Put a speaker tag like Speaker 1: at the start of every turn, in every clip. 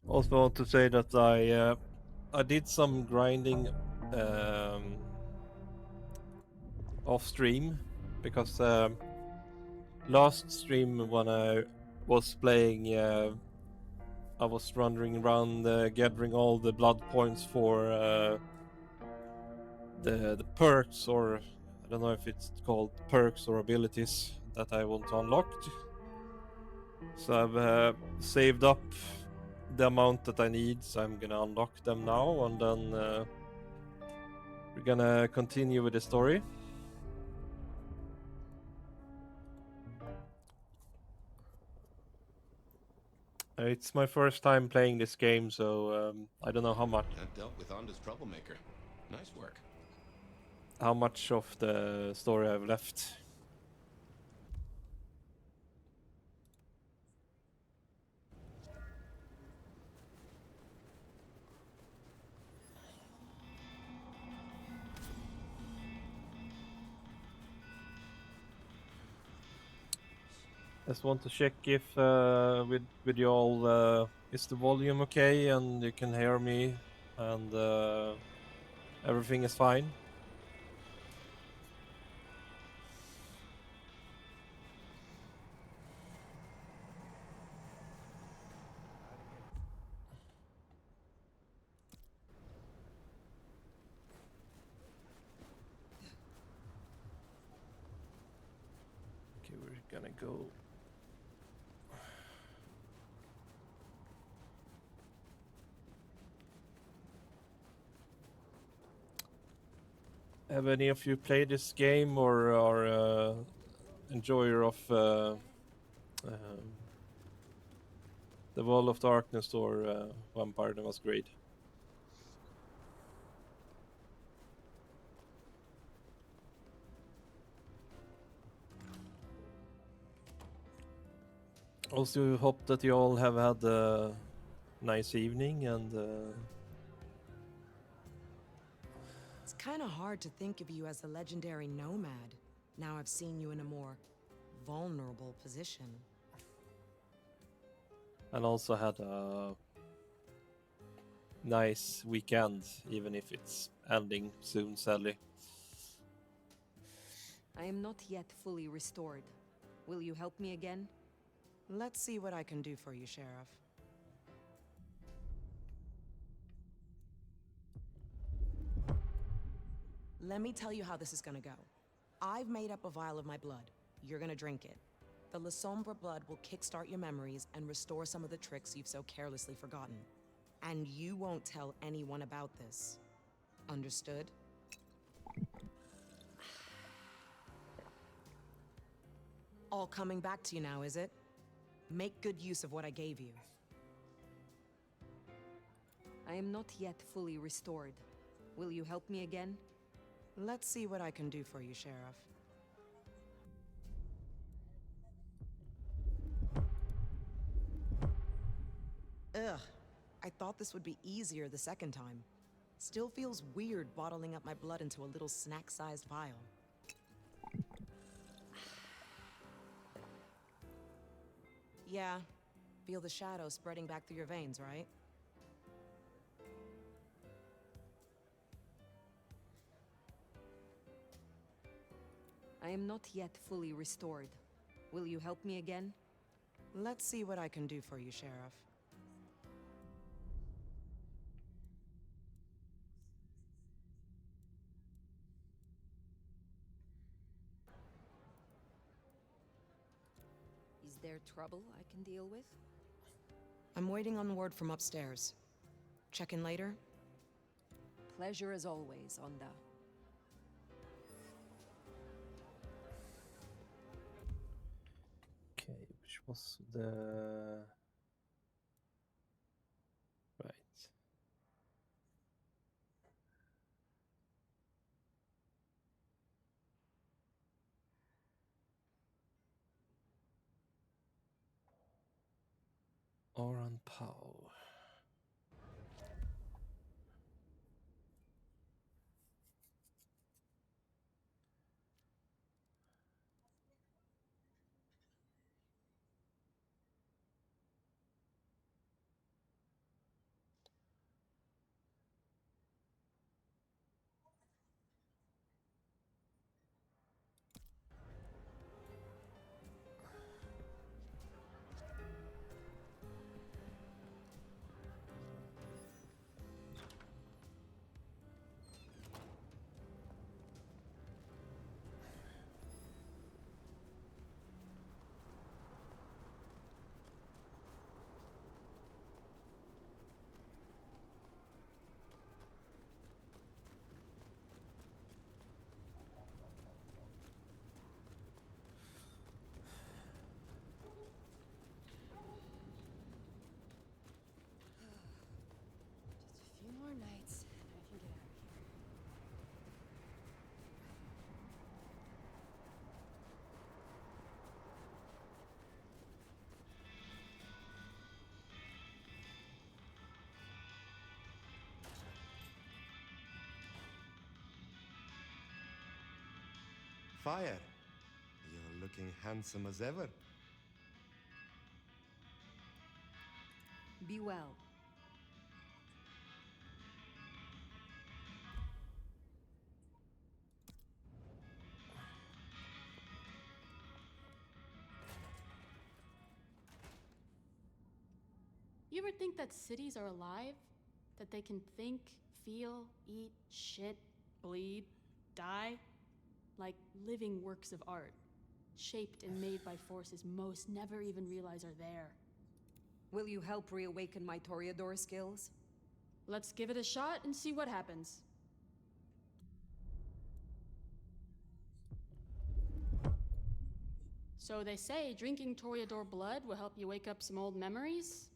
Speaker 1: Also want to say that I did some grinding um, off stream because last stream when I was playing, I was wandering around gathering all the blood points for the perks, or I don't know if it's called perks or abilities that I want to unlock. So I've saved up the amount that I need, so I'm gonna unlock them now, and then we're gonna continue with the story. It's my first time playing this game, so I don't know
Speaker 2: That dealt with Onda's troublemaker. Nice work.
Speaker 1: how much of the story I've left. Just want to check if with you all is the volume okay and you can hear me and everything is fine. Okay, we're gonna go. Have any of you played this game or are enjoyer of the Wall of Darkness or Vampire the Masquerade? Also, hope that you all have had a nice evening and
Speaker 3: It's kind of hard to think of you as a legendary nomad. Now I've seen you in a more vulnerable position.
Speaker 1: also had a nice weekend, even if it's ending soon, sadly.
Speaker 4: I am not yet fully restored. Will you help me again?
Speaker 3: Let's see what I can do for you, Sheriff. Let me tell you how this is gonna go. I've made up a vial of my blood. You're gonna drink it. The La Sombra blood will kickstart your memories and restore some of the tricks you've so carelessly forgotten. And you won't tell anyone about this. Understood? All coming back to you now, is it? Make good use of what I gave you.
Speaker 4: I am not yet fully restored. Will you help me again?
Speaker 3: Let's see what I can do for you, Sheriff. Ugh. I thought this would be easier the second time. Still feels weird bottling up my blood into a little snack-sized vial. Yeah, feel the shadow spreading back through your veins, right?
Speaker 4: I am not yet fully restored. Will you help me again?
Speaker 3: Let's see what I can do for you, Sheriff.
Speaker 4: Is there trouble I can deal with?
Speaker 3: I'm waiting on word from upstairs. Check in later?
Speaker 4: Pleasure as always, Onda.
Speaker 1: Okay, which was the right. Oran Pao.
Speaker 5: fire. You're looking handsome as ever.
Speaker 4: Be well.
Speaker 6: You ever think that cities are alive? That they can think, feel, eat, shit, bleed, die? Like living works of art, shaped and made by forces most never even realize are there.
Speaker 4: Will you help reawaken my Toreador skills?
Speaker 6: Let's give it a shot and see what happens. So they say drinking Toreador blood will help you wake up some old memories?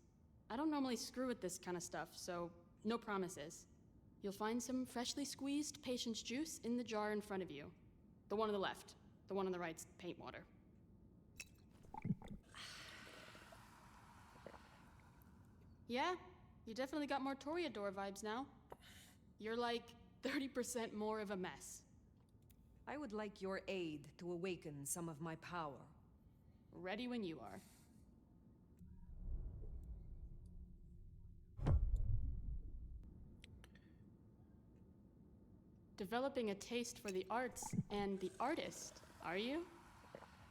Speaker 6: I don't normally screw with this kind of stuff, so no promises. You'll find some freshly squeezed patience juice in the jar in front of you. The one on the left. The one on the right's paint water. Yeah, you definitely got more Toreador vibes now. You're like 30% more of a mess.
Speaker 4: I would like your aid to awaken some of my power.
Speaker 6: Ready when you are. Developing a taste for the arts and the artist, are you?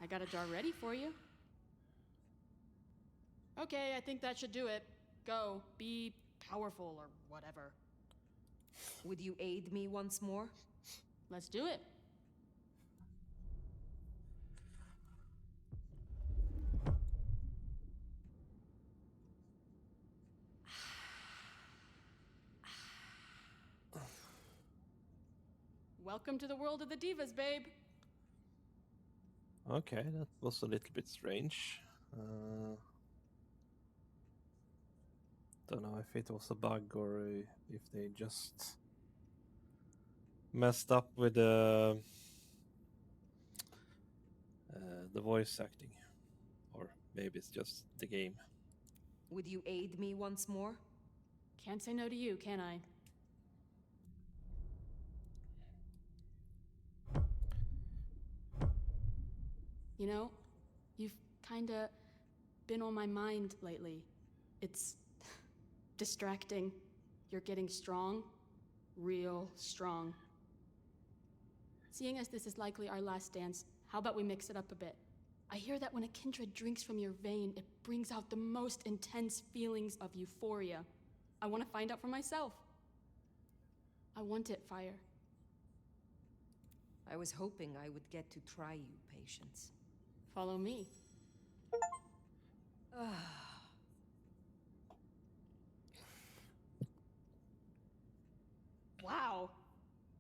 Speaker 6: I got a jar ready for you. Okay, I think that should do it. Go, be powerful or whatever.
Speaker 4: Would you aid me once more?
Speaker 6: Let's do it. Welcome to the world of the divas, babe.
Speaker 1: Okay, that was a little bit strange. Don't know if it was a bug or if they just messed up with the voice acting, or maybe it's just the game.
Speaker 4: Would you aid me once more?
Speaker 6: Can't say no to you, can I? You know, you've kinda been on my mind lately. It's distracting. You're getting strong. Real strong. Seeing as this is likely our last dance, how about we mix it up a bit? I hear that when a kindred drinks from your vein, it brings out the most intense feelings of euphoria. I want to find out for myself. I want it, Fire.
Speaker 4: I was hoping I would get to try you, Patience.
Speaker 6: Follow me. Wow.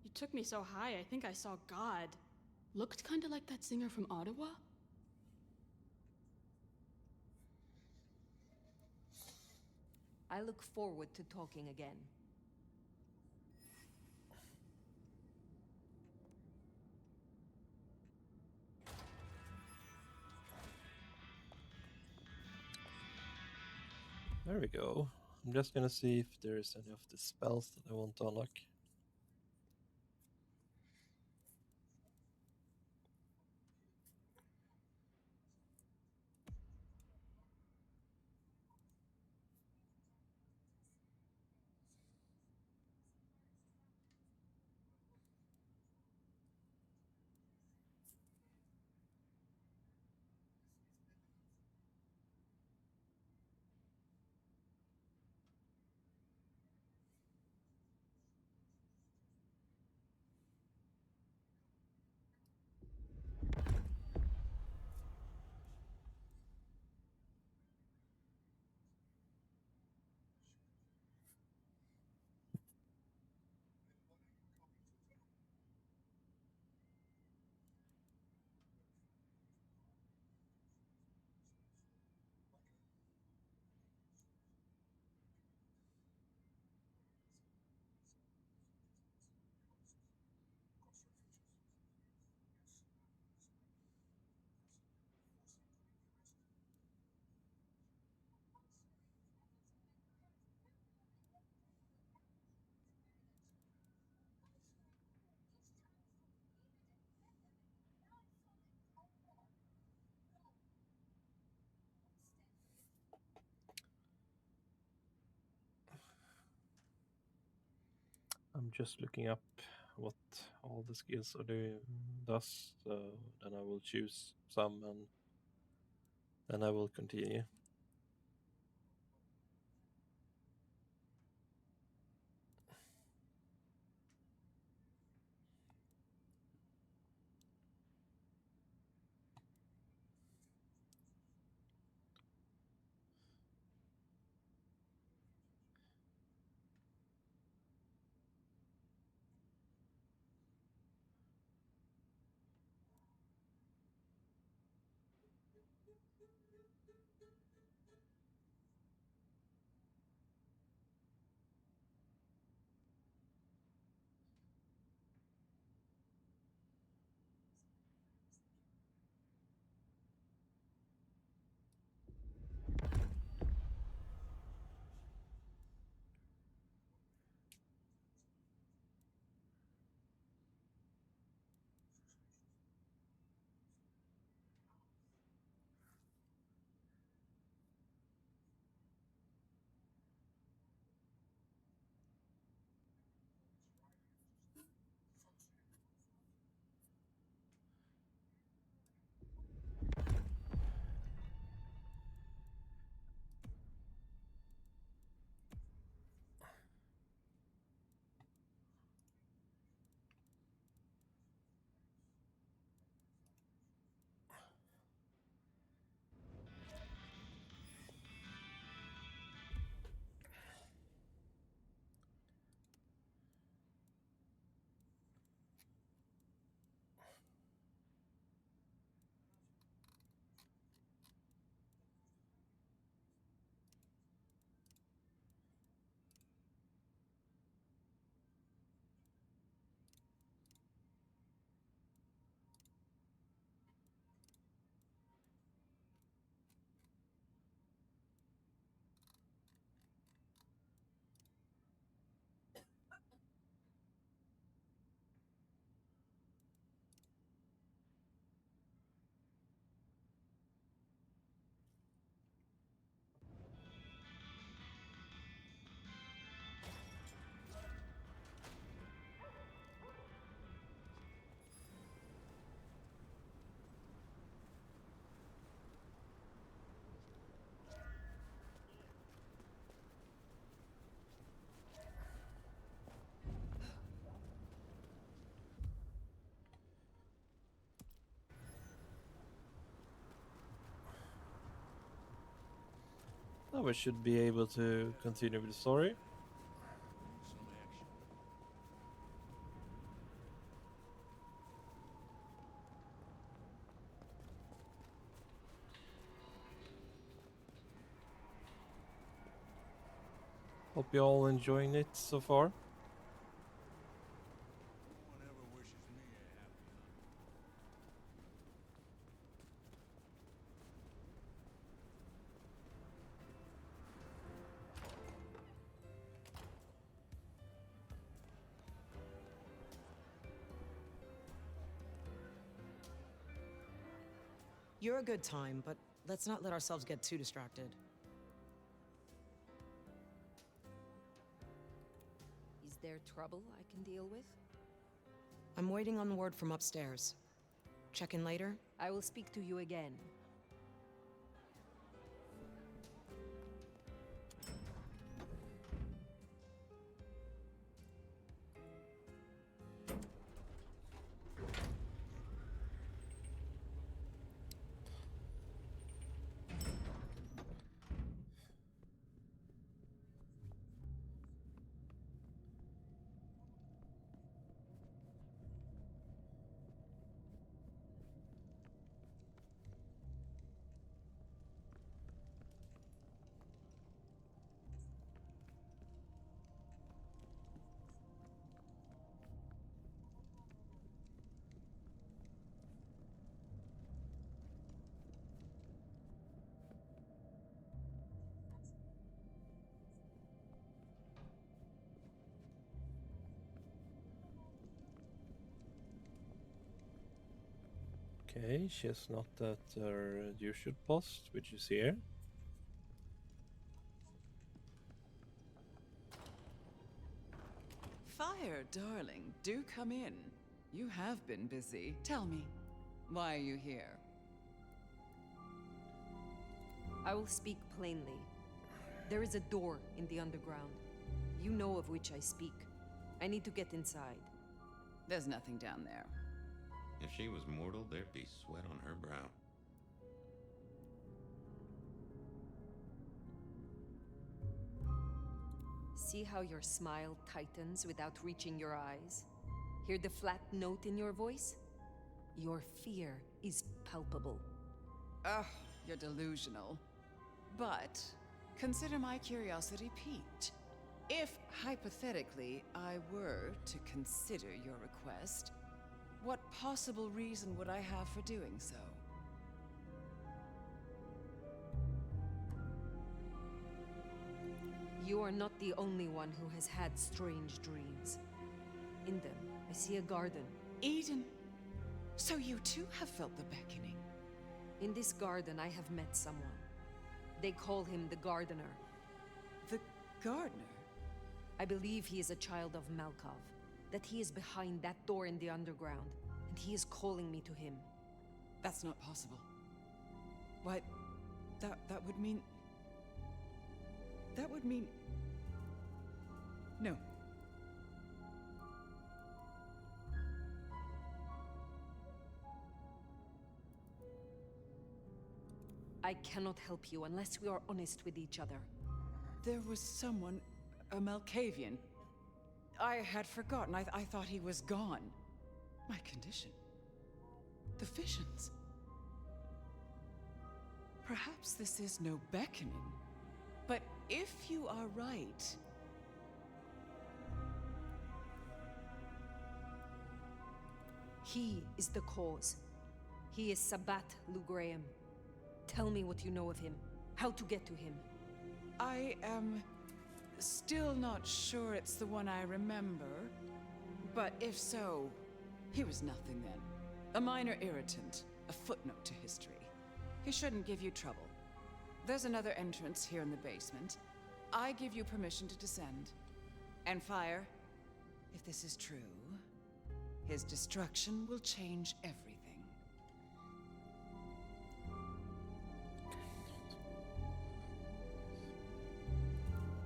Speaker 6: You took me so high, I think I saw God. Looked kinda like that singer from Ottawa?
Speaker 4: I look forward to talking again.
Speaker 1: There we go. I'm just gonna see if there's any of the spells that I want to unlock. I'm just looking up what all the skills are doing does. So then I will choose some and then I will continue. Now we should be able to continue with the story.
Speaker 2: Some action.
Speaker 1: Hope you're all enjoying it so far.
Speaker 2: No one ever wishes me a happy hunt.
Speaker 3: You're a good time, but let's not let ourselves get too distracted.
Speaker 4: Is there trouble I can deal with?
Speaker 3: I'm waiting on word from upstairs. Check in later?
Speaker 4: I will speak to you again.
Speaker 1: Okay, she's not at her usual post, which is here.
Speaker 7: Fire, darling, do come in. You have been busy. Tell me, why are you here?
Speaker 4: I will speak plainly. There is a door in the underground. You know of which I speak. I need to get inside.
Speaker 7: There's nothing down there.
Speaker 8: If she was mortal, there'd be sweat on her brow.
Speaker 4: See how your smile tightens without reaching your eyes? Hear the flat note in your voice? Your fear is palpable.
Speaker 7: Ugh, you're delusional. But consider my curiosity piqued. If, hypothetically, I were to consider your request, what possible reason would I have for doing so?
Speaker 4: You are not the only one who has had strange dreams. In them, I see a garden.
Speaker 7: Eden, so you too have felt the beckoning.
Speaker 4: In this garden, I have met someone. They call him the Gardener.
Speaker 7: The gardener?
Speaker 4: I believe he is a child of Malkov, that he is behind that door in the underground, and he is calling me to him.
Speaker 7: That's not possible. Why, that would mean... That would mean... No.
Speaker 4: I cannot help you unless we are honest with each other.
Speaker 7: There was someone, a Malkavian. I had forgotten. I thought he was gone. My condition. The visions. Perhaps this is no beckoning. But if you are right...
Speaker 4: He is the cause. He is Sabat Lugraham. Tell me what you know of him. How to get to him.
Speaker 7: I am still not sure it's the one I remember. But if so, he was nothing then. A minor irritant, a footnote to history. He shouldn't give you trouble. There's another entrance here in the basement. I give you permission to descend. And Fire, if this is true, his destruction will change everything.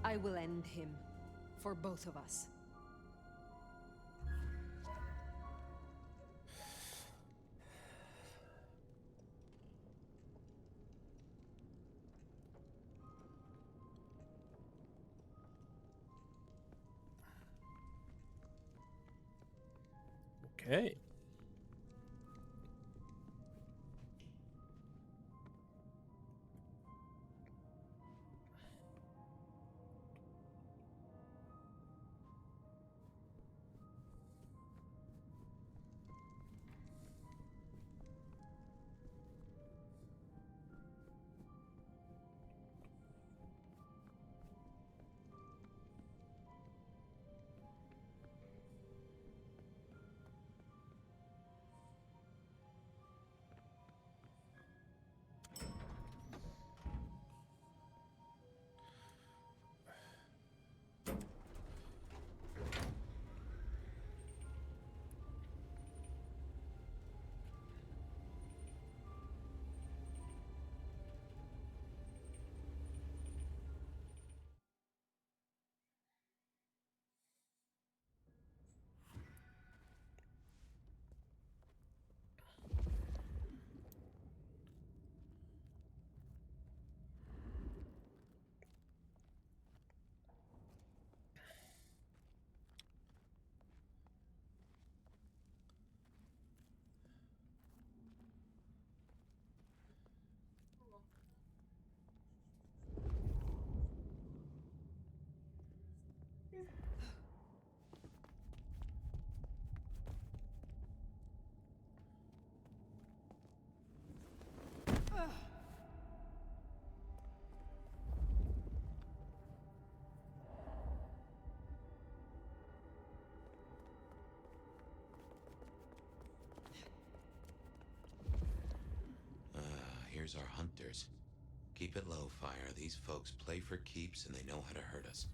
Speaker 4: I will end him. For both of us.
Speaker 1: Okay.
Speaker 8: Here's our hunters. Keep it low, Fire. These folks play for keeps and they know how to hurt us.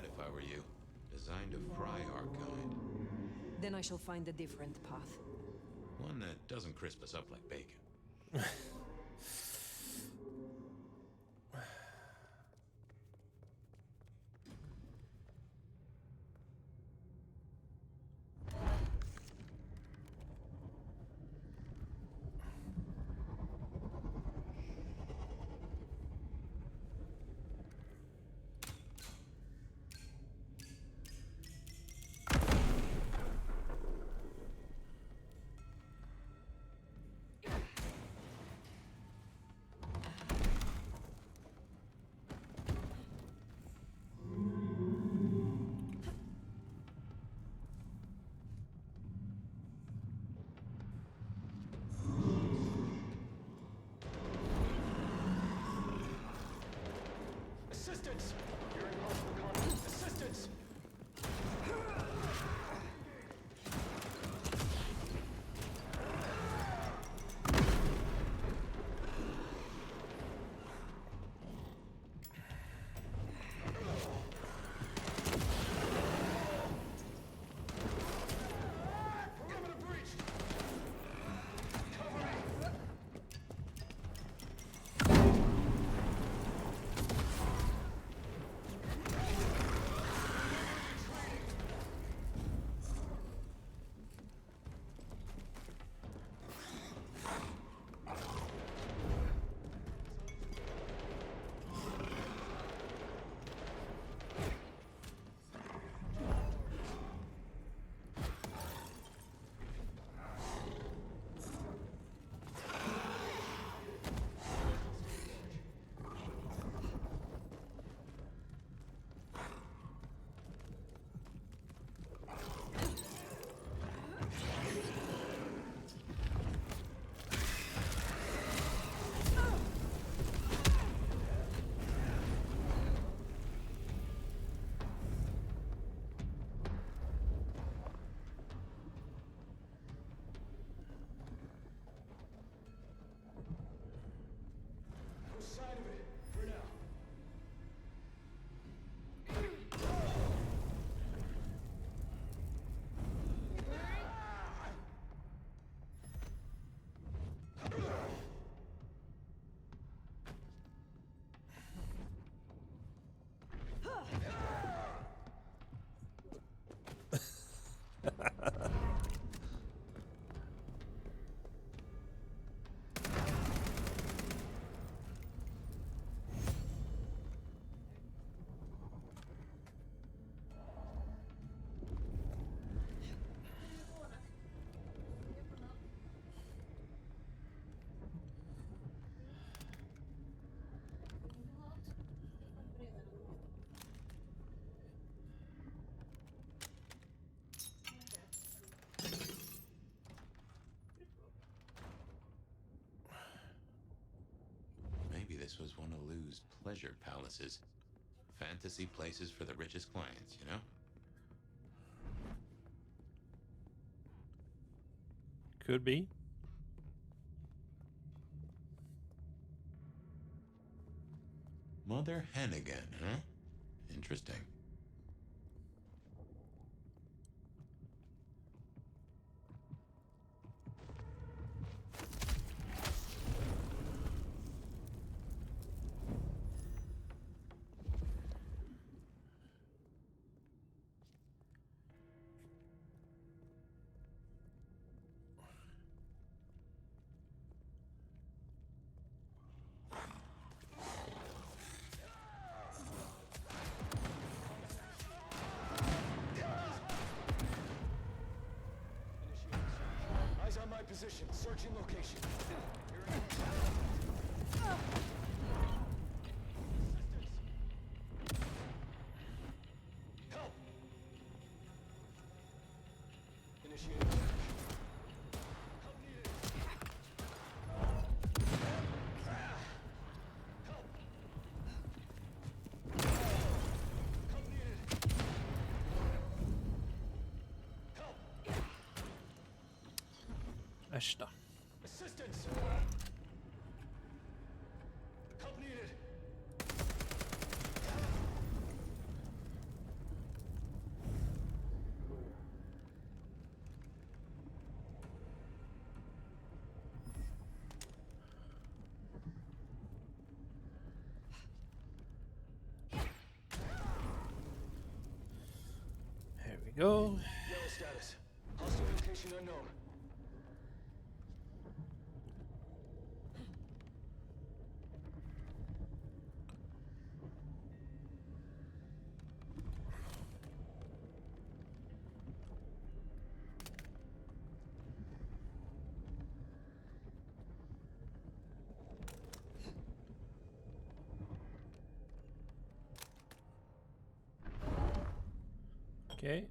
Speaker 8: if I were you. Designed to fry our kind.
Speaker 4: Then I shall find a different path.
Speaker 8: One that doesn't crisp us up like bacon.
Speaker 9: Assistance! You're in possible contact. Assistance! Perimeter breached! Cover me! No sign of it, for now.
Speaker 8: Maybe this was one of Lou's pleasure palaces. Fantasy places for the richest clients, you know?
Speaker 1: Could be.
Speaker 8: Mother hen again, huh? Interesting.
Speaker 9: Eyes on my position. Searching location. Help! Initiating search. Help needed. Help! Help needed. Help!
Speaker 1: Äsch då.
Speaker 9: Assistance! Help needed.
Speaker 1: go.
Speaker 9: Yellow status. Hostile location unknown.
Speaker 1: Okay.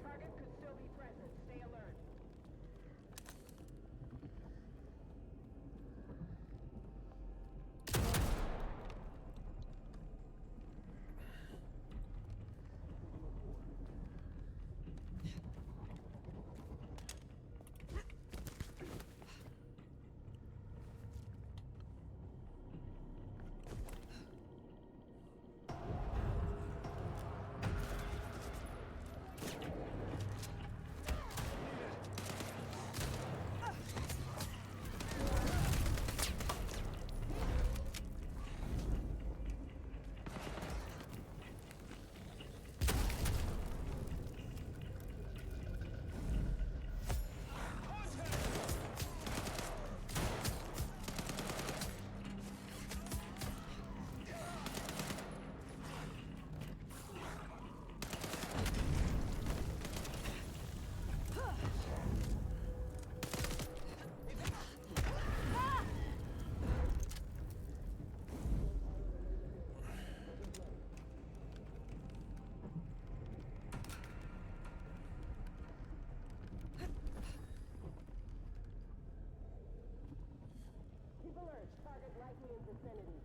Speaker 10: Target could still be present. Stay alert. Keep alert. Target likely in vicinity.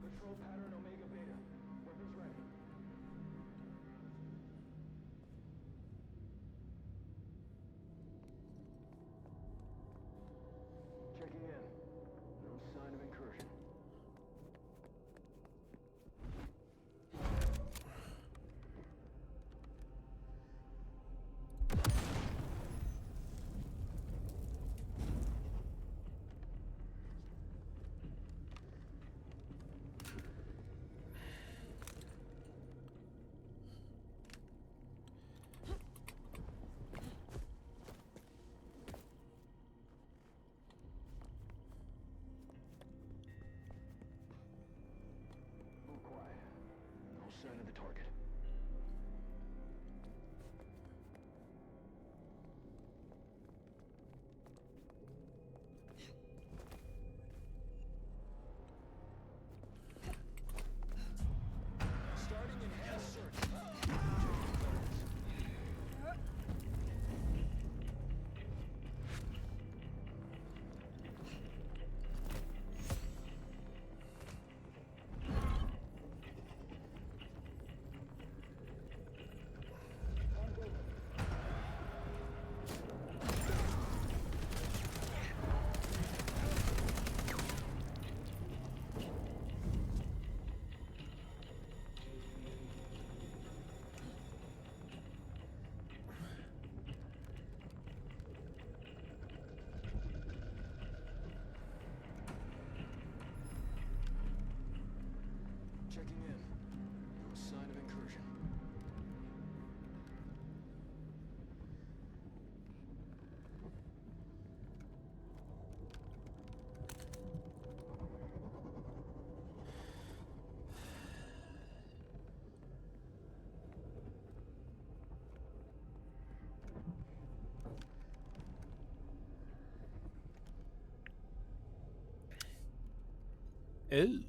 Speaker 9: Patrol pattern Omega Beta. Weapons ready. Checking in. No sign of incursion. Move quiet. No sign of the target. Starting enhanced search. Checking in. No sign of incursion.
Speaker 1: Ew.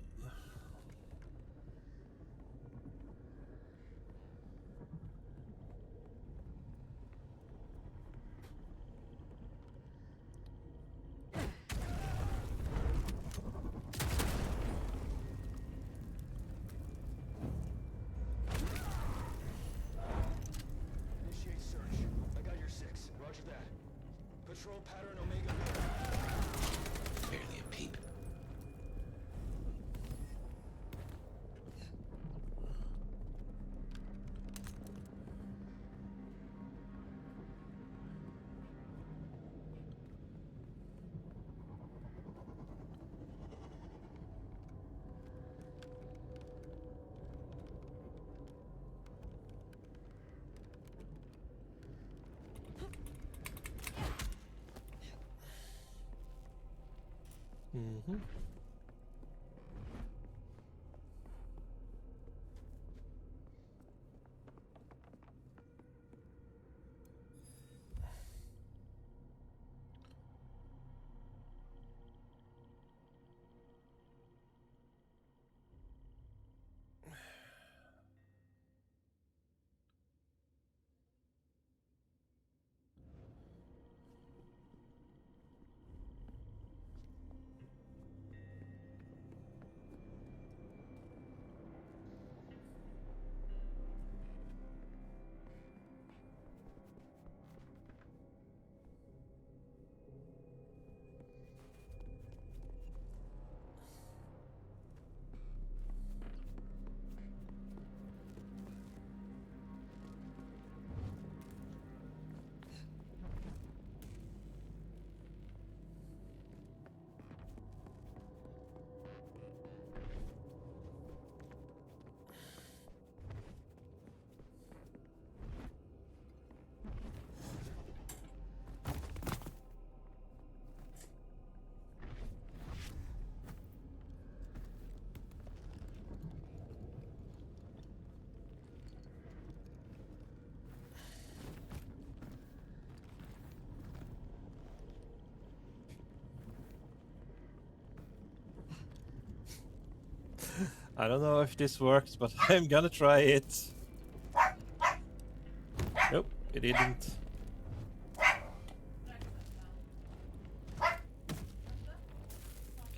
Speaker 1: Mm-hmm. I don't know if this works, but I'm gonna try it. Nope, it didn't.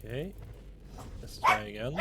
Speaker 1: Okay, let's try again.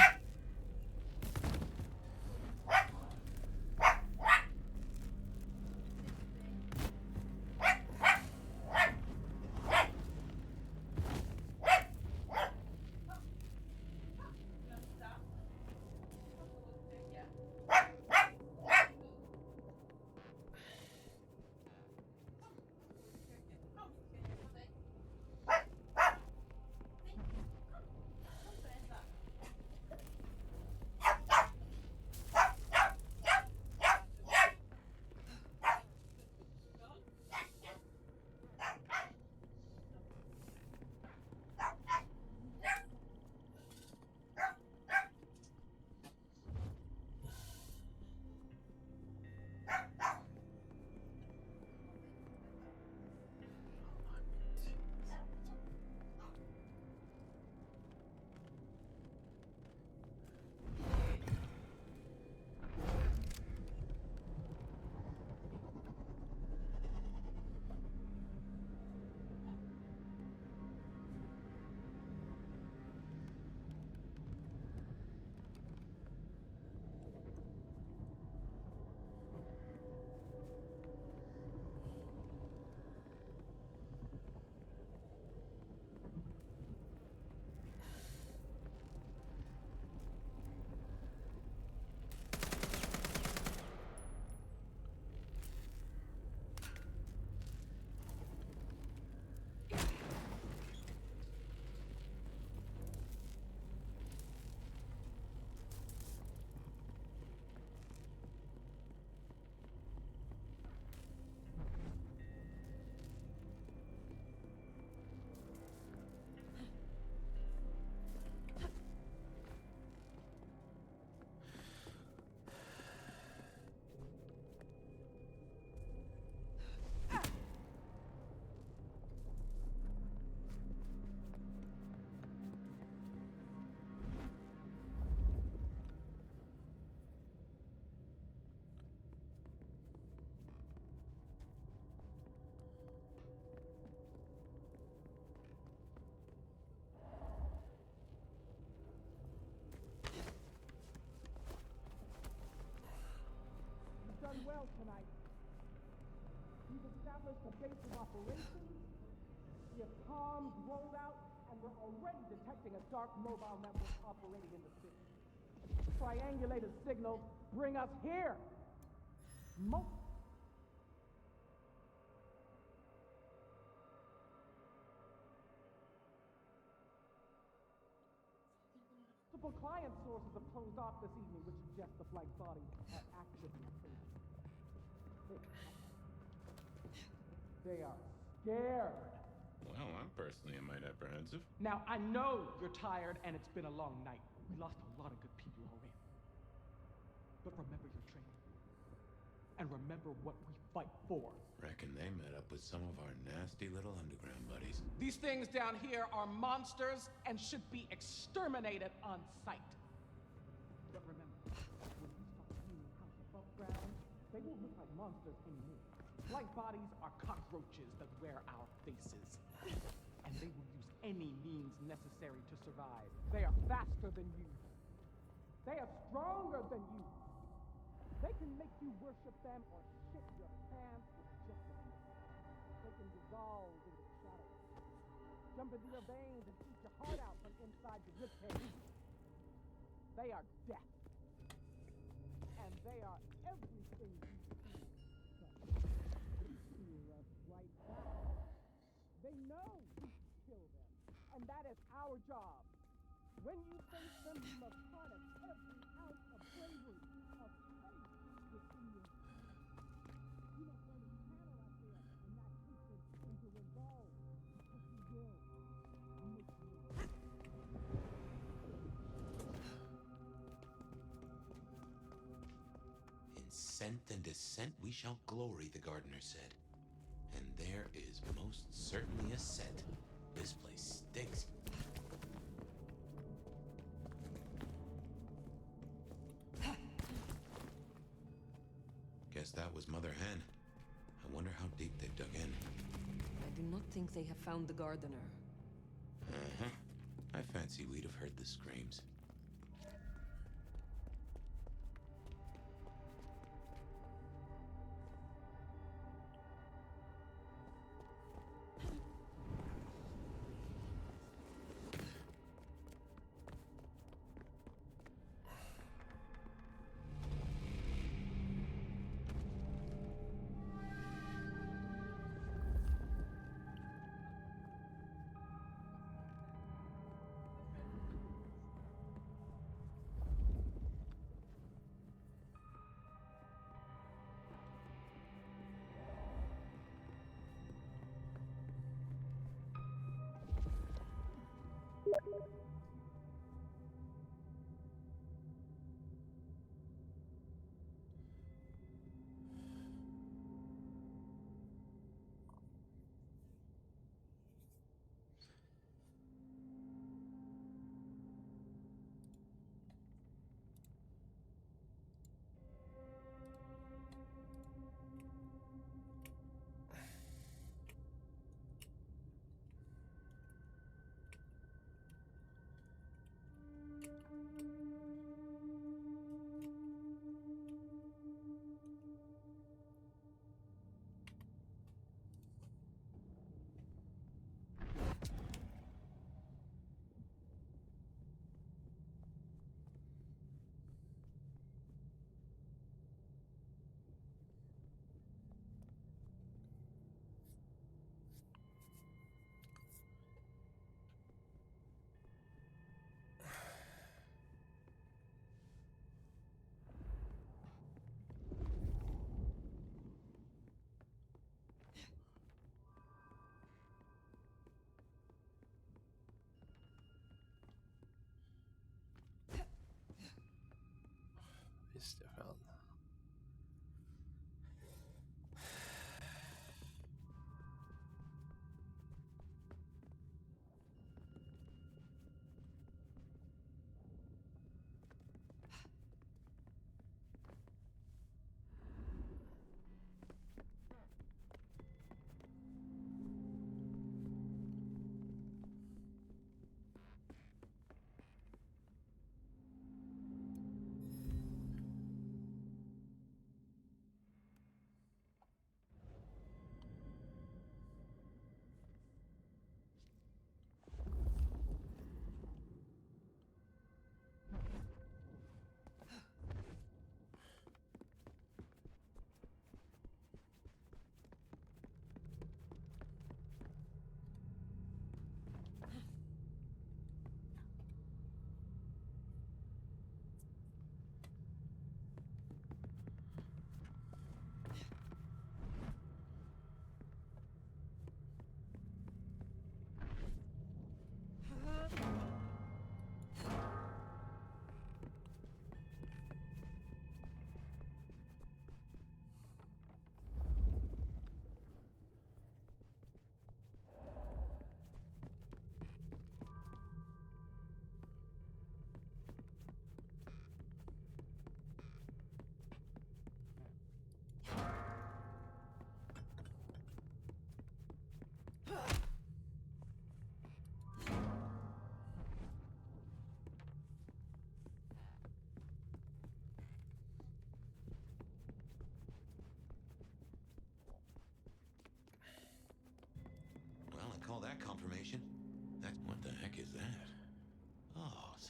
Speaker 9: You've done well tonight. We've established a base of operations. We have comms rolled out, and we're already detecting a dark mobile network operating in the city. Triangulate a signal, bring us here. Multiple client sources have closed off this evening, which suggests the flight bodies are actively chasing. They are scared.
Speaker 8: Well, I'm personally a mite apprehensive.
Speaker 9: Now, I know you're tired and it's been a long night. We lost a lot of good people already. But remember your training. And remember what we fight for.
Speaker 8: Reckon they met up with some of our nasty little underground buddies.
Speaker 9: These things down here are monsters and should be exterminated on sight. But remember, when we start cleaning house above ground, they won't look like monsters anymore. Blight bodies are cockroaches that wear our faces. And they will use any means necessary to survive. They are faster than you. They are stronger than you. They can make you worship them or shit your pants with just a minute. They can dissolve into the shadows, jump into your veins and eat your heart out from inside your ribcage. They are death. And they are everything you see. But they fear us right back. They know we can kill them. And that is our job. When you face them, you must harness every ounce of bravery, of faith within yourself. You must learn to channel that fear and that hatred into resolve, because you will. Make room.
Speaker 8: In scent and descent we shall glory, the gardener said. And there is most certainly a set. This place stinks. Guess that was Mother Hen. I wonder how deep they've dug in.
Speaker 4: I do not think they have found the gardener.
Speaker 8: Uh-huh. I fancy we'd have heard the screams.
Speaker 1: Visst jag fan.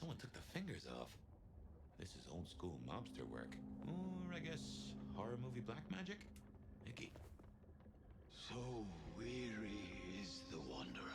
Speaker 8: someone took the fingers off. This is old school mobster work. Or I guess horror movie black magic? Mickey.
Speaker 2: So weary is the wanderer.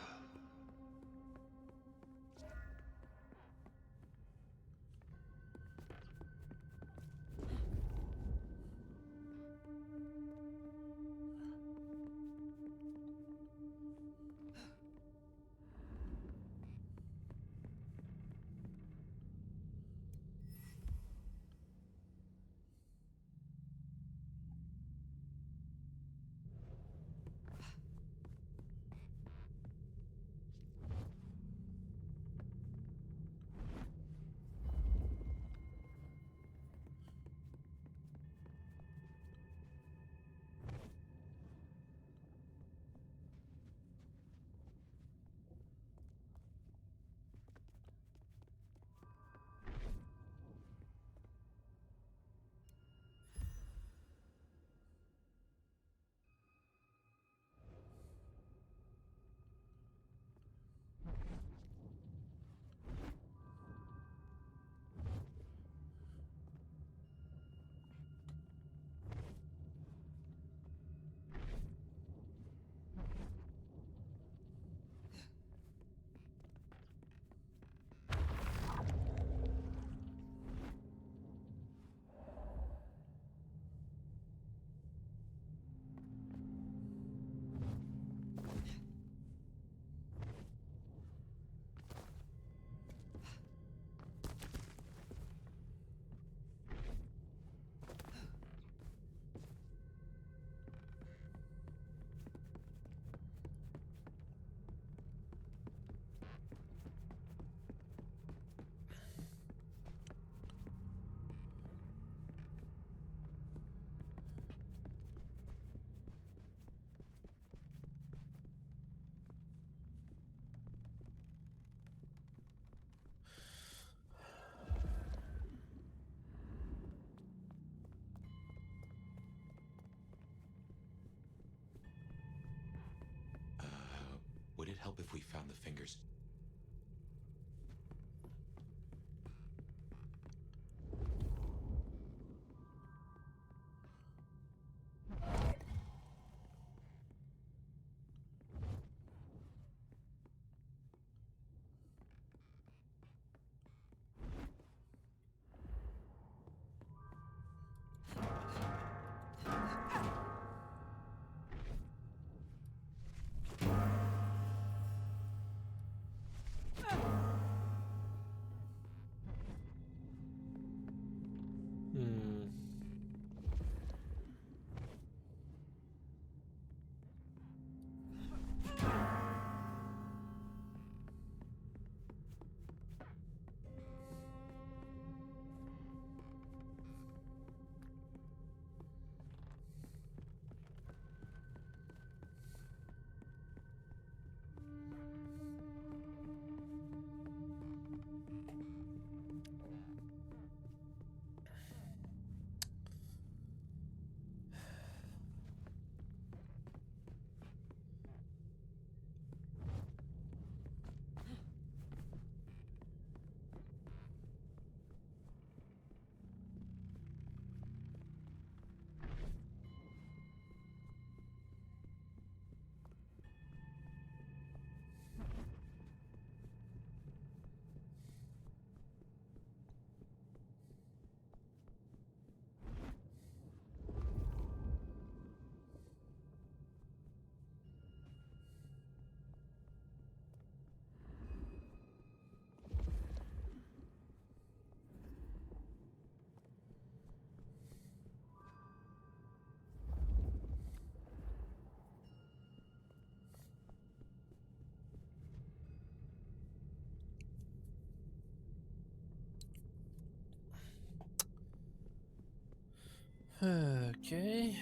Speaker 8: Would it help if we found the fingers?
Speaker 1: Hmm. Okay.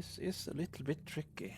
Speaker 1: This is a little bit tricky.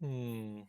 Speaker 1: Hmm.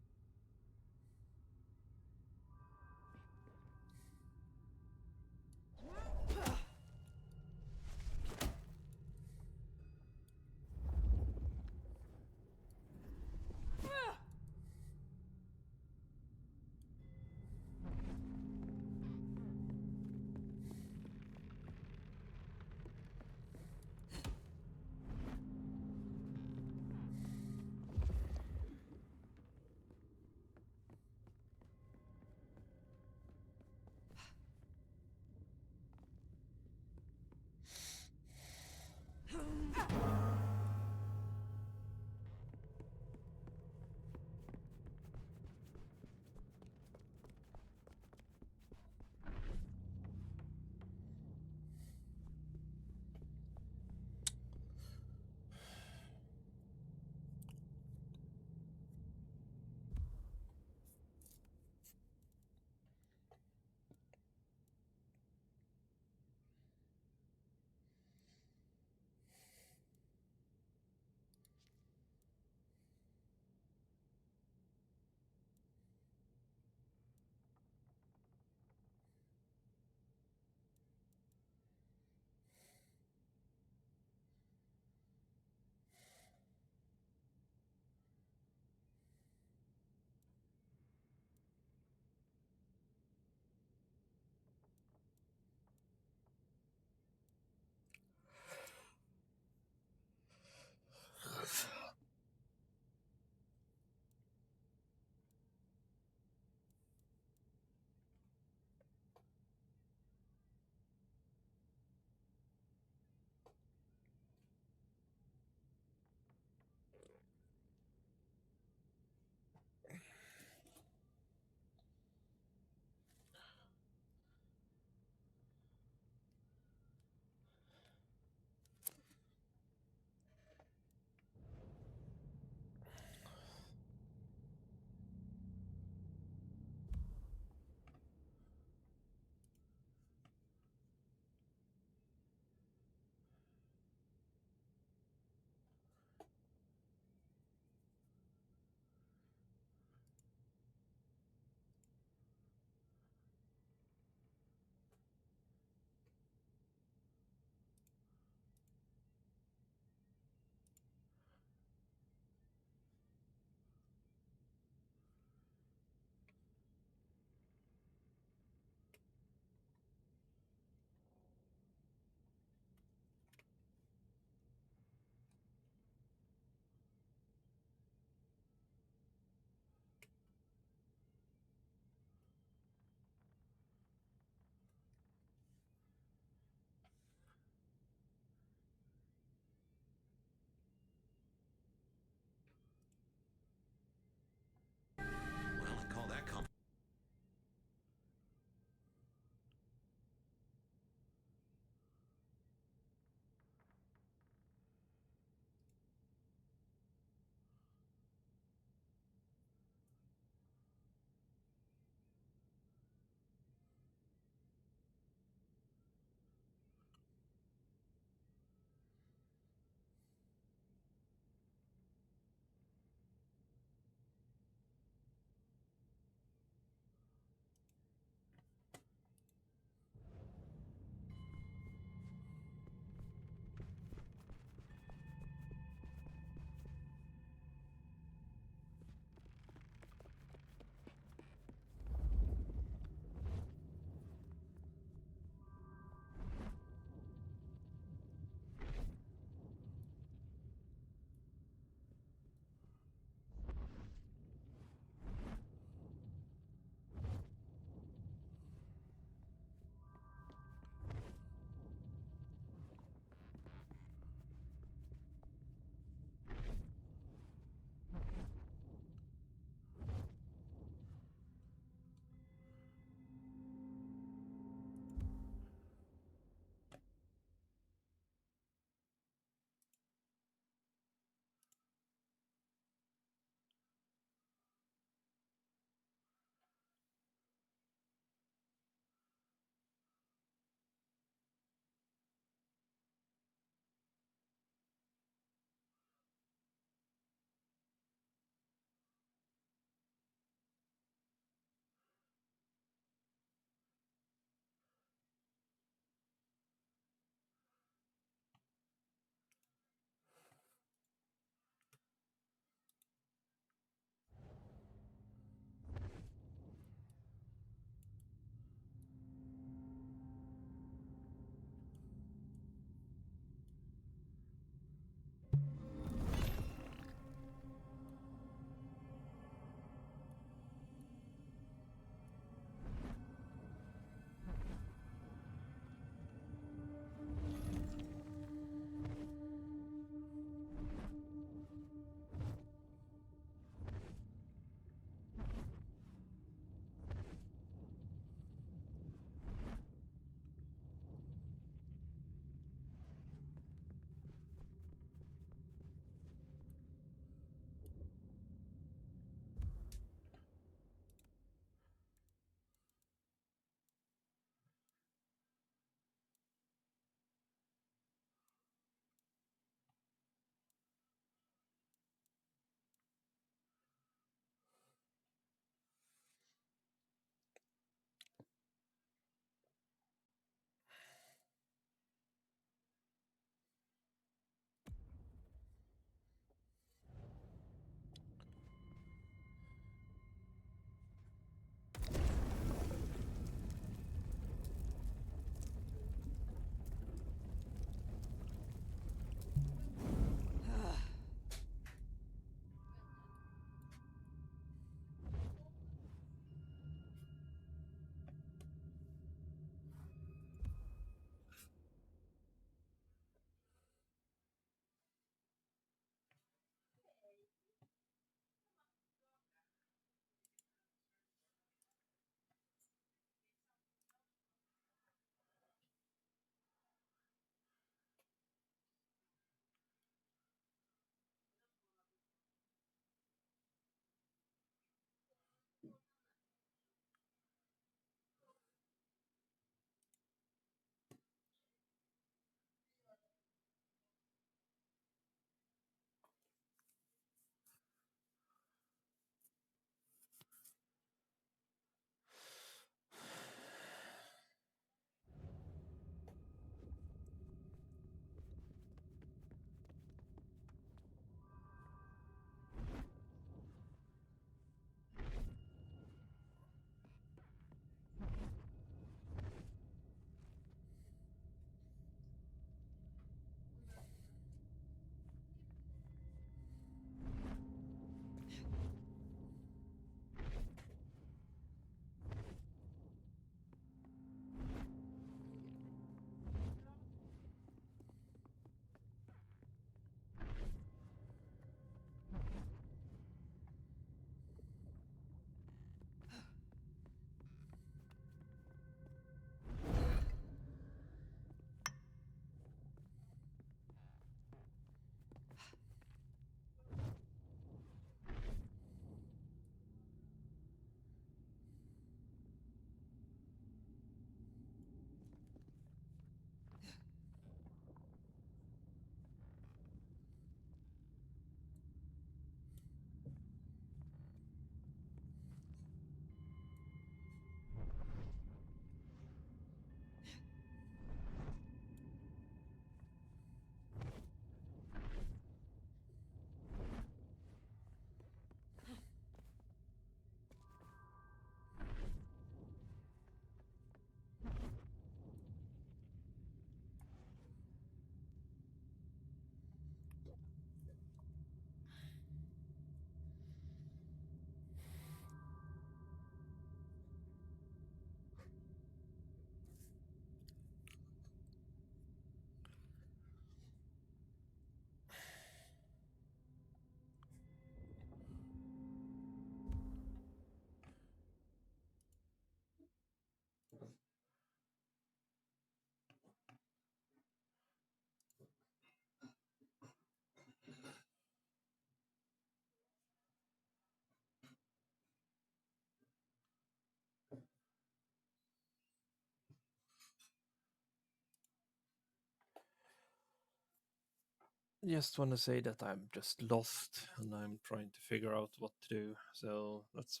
Speaker 1: just want to say that I'm just lost and I'm trying to figure out what to do. So that's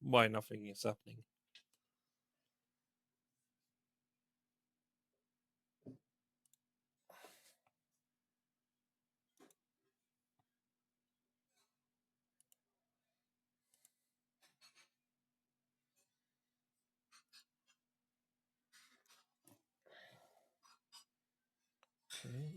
Speaker 1: why nothing is happening. Okay.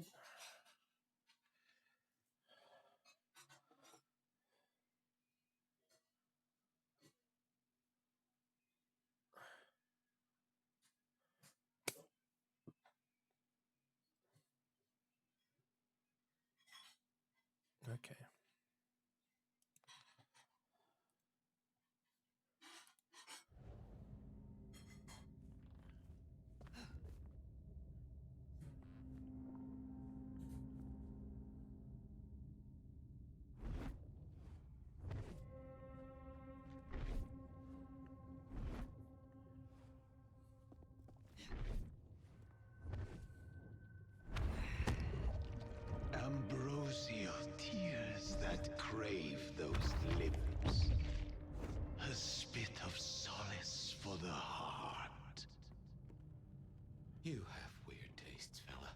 Speaker 1: Okay.
Speaker 2: Ambrosial tears that crave those lips. A spit of solace for the heart.
Speaker 8: You have weird tastes, fella.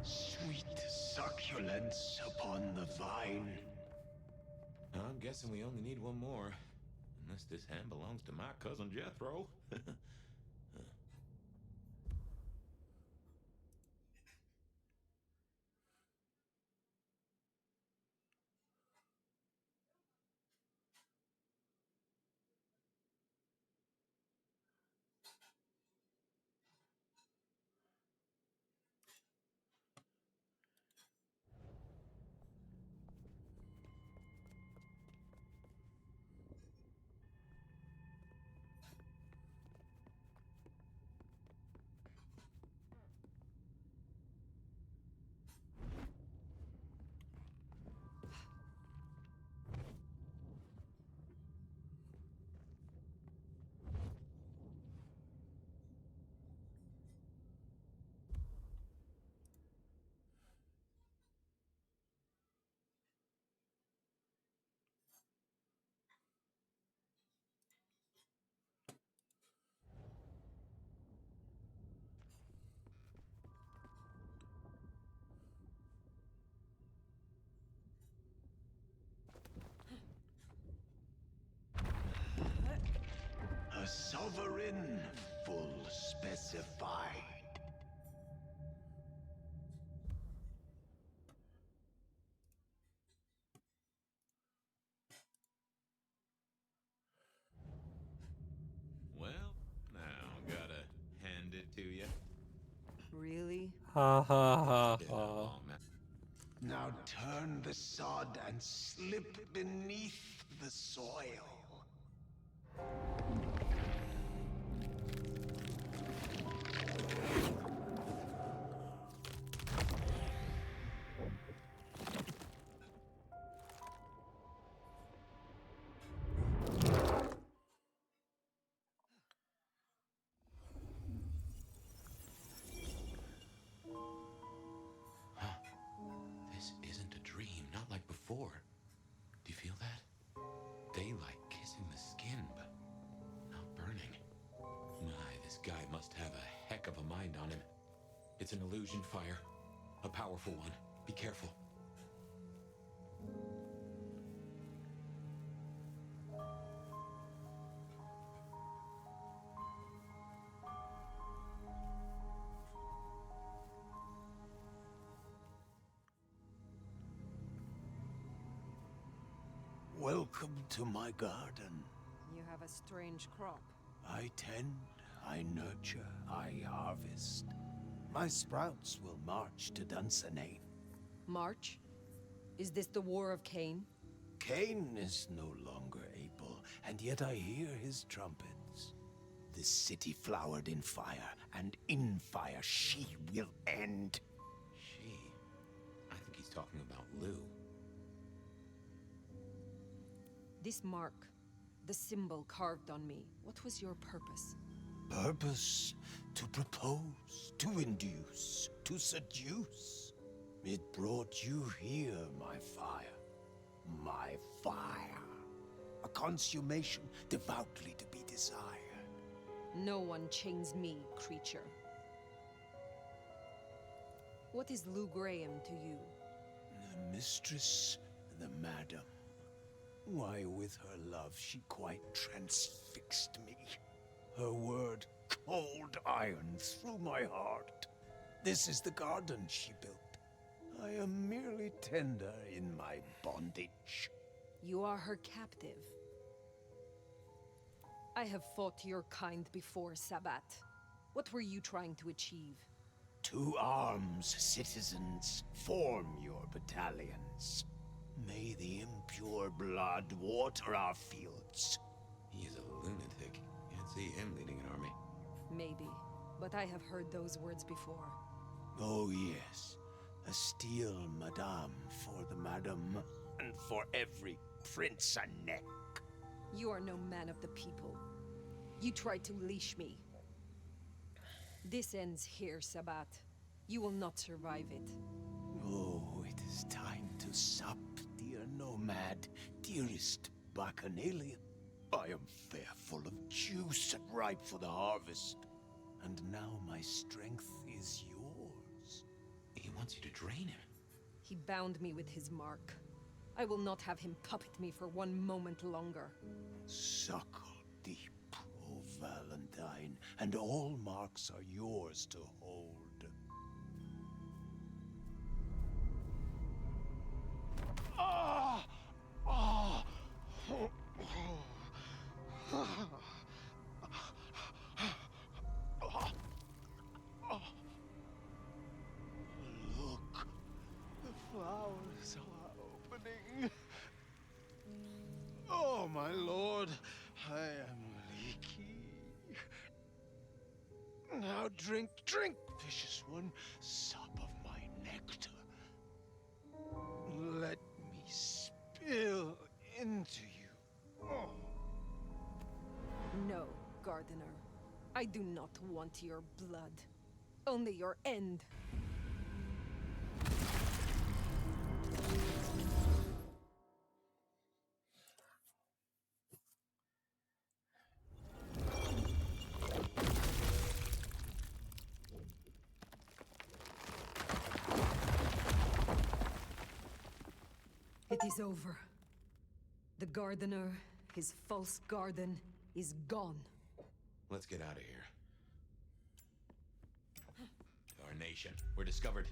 Speaker 2: Sweet succulence upon the vine.
Speaker 8: I'm guessing we only need one more. Unless this hand belongs to my cousin Jethro.
Speaker 2: calcified.
Speaker 8: Well, now gotta hand it to you.
Speaker 4: Really?
Speaker 1: Ha ha ha
Speaker 8: Yeah,
Speaker 1: ha.
Speaker 8: oh, man.
Speaker 2: Now turn the sod and slip beneath the soil.
Speaker 8: This isn't a dream, not like before. Do you feel that? Daylight kissing the skin, but not burning. My, this guy must have a heck of a mind on him. It's an illusion fire. A powerful one. Be careful.
Speaker 2: Welcome to my garden.
Speaker 4: You have a strange crop.
Speaker 2: I tend, I nurture, I harvest. My sprouts will march to Dunsinane.
Speaker 4: March? Is this the War of Cain?
Speaker 2: Cain is no longer able, and yet I hear his trumpets. This city flowered in fire, and in fire she will end.
Speaker 8: She? I think he's talking about Lou.
Speaker 4: This mark, the symbol carved on me, what was your purpose?
Speaker 2: Purpose? To propose, to induce, to seduce. It brought you here, my fire. My fire. A consummation devoutly to be desired.
Speaker 4: No one chains me, creature. What is Lou Graham to you?
Speaker 2: The mistress, the madam. Why, with her love, she quite transfixed me. Her word, cold iron through my heart. This is the garden she built. I am merely tender in my bondage.
Speaker 4: You are her captive. I have fought your kind before, Sabbat. What were you trying to achieve?
Speaker 2: To arms, citizens. Form your battalions. May the impure blood water our fields.
Speaker 8: He's a lunatic. Can't see him leading an army.
Speaker 4: Maybe, but I have heard those words before.
Speaker 2: Oh yes, a steel madame for the madam, and for every prince a neck.
Speaker 4: You are no man of the people. You tried to leash me. This ends here, Sabbat. You will not survive it.
Speaker 2: Oh, it is time to sup, dear nomad, dearest bacchanalian. I am fair full of juice and ripe for the harvest. And now my strength is yours.
Speaker 8: He wants you to drain him.
Speaker 4: He bound me with his mark. I will not have him puppet me for one moment longer.
Speaker 2: Suckle deep, O Valentine, and all marks are yours to hold. Ah! Ah! Look, the flowers are opening. Oh, my lord, I am leaky. Now drink, drink, vicious one, sup of my nectar. Let me spill into you. Oh.
Speaker 4: No, Gardener. I do not want your blood. Only your end. It is over. The Gardener, his false garden, is gone.
Speaker 8: Let's get out of here. nation. We're discovered.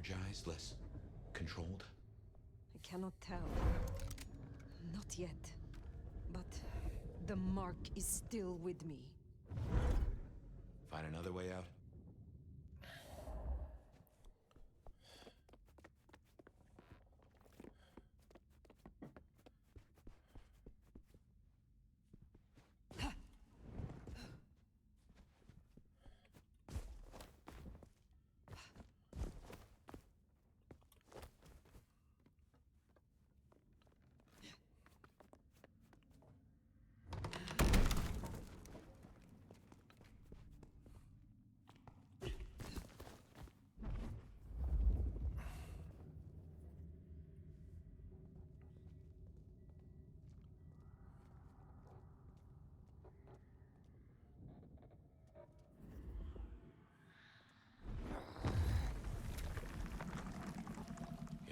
Speaker 8: energized, less controlled?
Speaker 4: I cannot tell. Not yet. But the mark is still with me.
Speaker 8: Find another way out?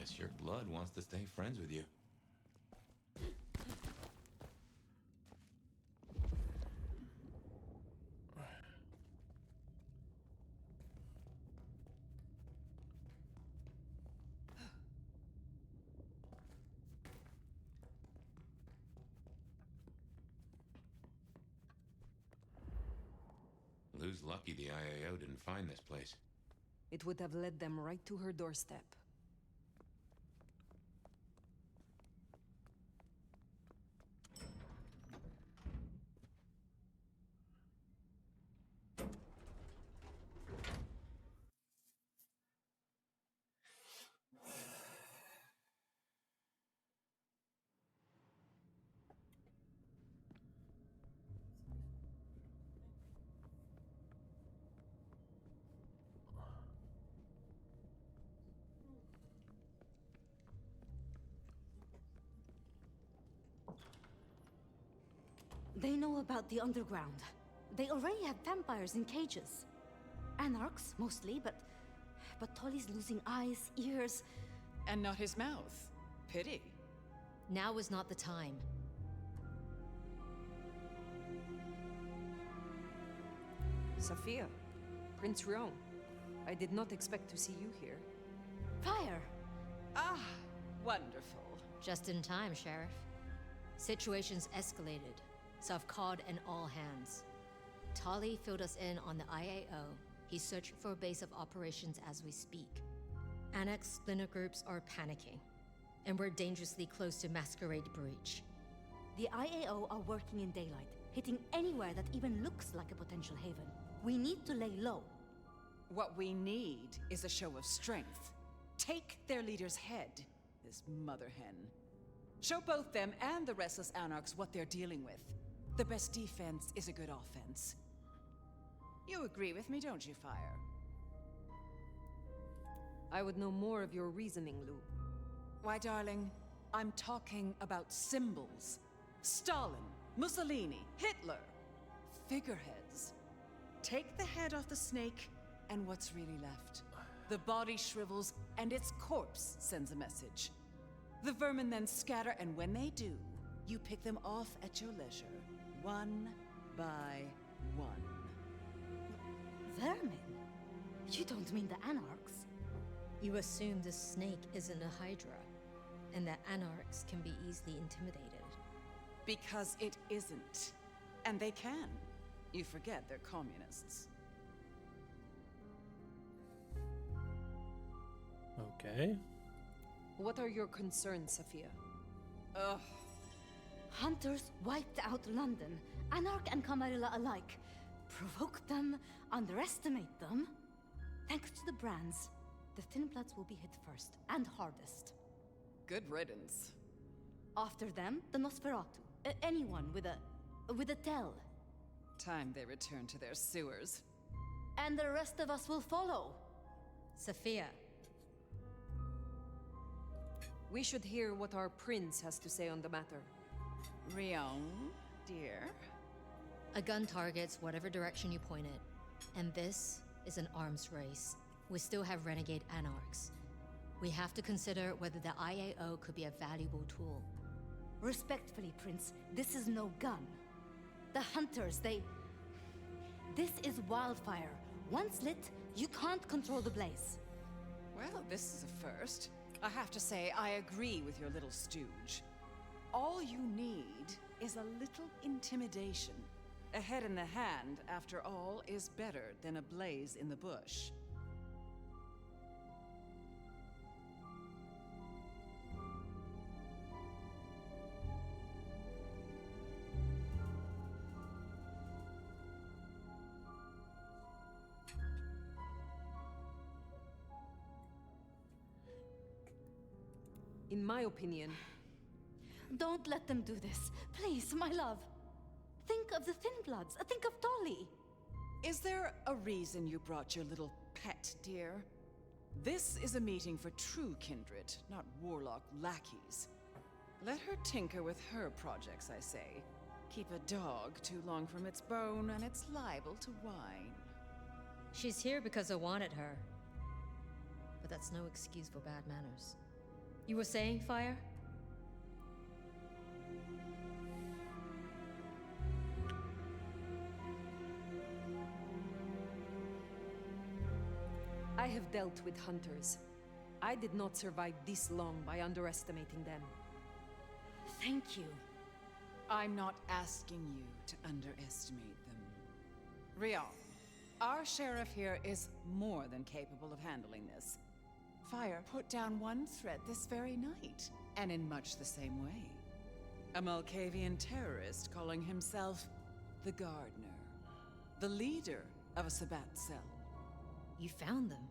Speaker 8: Guess your blood wants to stay friends with you. Blue's lucky the IAO didn't find this place.
Speaker 4: It would have led them right to her doorstep.
Speaker 11: They know about the underground. They already have vampires in cages. Anarchs, mostly, but Tolly's losing eyes, ears.
Speaker 7: And not his mouth. Pity.
Speaker 12: Now is not the time.
Speaker 4: Sophia, Prince Rion, I did not expect to see you here.
Speaker 11: Fire!
Speaker 7: Ah, wonderful.
Speaker 12: Just in time, Sheriff. Situation's escalated, so I've called in all hands. Tolly filled us in on the IAO. He's searching for a base of operations as we speak. Annex splinter groups are panicking, and we're dangerously close to Masquerade Breach.
Speaker 11: The IAO are working in daylight, hitting anywhere that even looks like a potential haven. We need to lay low.
Speaker 7: What we need is a show of strength. Take their leader's head, this mother hen. Show both them and the restless Anarchs what they're dealing with. The best defense is a good offense. You agree with me, don't you, Fire?
Speaker 4: I would know more of your reasoning, Lou.
Speaker 7: Why, darling, I'm talking about symbols. Stalin, Mussolini, Hitler. Figureheads. Take the head off the snake, and what's really left? The body shrivels, and its corpse sends a message. The vermin then scatter, and when they do, you pick them off at your leisure, one by one.
Speaker 11: Vermin? You don't mean the Anarchs?
Speaker 12: You assume the snake isn't a Hydra, and that Anarchs can be easily intimidated.
Speaker 7: Because it isn't. And they can. You forget they're communists.
Speaker 1: Okay.
Speaker 4: What are your concerns, Sophia?
Speaker 7: Ugh.
Speaker 11: Hunters wiped out London, Anarch and Camarilla alike. Provoke them, underestimate them. Thanks to the brands, the Thin Bloods will be hit first and hardest.
Speaker 7: Good riddance.
Speaker 11: After them, the Nosferatu. Anyone with a tell.
Speaker 7: Time they return to their sewers.
Speaker 11: And the rest of us will follow.
Speaker 12: Sophia.
Speaker 4: We should hear what our prince has to say on the matter.
Speaker 7: Rion, dear.
Speaker 12: A gun targets whatever direction you point it. And this is an arms race. We still have renegade Anarchs. We have to consider whether the IAO could be a valuable tool.
Speaker 11: Respectfully, Prince, this is no gun. The Hunters, This is wildfire. Once lit, you can't control the blaze.
Speaker 7: Well, this is a first. I have to say, I agree with your little stooge. All you need is a little intimidation. A head in the hand, after all, is better than a blaze in the bush.
Speaker 4: In my opinion,
Speaker 11: Don't let them do this. Please, my love. Think of the Thin Bloods. Think of Dolly.
Speaker 7: Is there a reason you brought your little pet, dear? This is a meeting for true kindred, not warlock lackeys. Let her tinker with her projects, I say. Keep a dog too long from its bone, and it's liable to whine.
Speaker 12: She's here because I wanted her. But that's no excuse for bad manners. You were saying, Fire?
Speaker 4: I have dealt with hunters. I did not survive this long by underestimating them.
Speaker 11: Thank you.
Speaker 7: I'm not asking you to underestimate them. Rion, Our sheriff here is more than capable of handling this. Fire put down one threat this very night, and in much the same way. A Malkavian terrorist calling himself the Gardener. The leader of a Sabbat cell.
Speaker 12: You found them.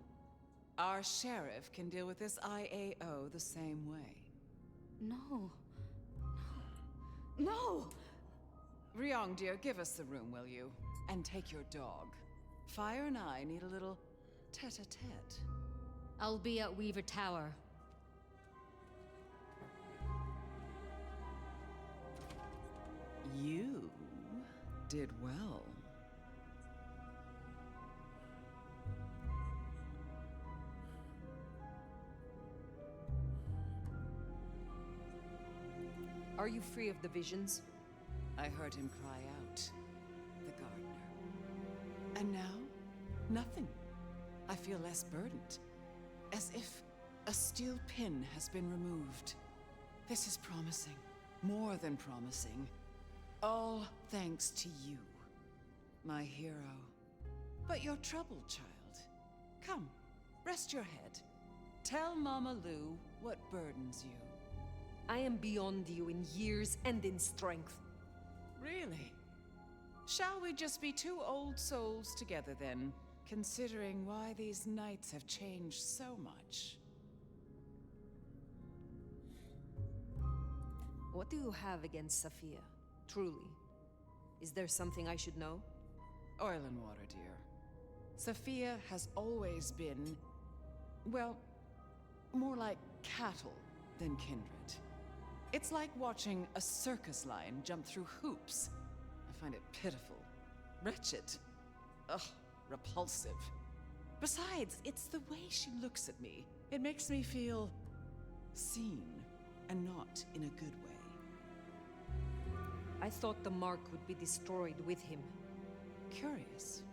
Speaker 7: Our sheriff can deal with this IAO the same way.
Speaker 11: No. No!
Speaker 7: Ryong, dear, give us the room, will you? And take your dog. Fire and I need a little tete-a-tete.
Speaker 12: I'll be at Weaver Tower.
Speaker 7: You did well.
Speaker 4: Are you free of the visions?
Speaker 7: I heard him cry out, the gardener. And now, nothing. I feel less burdened, as if a steel pin has been removed. This is promising, more than promising. All thanks to you, my hero. But you're troubled, child. Come, rest your head. Tell Mama Lou what burdens you.
Speaker 4: I am beyond you in years and in strength.
Speaker 7: Really? Shall we just be two old souls together then, considering why these nights have changed so much?
Speaker 4: What do you have against Sophia? Truly. Is there something I should know?
Speaker 7: Oil and water, dear. Sophia has always been, well, more like cattle than kindred. It's like watching a circus lion jump through hoops. I find it pitiful, wretched, ugh, repulsive. Besides, it's the way she looks at me. It makes me feel seen, and not in a good way.
Speaker 4: I thought the mark would be destroyed with him.
Speaker 7: Curious.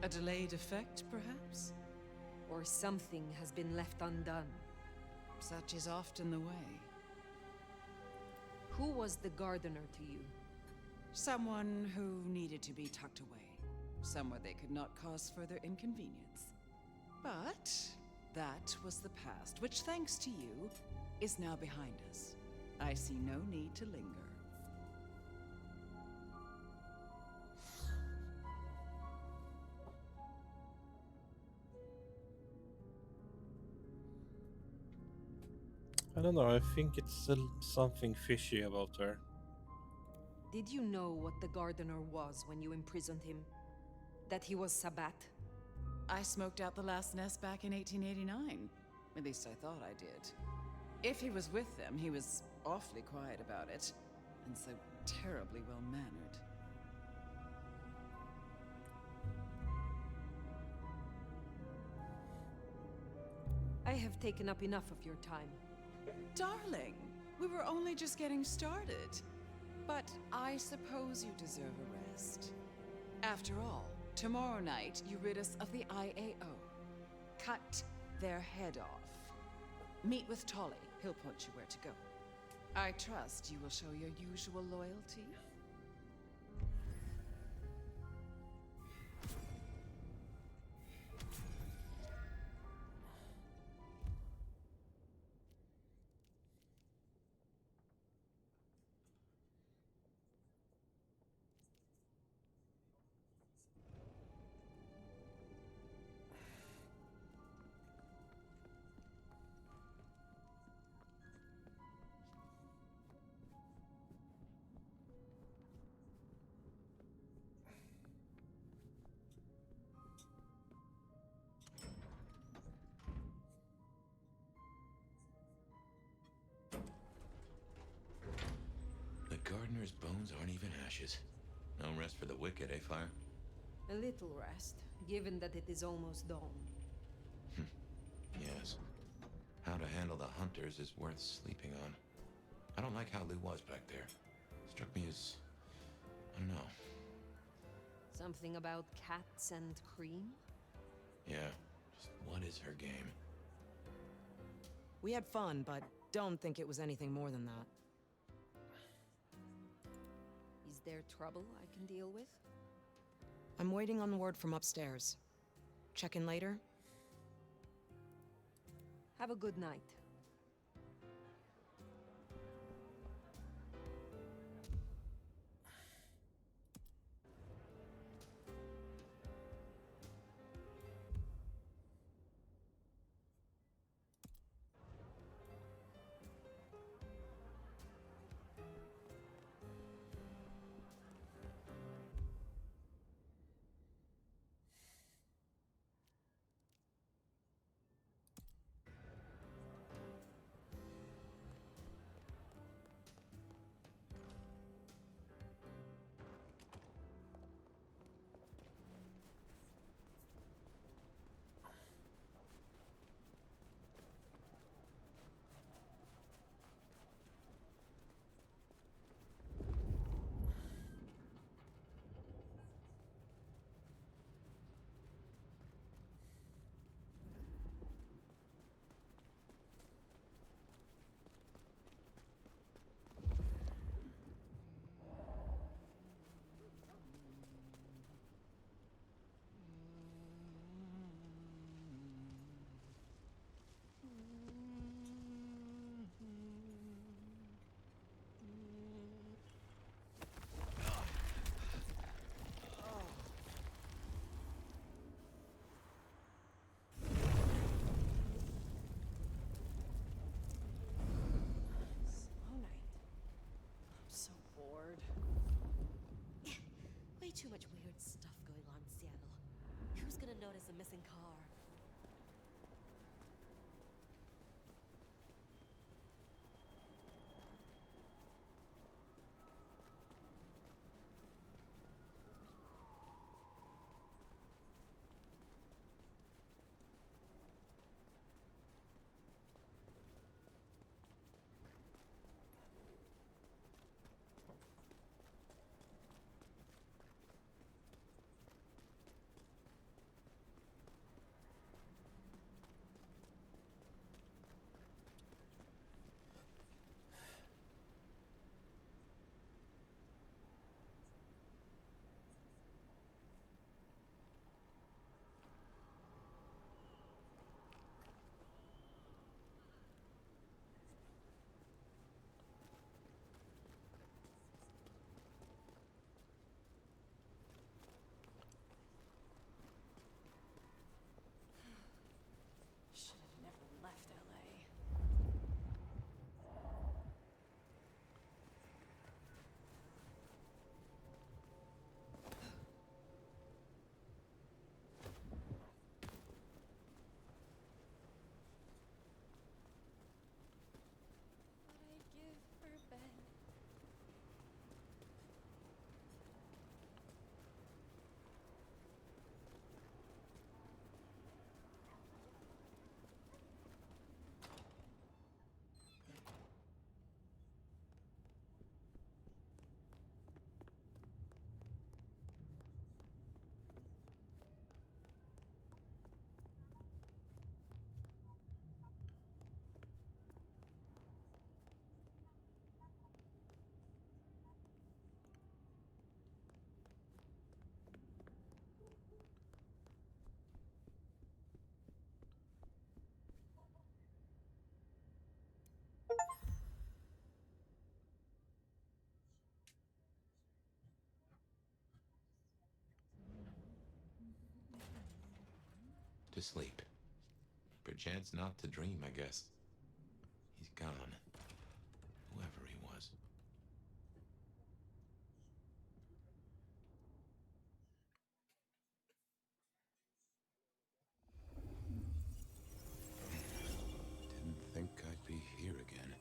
Speaker 7: A delayed effect, perhaps?
Speaker 4: Or something has been left undone.
Speaker 7: Such is often the way.
Speaker 4: Who was the gardener to you?
Speaker 7: Someone who needed to be tucked away. Somewhere they could not cause further inconvenience. But that was the past, which, thanks to you, is now behind us. I see no need to linger.
Speaker 1: I don't know, I think it's still something fishy about her.
Speaker 4: Did you know what the gardener was when you imprisoned him? That he was Sabbat?
Speaker 7: I smoked out the last nest back in 1889. At least I thought I did. If he was with them, he was awfully quiet about it. And so terribly well-mannered.
Speaker 4: I have taken up enough of your time.
Speaker 7: Darling, we were only just getting started. But I suppose you deserve a rest. After all, tomorrow night you rid us of the IAO. Cut their head off. Meet with Tolly. He'll point you where to go. I trust you will show your usual loyalty.
Speaker 8: The gardener's bones aren't even ashes. No rest for the wicked, eh, Fire?
Speaker 4: A little rest, given that it is almost dawn.
Speaker 8: Yes. How to handle the hunters is worth sleeping on. I don't like how Lou was back there. Struck me as... I don't know.
Speaker 4: Something about cats and cream?
Speaker 8: Yeah, just what is her game?
Speaker 3: We had fun, but don't think it was anything more than that.
Speaker 4: Is there trouble I can deal with?
Speaker 3: I'm waiting on word from upstairs. Check in later?
Speaker 4: Have a good night.
Speaker 13: Way too much weird stuff going on in Seattle. Who's gonna notice a missing car?
Speaker 8: To sleep. Perchance not to dream, I guess. He's gone. Whoever he was. Didn't think I'd be here again.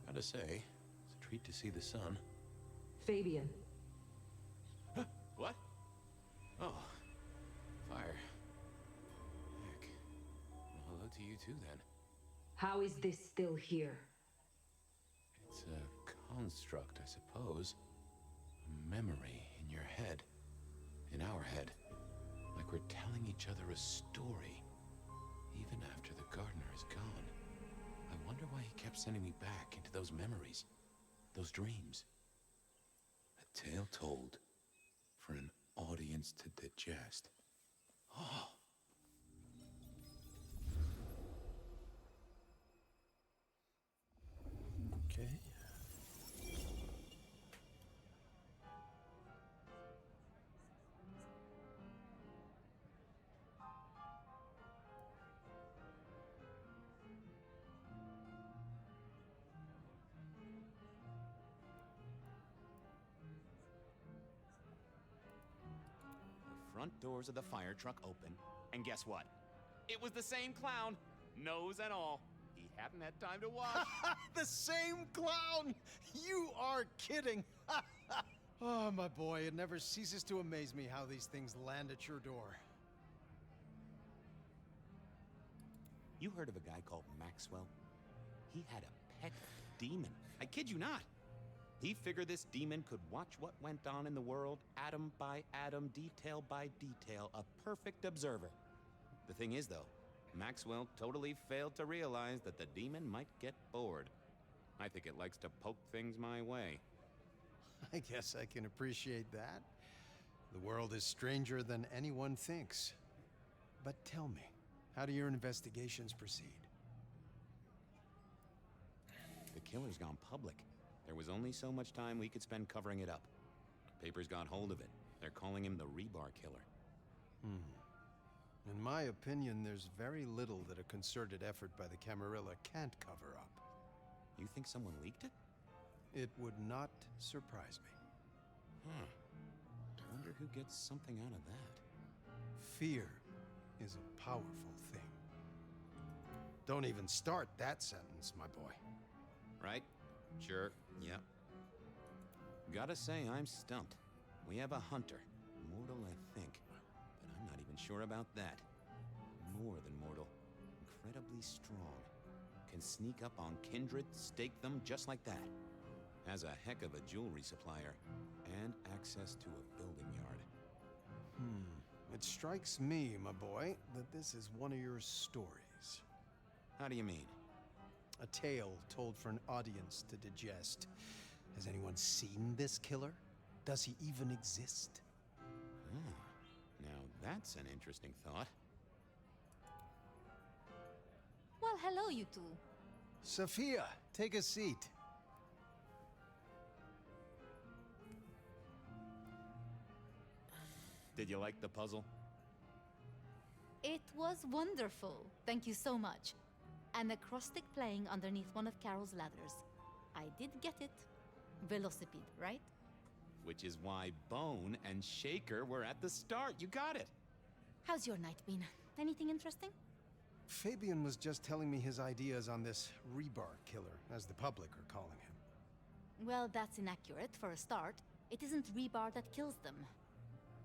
Speaker 8: Gotta say, it's a treat to see the sun.
Speaker 4: Fabian.
Speaker 8: Huh? What? Oh. Fire. Heck. Well, hello to you too, then.
Speaker 4: How is this still here?
Speaker 8: It's a construct, I suppose. A memory in your head. In our head. Like we're telling each other a story. Even after the gardener is gone. I wonder why he kept sending me back into those memories. Those dreams. A tale told for an audience to digest. Oh.
Speaker 1: Okay.
Speaker 14: The front doors of the fire truck open, and guess what? It was the same clown, nose and all. He hadn't had time to wash.
Speaker 15: The same clown! You are kidding! Oh, my boy, it never ceases to amaze me how these things land at your door.
Speaker 14: You heard of a guy called Maxwell? He had a pet demon. I kid you not. He figured this demon could watch what went on in the world, atom by atom, detail by detail, a perfect observer. The thing is, though, Maxwell totally failed to realize that the demon might get bored. I think it likes to poke things my way.
Speaker 15: I guess I can appreciate that. The world is stranger than anyone thinks. But tell me, how do your investigations proceed?
Speaker 14: The killer's gone public. There was only so much time we could spend covering it up. Papers got hold of it. They're calling him the Rebar Killer.
Speaker 15: In my opinion, there's very little that a concerted effort by the Camarilla can't cover up.
Speaker 14: You think someone leaked it?
Speaker 15: It would not surprise me.
Speaker 14: I wonder who gets something out of that.
Speaker 15: Fear is a powerful thing. Don't even start that sentence, my boy.
Speaker 14: Right? Sure, yep. Gotta say, I'm stumped. We have a hunter. Mortal, I think. But I'm not even sure about that. More than mortal. Incredibly strong. Can sneak up on kindred, stake them just like that. Has a heck of a jewelry supplier. And access to a building yard.
Speaker 15: It strikes me, my boy, that this is one of your stories.
Speaker 14: How do you mean?
Speaker 15: A tale told for an audience to digest. Has anyone seen this killer? Does he even exist?
Speaker 14: Now that's an interesting thought.
Speaker 11: Well, hello, you two.
Speaker 15: Sophia, take a seat.
Speaker 14: Did you like the puzzle?
Speaker 11: It was wonderful. Thank you so much. An acrostic playing underneath one of Carol's ladders. I did get it. Velocipede, right?
Speaker 14: Which is why Bone and Shaker were at the start. You got it.
Speaker 11: How's your night been? Anything interesting?
Speaker 15: Fabian was just telling me his ideas on this Rebar Killer, as the public are calling him.
Speaker 11: Well, that's inaccurate for a start. It isn't Rebar that kills them.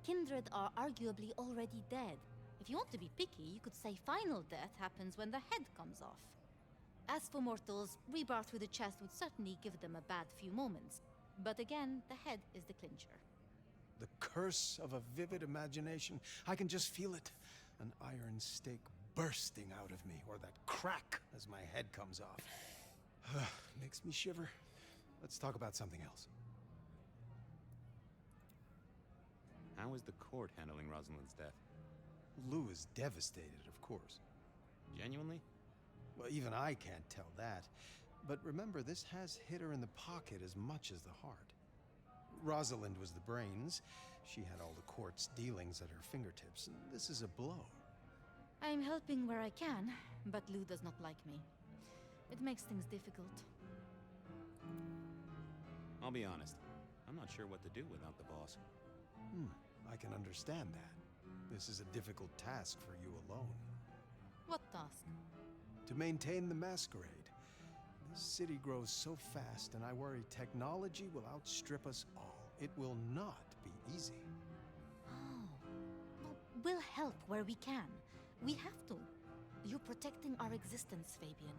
Speaker 11: Kindred are arguably already dead. If you want to be picky, you could say final death happens when the head comes off. As for mortals, Rebar through the chest would certainly give them a bad few moments. But again, the head is the clincher.
Speaker 15: The curse of a vivid imagination. I can just feel it. An iron stake bursting out of me, or that crack as my head comes off. Makes me shiver. Let's talk about something else.
Speaker 14: How is the court handling Rosalind's death?
Speaker 15: Lou is devastated, of course.
Speaker 14: Genuinely?
Speaker 15: Well, even I can't tell that. But remember, this has hit her in the pocket as much as the heart. Rosalind was the brains. She had all the court's dealings at her fingertips. This is a blow.
Speaker 11: I'm helping where I can, but Lou does not like me. It makes things difficult.
Speaker 14: I'll be honest. I'm not sure what to do without the boss.
Speaker 15: I can understand that. This is a difficult task for you alone.
Speaker 11: What task?
Speaker 15: To maintain the masquerade. This city grows so fast, and I worry technology will outstrip us all. It will not be easy.
Speaker 11: Oh. Well, we'll help where we can. We have to. You're protecting our existence, Fabian.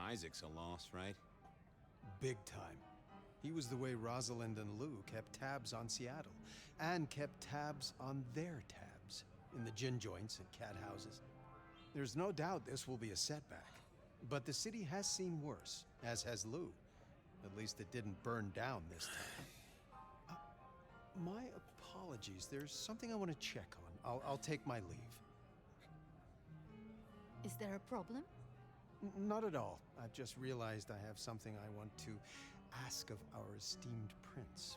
Speaker 14: Isaac's a loss, right?
Speaker 15: Big time. He was the way Rosalind and Lou kept tabs on Seattle, and kept tabs on their tabs, in the gin joints and cat houses. There's no doubt this will be a setback, but the city has seen worse, as has Lou. At least it didn't burn down this time. My apologies. There's something I want to check on. I'll take my leave.
Speaker 11: Is there a problem?
Speaker 15: Not at all. I've just realized I have something I want to ask of our esteemed prince.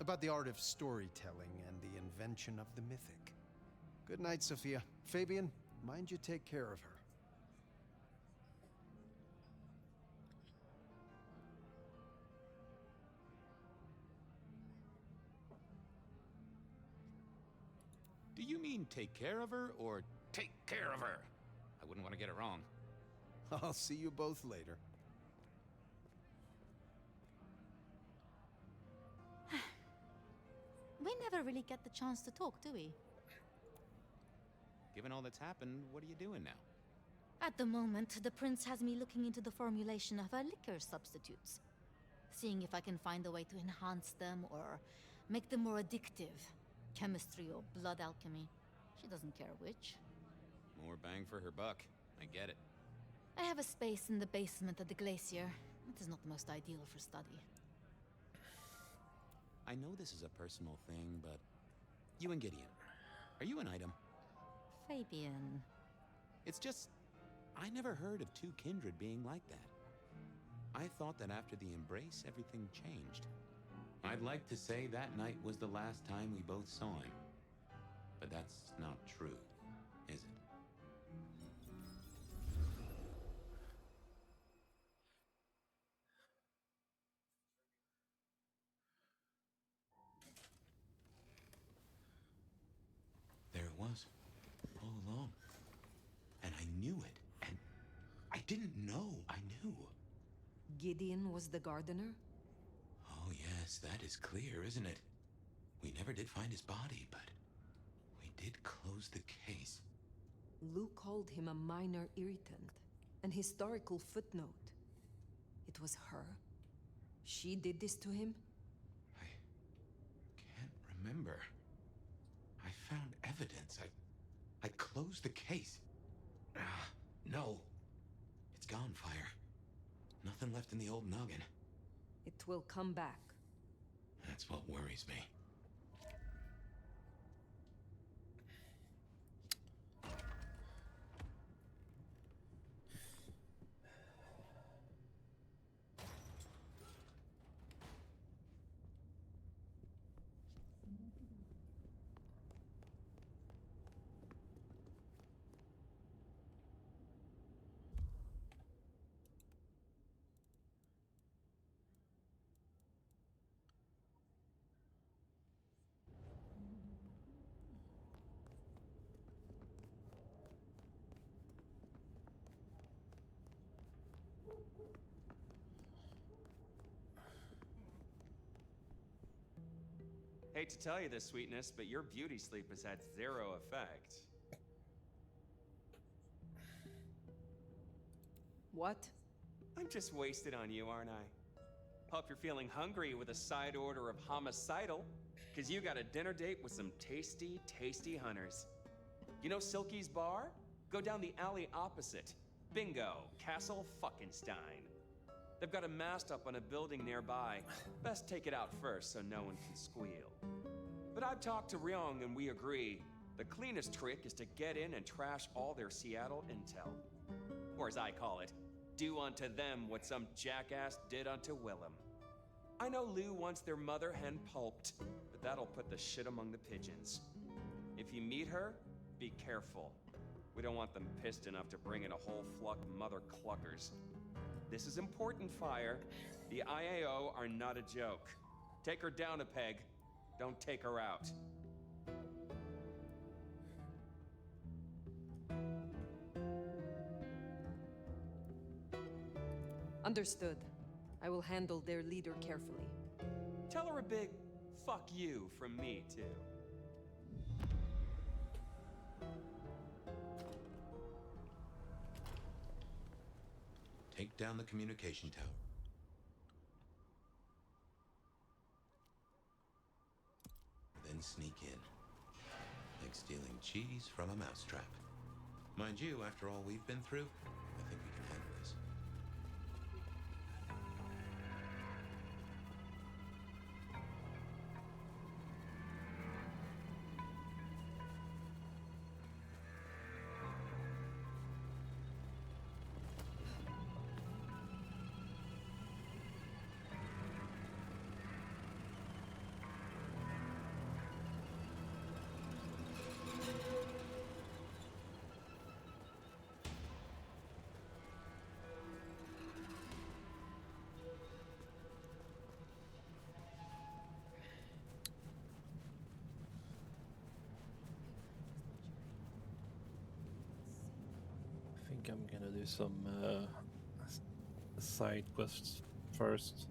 Speaker 15: About the art of storytelling and the invention of the mythic. Good night, Sophia. Fabian, mind you take care of her.
Speaker 14: Do you mean take care of her or take care of her? I wouldn't want to get it wrong.
Speaker 15: I'll see you both later.
Speaker 11: We never really get the chance to talk, do we?
Speaker 14: Given all that's happened, what are you doing now?
Speaker 11: At the moment, the prince has me looking into the formulation of our liquor substitutes. Seeing if I can find a way to enhance them or make them more addictive. Chemistry or blood alchemy. She doesn't care which.
Speaker 14: More bang for her buck. I get it.
Speaker 11: I have a space in the basement of the glacier. It is not the most ideal for study.
Speaker 14: I know this is a personal thing, but you and Gideon, are you an item?
Speaker 11: Fabian.
Speaker 14: It's just, I never heard of two kindred being like that. I thought that after the embrace, everything changed. I'd like to say that night was the last time we both saw him. But that's not true, is it? There it was, all along. And I knew it, and I didn't know I knew.
Speaker 4: Gideon was the gardener?
Speaker 8: Oh, yes, that is clear, isn't it? We never did find his body, but we did close the case.
Speaker 4: Lou called him a minor irritant, an historical footnote. It was her? She did this to him?
Speaker 8: Can't remember. I found evidence. I closed the case. No. It's gone, Fire. Nothing left in the old noggin.
Speaker 4: It will come back.
Speaker 8: That's what worries me.
Speaker 16: Hate to tell you this, sweetness, but your beauty sleep has had zero effect.
Speaker 4: What?
Speaker 16: I'm just wasted on you, aren't I? Hope you're feeling hungry with a side order of homicidal, because you got a dinner date with some tasty, tasty hunters. You know Silky's bar? Go down the alley opposite. Bingo, Castle Fuckenstein. They've got a mast up on a building nearby. Best take it out first so no one can squeal. But I've talked to Ryong and we agree. The cleanest trick is to get in and trash all their Seattle intel. Or as I call it, do unto them what some jackass did unto Willem. I know Lou wants their mother hen pulped, but that'll put the shit among the pigeons. If you meet her, be careful. We don't want them pissed enough to bring in a whole flock mother cluckers. This is important, Fire. The IAO are not a joke. Take her down a peg. Don't take her out.
Speaker 4: Understood. I will handle their leader carefully.
Speaker 16: Tell her a big fuck you from me, too.
Speaker 8: Take down the communication tower. Then sneak in. Like stealing cheese from a mousetrap. Mind you, after all we've been through, I think we can handle this.
Speaker 1: think I'm gonna do some side quests first.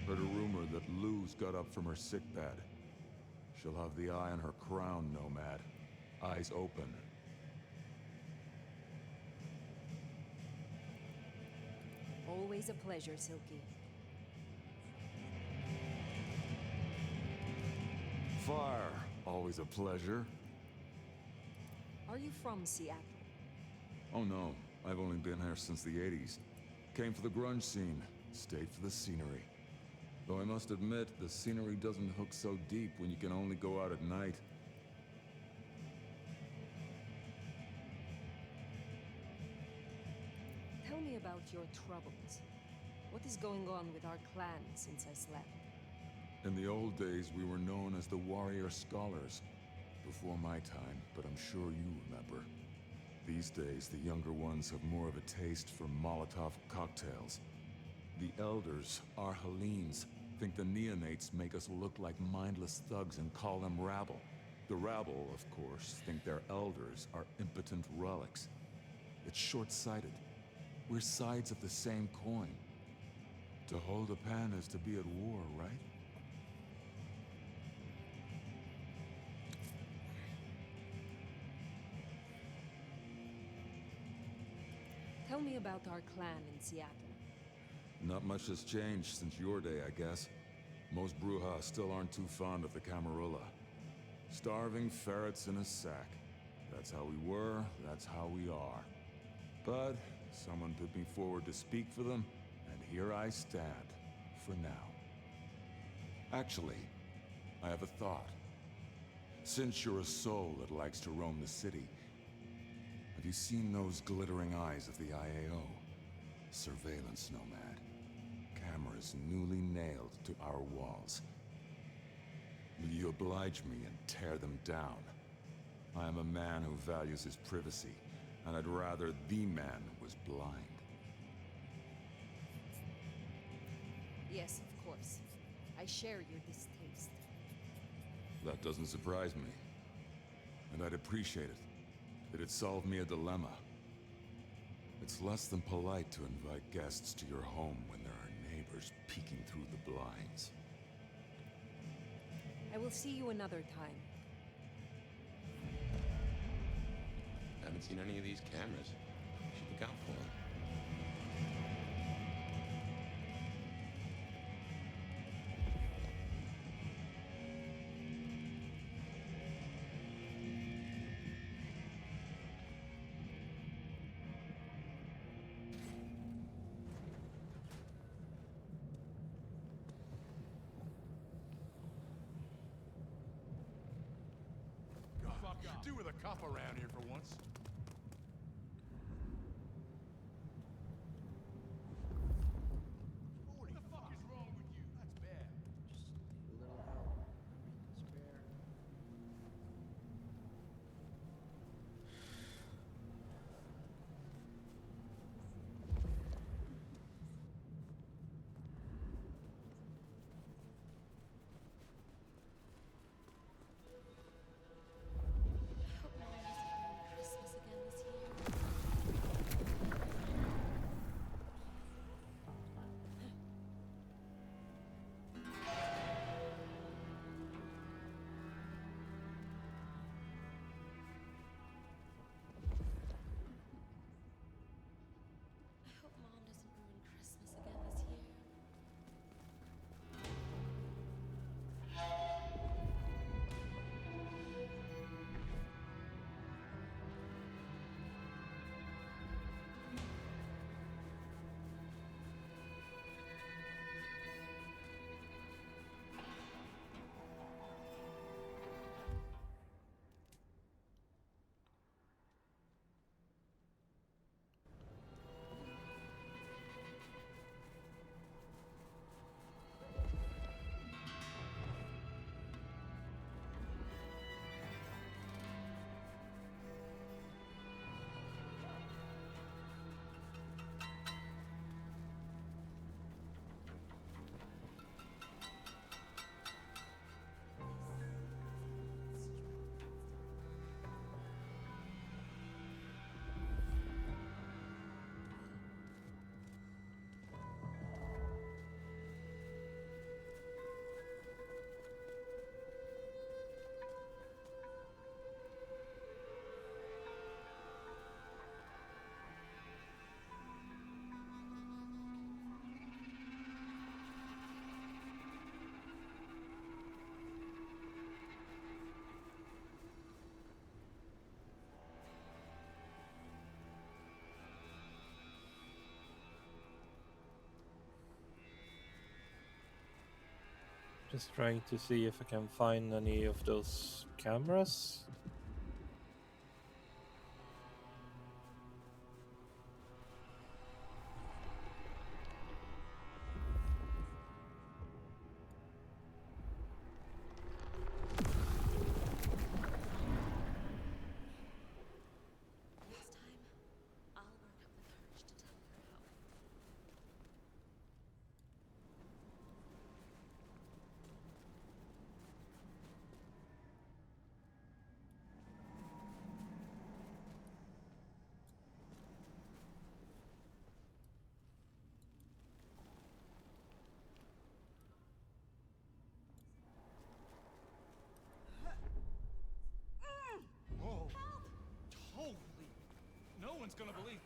Speaker 17: Heard a rumor that Lou's got up from her sickbed. She'll have the eye on her crown, Nomad. Eyes open.
Speaker 4: Always a pleasure, Silky.
Speaker 17: Fire, always a pleasure.
Speaker 4: Are you from Seattle?
Speaker 17: Oh no, I've only been here since the 80s. Came for the grunge scene, stayed for the scenery. Though I must admit, the scenery doesn't hook so deep when you can only go out at night.
Speaker 4: Tell me about your troubles. What is going on with our clan since I slept?
Speaker 17: In the old days, we were known as the Warrior Scholars. Before my time, but I'm sure you remember. These days, the younger ones have more of a taste for Molotov cocktails. The elders, our Hellenes, think the neonates make us look like mindless thugs and call them rabble. The rabble, of course, think their elders are impotent relics. It's short-sighted. We're sides of the same coin. To hold a pen is to be at war, right?
Speaker 4: Tell me about our clan in Seattle.
Speaker 17: Not much has changed since your day, I guess. Most Brujas still aren't too fond of the Camarilla. Starving ferrets in a sack. That's how we were, that's how we are. But someone put me forward to speak for them, and here I stand, for now. Actually, I have a thought. Since you're a soul that likes to roam the city, have you seen those glittering eyes of the IAO? Surveillance nomad. Cameras newly nailed to our walls. Will you oblige me and tear them down? I am a man who values his privacy, and I'd rather the man was blind.
Speaker 4: Yes, of course. I share your distaste.
Speaker 17: That doesn't surprise me. And I'd appreciate it. It'd solve me a dilemma. It's less than polite to invite guests to your home when there are neighbors peeking through the blinds.
Speaker 4: I will see you another time.
Speaker 8: Haven't seen any of these cameras. Should look out for them.
Speaker 18: Do with a cop around here for once. What the fuck is wrong with you? That's bad.
Speaker 1: Just a little help. Spare.
Speaker 13: Christmas again.
Speaker 1: Just trying to see if I can find any of those cameras.
Speaker 13: Next time, I'll work up the courage to tell her how.
Speaker 18: Whoa. Holy. No one's gonna believe.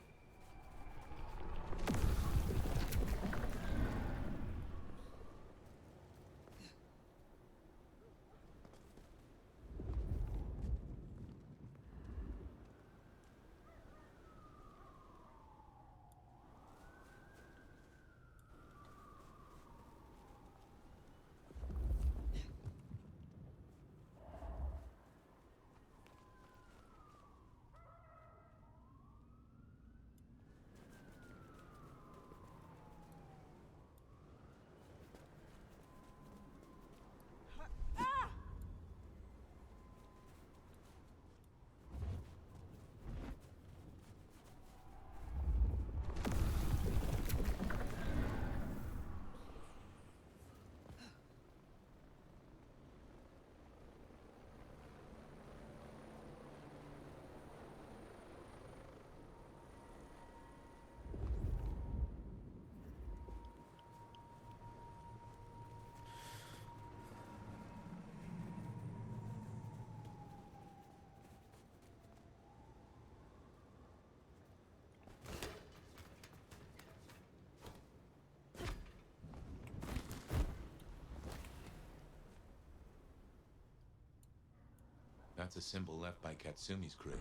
Speaker 8: That's a symbol left by Katsumi's crew.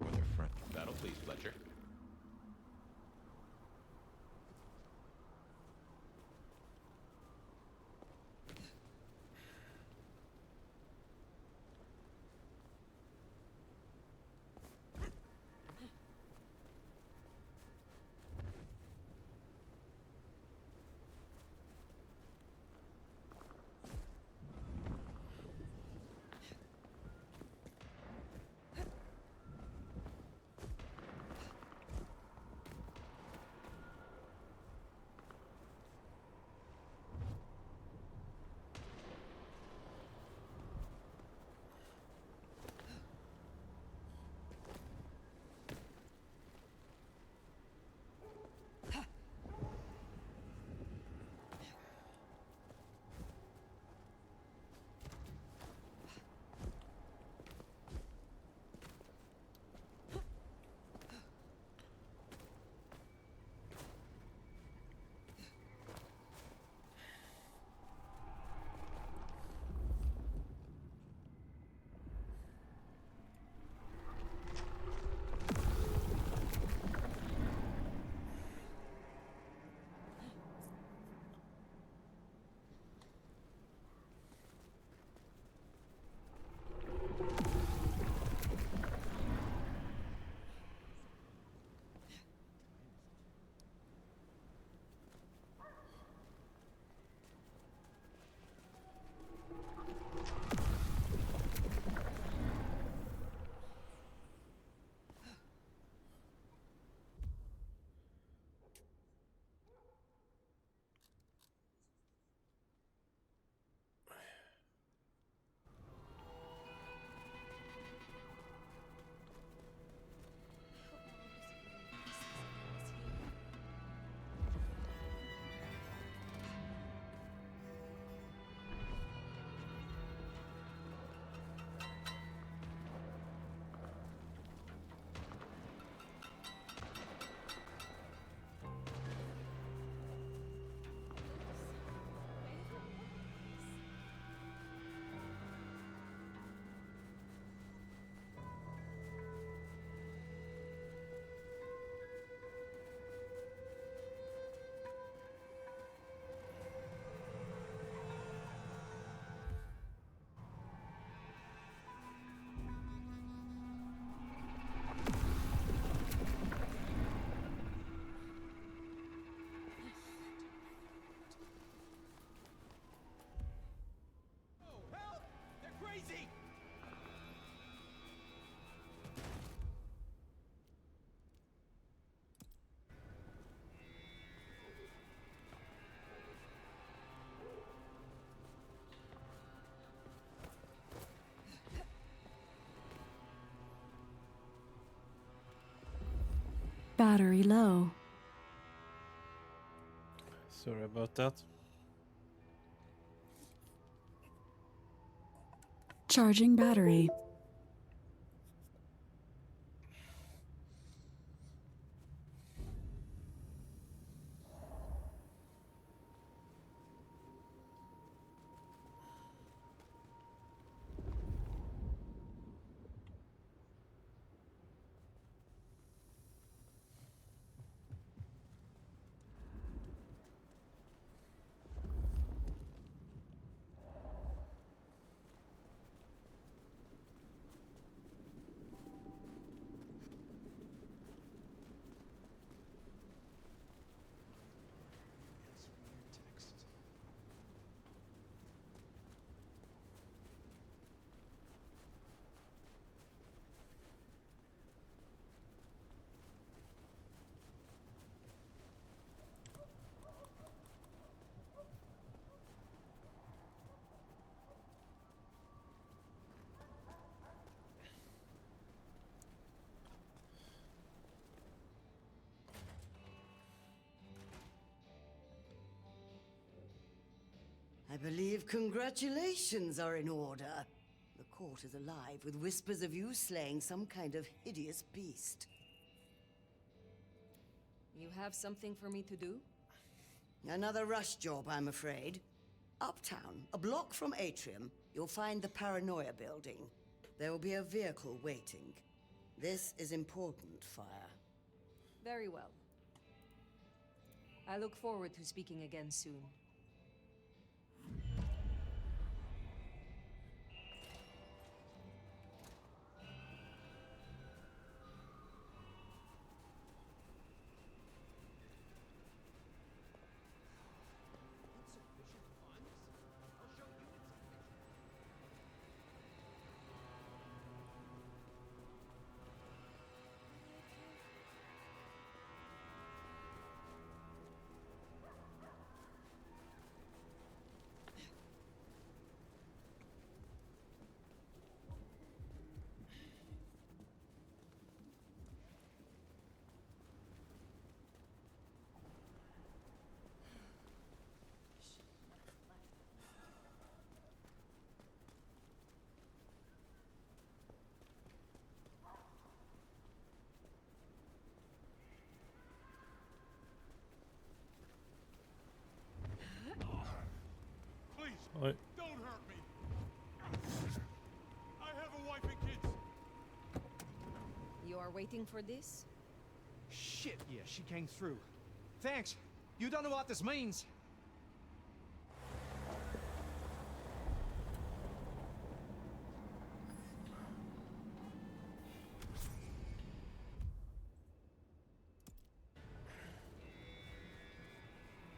Speaker 8: Or their friend. That'll please Fletcher.
Speaker 6: Battery low.
Speaker 1: Sorry about that.
Speaker 6: Charging battery.
Speaker 19: I believe congratulations are in order. The court is alive with whispers of you slaying some kind of hideous beast.
Speaker 4: You have something for me to do?
Speaker 19: Another rush job, I'm afraid. Uptown, a block from Atrium, you'll find the Paranoia building. There will be a vehicle waiting. This is important, Fire.
Speaker 4: Very well. I look forward to speaking again soon.
Speaker 1: Oi.
Speaker 18: Don't hurt me. I have a wife and kids.
Speaker 4: You are waiting for this?
Speaker 9: Shit, yeah, she came through. Thanks. You don't know what this means.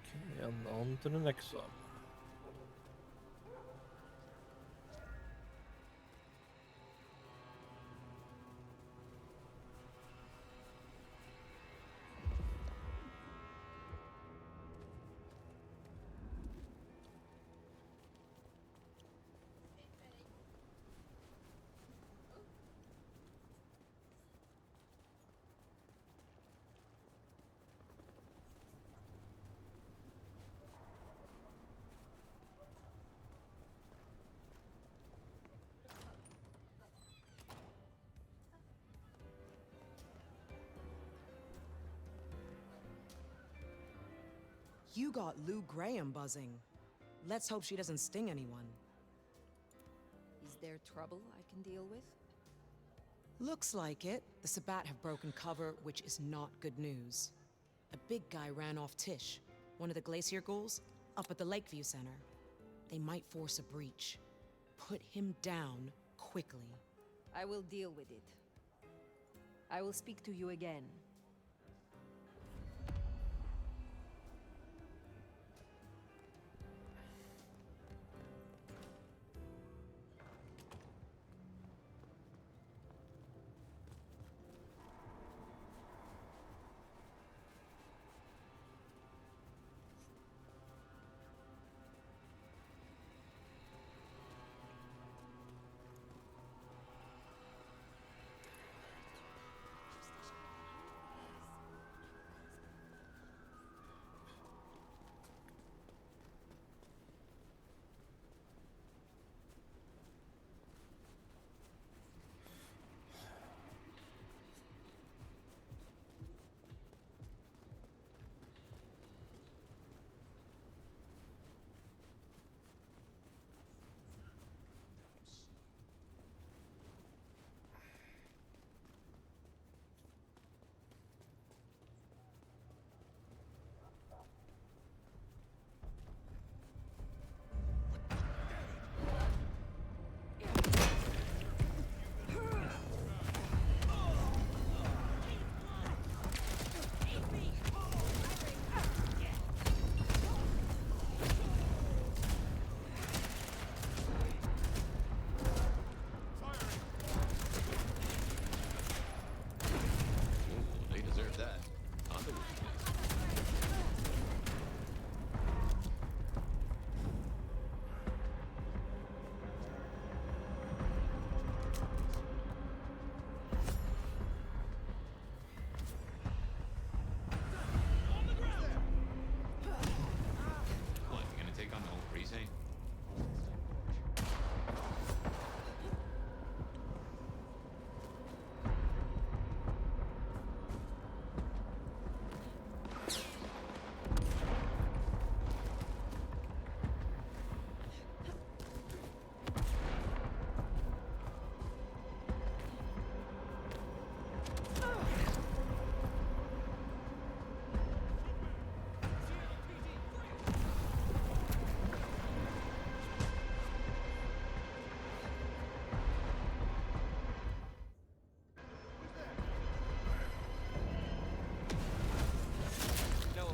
Speaker 1: Okay, and on to the next one.
Speaker 3: You got Lou Graham buzzing. Let's hope she doesn't sting anyone.
Speaker 4: Is there trouble I can deal with?
Speaker 3: Looks like it. The Sabbat have broken cover, which is not good news. A big guy ran off Tish, one of the Glacier ghouls, up at the Lakeview Center. They might force a breach. Put him down quickly.
Speaker 4: I will deal with it. I will speak to you again.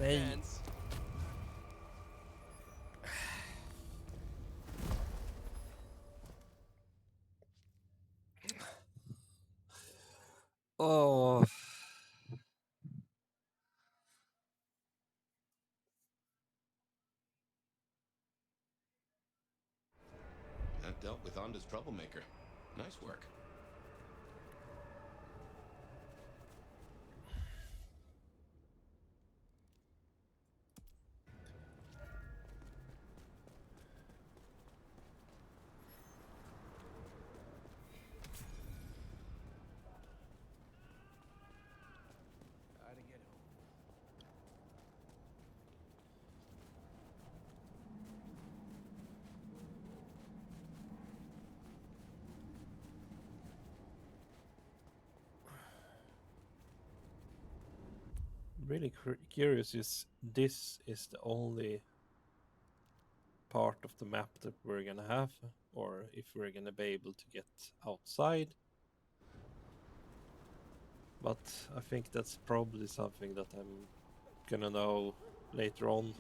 Speaker 1: Nej.
Speaker 16: offense.
Speaker 1: Åh.
Speaker 8: That dealt with Onda's troublemaker. Nice work.
Speaker 9: Gotta get home.
Speaker 1: Really curious is this is the only part of the map that we're gonna have, or if we're gonna be able to get outside. But I think that's probably something that I'm gonna know later on.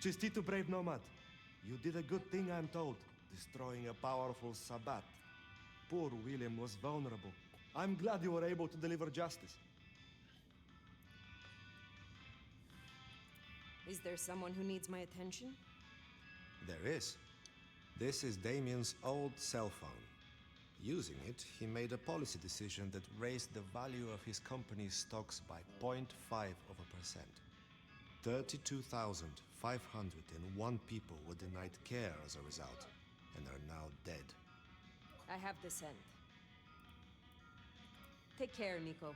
Speaker 5: Chistito, brave nomad. You did a good thing, I'm told, destroying a powerful Sabbat. Poor William was vulnerable. I'm glad you were able to deliver justice.
Speaker 4: Is there someone who needs my attention?
Speaker 5: There is. This is Damien's old cell phone. Using it, he made a policy decision that raised the value of his company's stocks by 0.5%. 32,501 people were denied care as a result, and are now dead.
Speaker 4: I have the scent. Take care, Nico.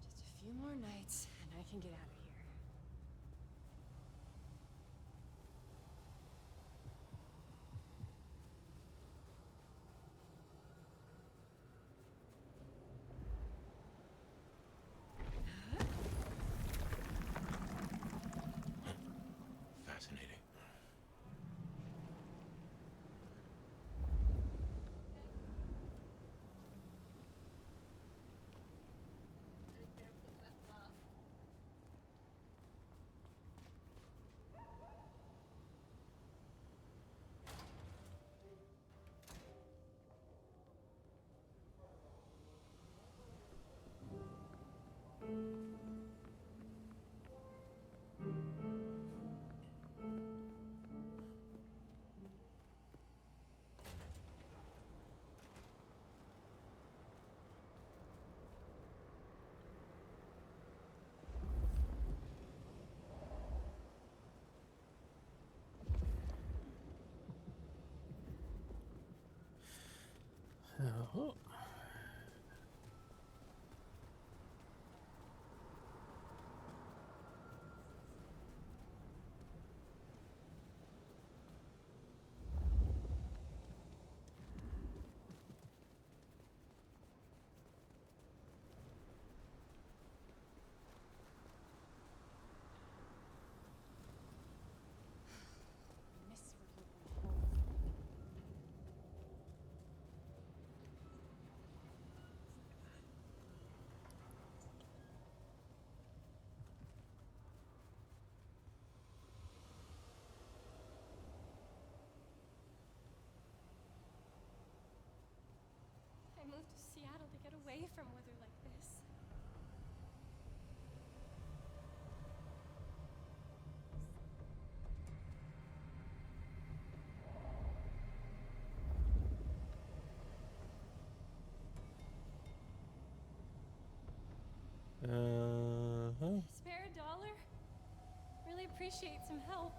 Speaker 20: Just a few more nights, and I can get out of here.
Speaker 8: Fascinating.
Speaker 1: Jaha.
Speaker 20: away from weather like this. Spare a dollar? Really appreciate some help.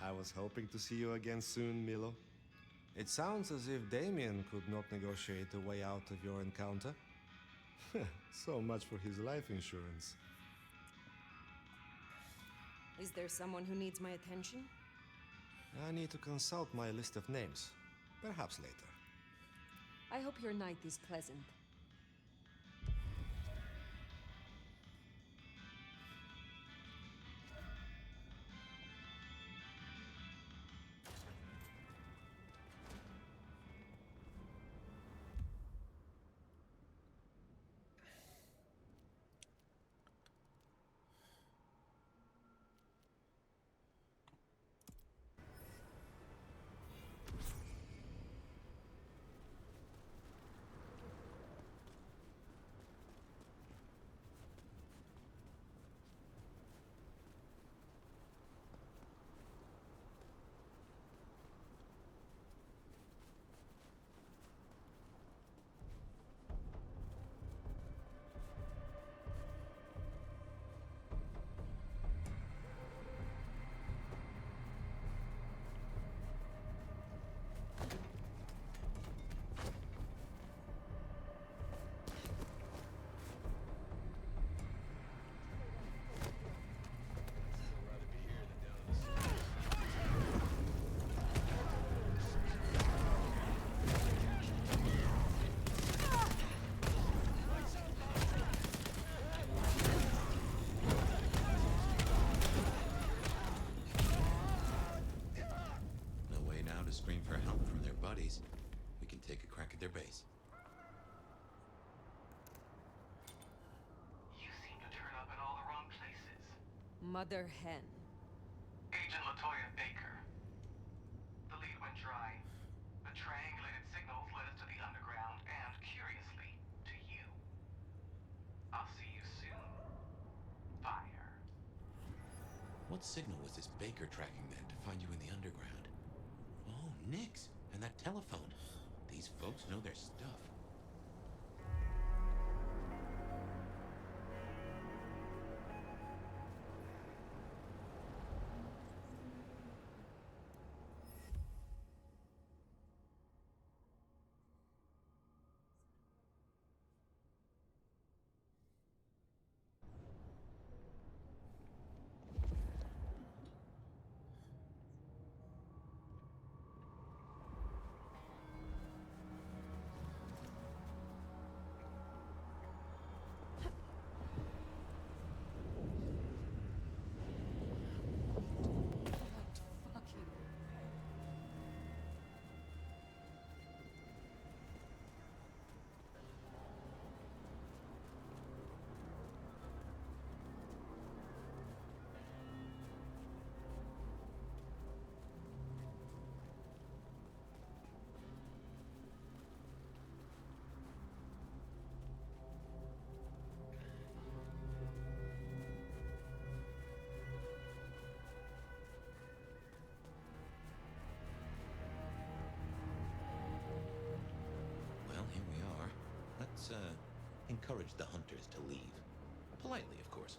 Speaker 5: I was hoping to see you again soon, Milo. It sounds as if Damien could not negotiate a way out of your encounter. So much for his life insurance.
Speaker 4: Is there someone who needs my attention?
Speaker 5: I need to consult my list of names. Perhaps later.
Speaker 4: I hope your night is pleasant.
Speaker 8: Scream for help from their buddies, we can take a crack at their base.
Speaker 21: You seem to turn up at all the wrong places.
Speaker 4: Mother hen.
Speaker 21: Agent LaToya Baker. The lead went dry. The triangulated signals led us to the underground and, curiously, to you. I'll see you soon. Fire.
Speaker 8: What signal was this Baker tracking then to find you in the underground? Oh, Nix, and that telephone. These folks know their stuff. Let's encourage the hunters to leave. Politely, of course.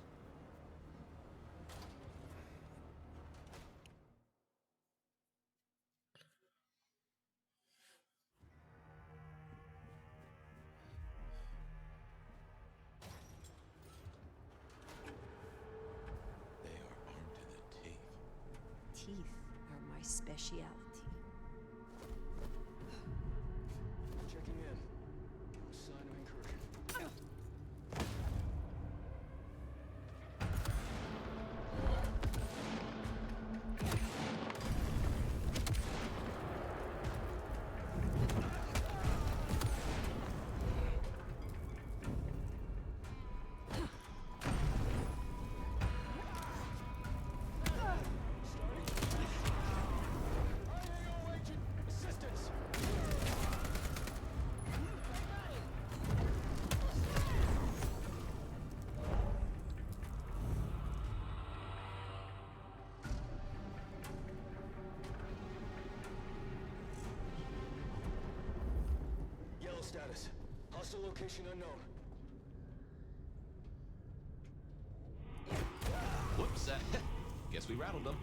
Speaker 8: They are armed to the teeth.
Speaker 4: Teeth are my specialty.
Speaker 9: Checking in. No sign of incursion. Status. Hostile location unknown.
Speaker 8: Whoops, guess we rattled them.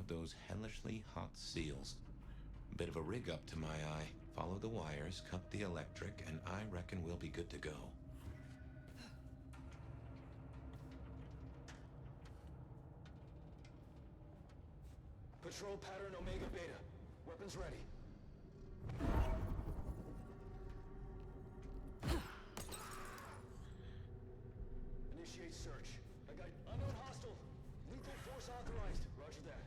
Speaker 8: those hellishly hot seals. Bit of a rig up to my eye. Follow the wires, cut the electric, and I reckon we'll be good to go.
Speaker 10: Patrol pattern Omega Beta. Weapons ready. Initiate search. I got unknown hostile. Lethal force authorized. Roger that.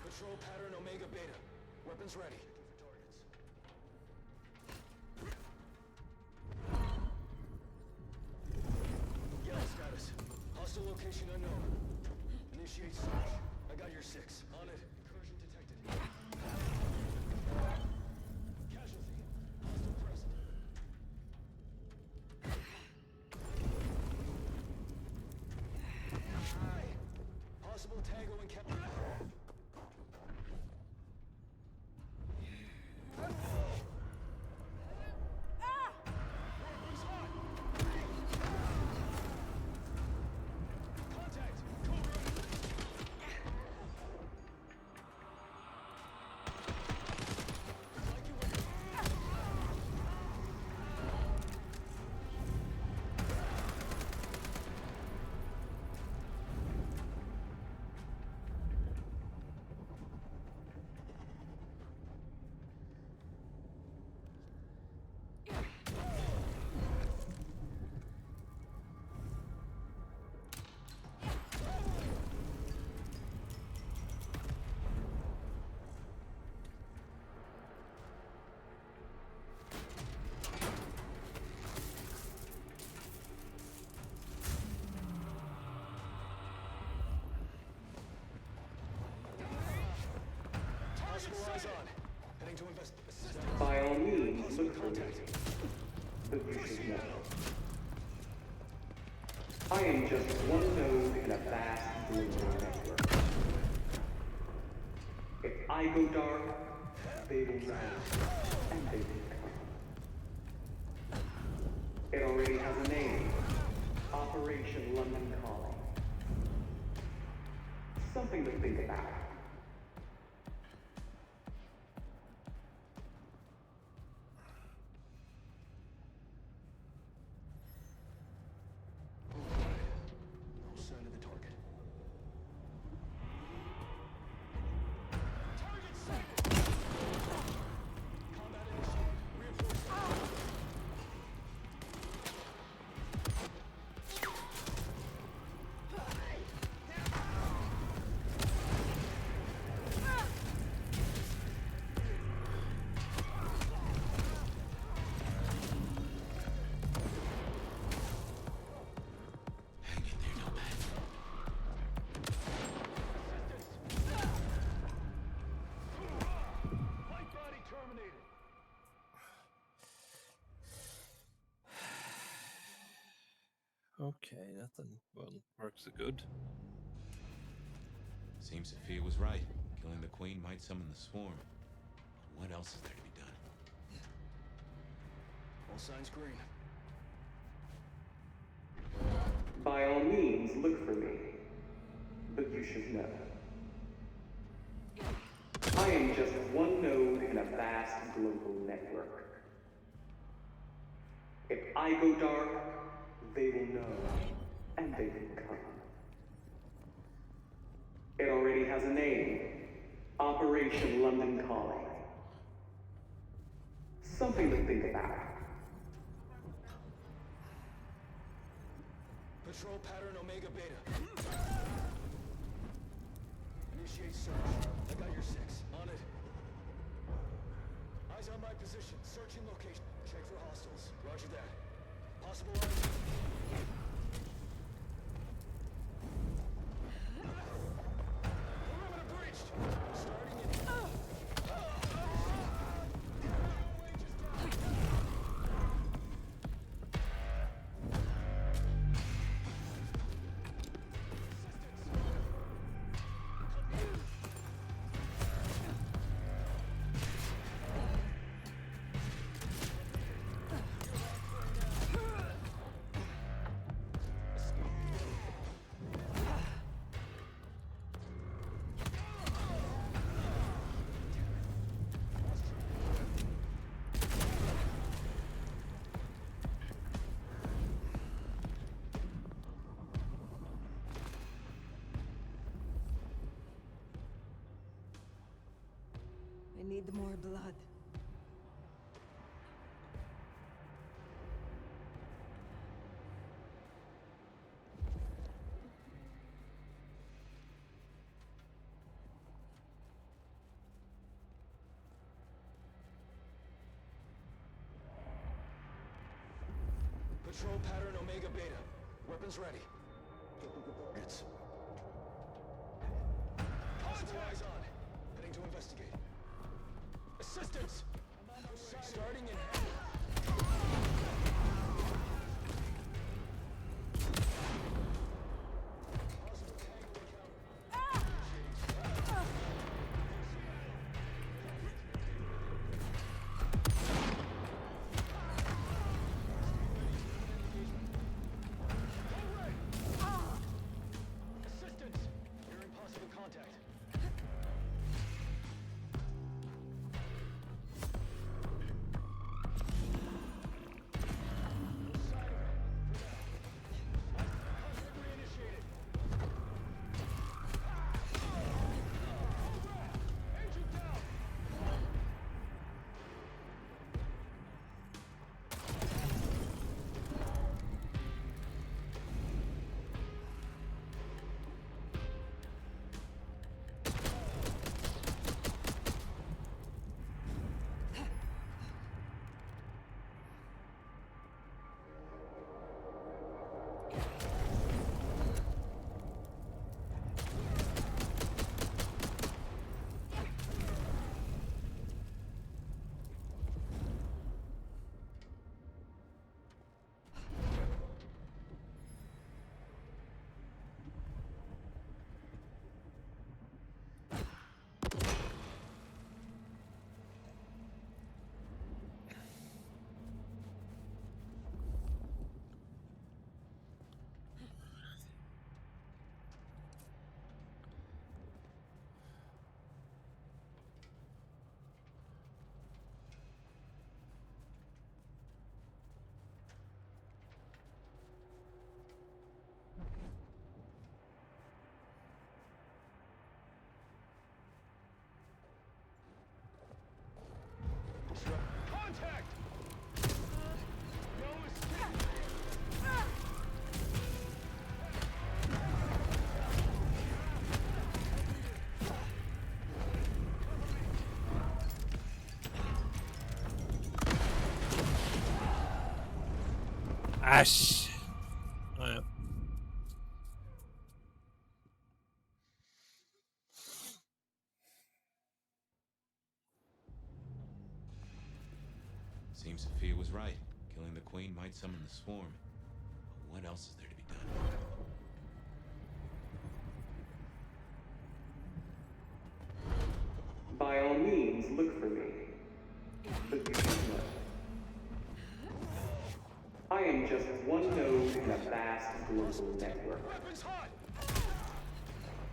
Speaker 10: Patrol pattern Omega Beta. Weapons ready. Yellow status. Hostile location unknown. Initiate search. I got your 6. On it. Incursion detected. Casualty. Hostile present. Possible Tango encounter. Eyes on. Heading to invest.
Speaker 22: By all means, look for me. But you should know. I am just one node in a vast global network. If I go dark, they will know, and they will come. It already has a name. Operation London Calling. Something to think about.
Speaker 1: Okay, that then well works good.
Speaker 8: Seems Sophia was right. Killing the queen might summon the swarm. What else is there to be done?
Speaker 10: All signs green.
Speaker 22: By all means, look for me. But you should know. I am just one node in a vast global network. If I go dark, they will know, and they will come. It already has a name. Operation London Calling. Something to think about.
Speaker 10: Patrol pattern Omega Beta. Initiate search. I got your 6. On it. Eyes on my position. Searching location. Check for hostiles. Roger that. Possible eyes. Perimeter breached. Starting in.
Speaker 4: need more blood.
Speaker 10: Patrol pattern Omega Beta. Weapons ready. Targets. Hostile eyes on. Heading to investigate. Assistance! Starting in... Assistance! Hearing possible contact. Contact! No escape!
Speaker 1: Ash! Oh, ja.
Speaker 8: Seems Sophia was right. Killing the Queen might summon the swarm. But what else is there to be done?
Speaker 22: By all means, look for me. But you should know. I am just one node in a vast global network.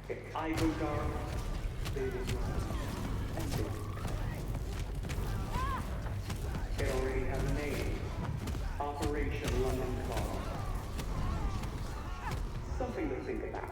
Speaker 22: If I go dark, they will run. And they will die. It already has a name. Operation London Call. Something to think about.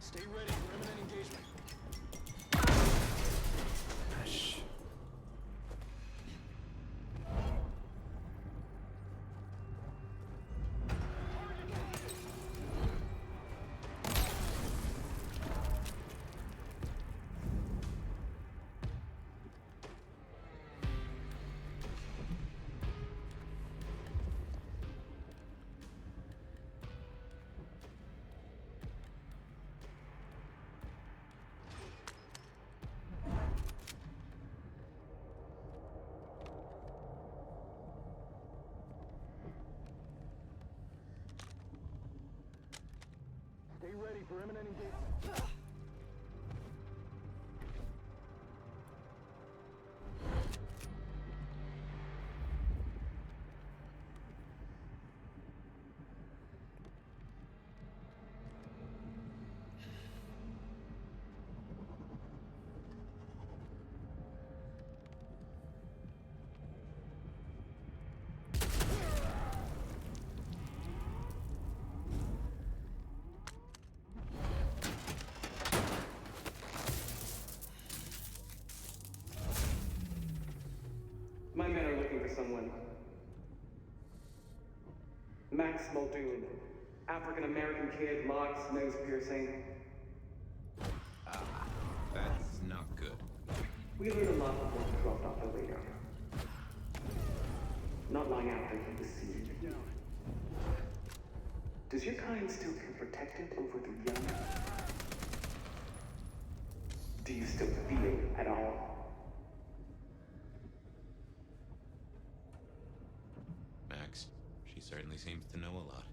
Speaker 10: Stay ready for imminent engagement.
Speaker 1: Ash.
Speaker 10: Stay ready for imminent engagement.
Speaker 22: My men are looking for someone. Max Muldoon. African-American kid, locks, nose piercing.
Speaker 14: That's not good.
Speaker 22: We learned a lot before he dropped off the radar. Not long after he was seized. Does your kind still feel protected over the young? Do you still feel at all?
Speaker 8: Max, she certainly seems to know a lot.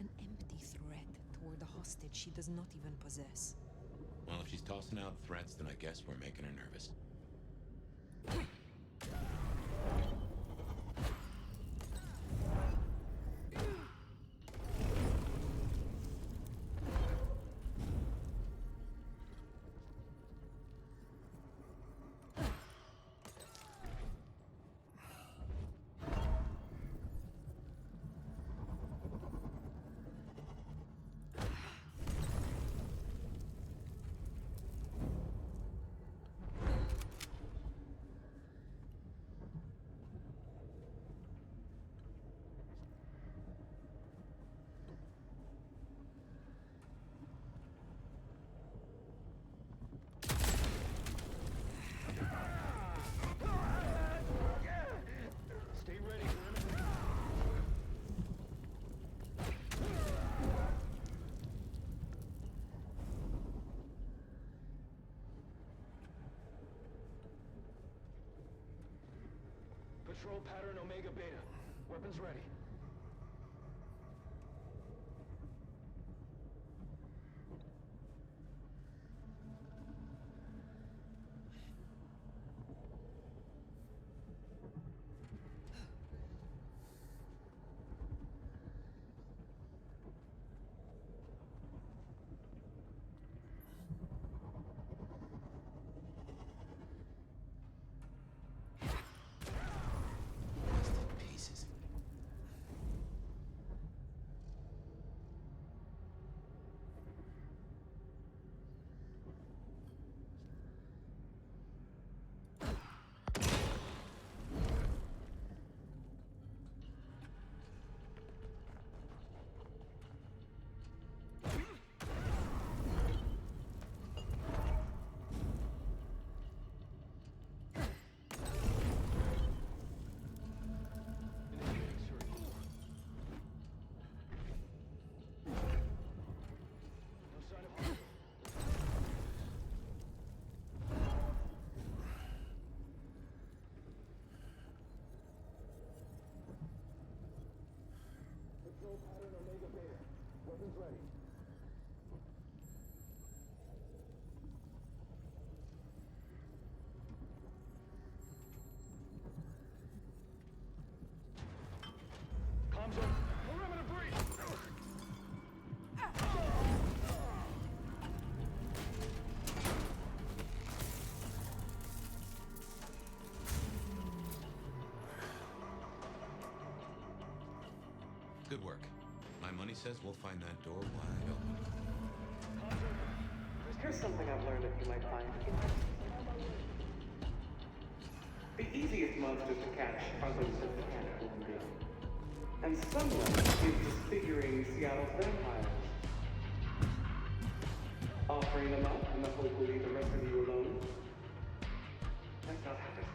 Speaker 3: An empty threat toward a hostage she does not even possess.
Speaker 8: Well, if she's tossing out threats, then I guess we're making her nervous.
Speaker 10: Stay ready for imminent. Patrol pattern Omega Beta. Weapons ready.
Speaker 8: Pieces.
Speaker 10: Patrol pattern Omega Beta. Weapons ready. Comms on. Perimeter breach!
Speaker 8: Good work. My money says we'll find that door wide open.
Speaker 22: Here's something I've learned that you might find interesting. The easiest monsters to catch are those that can't blend in. And someone is disfiguring Seattle's vampires. Offering them up in the hope we'll leave the rest of you alone? That's not how this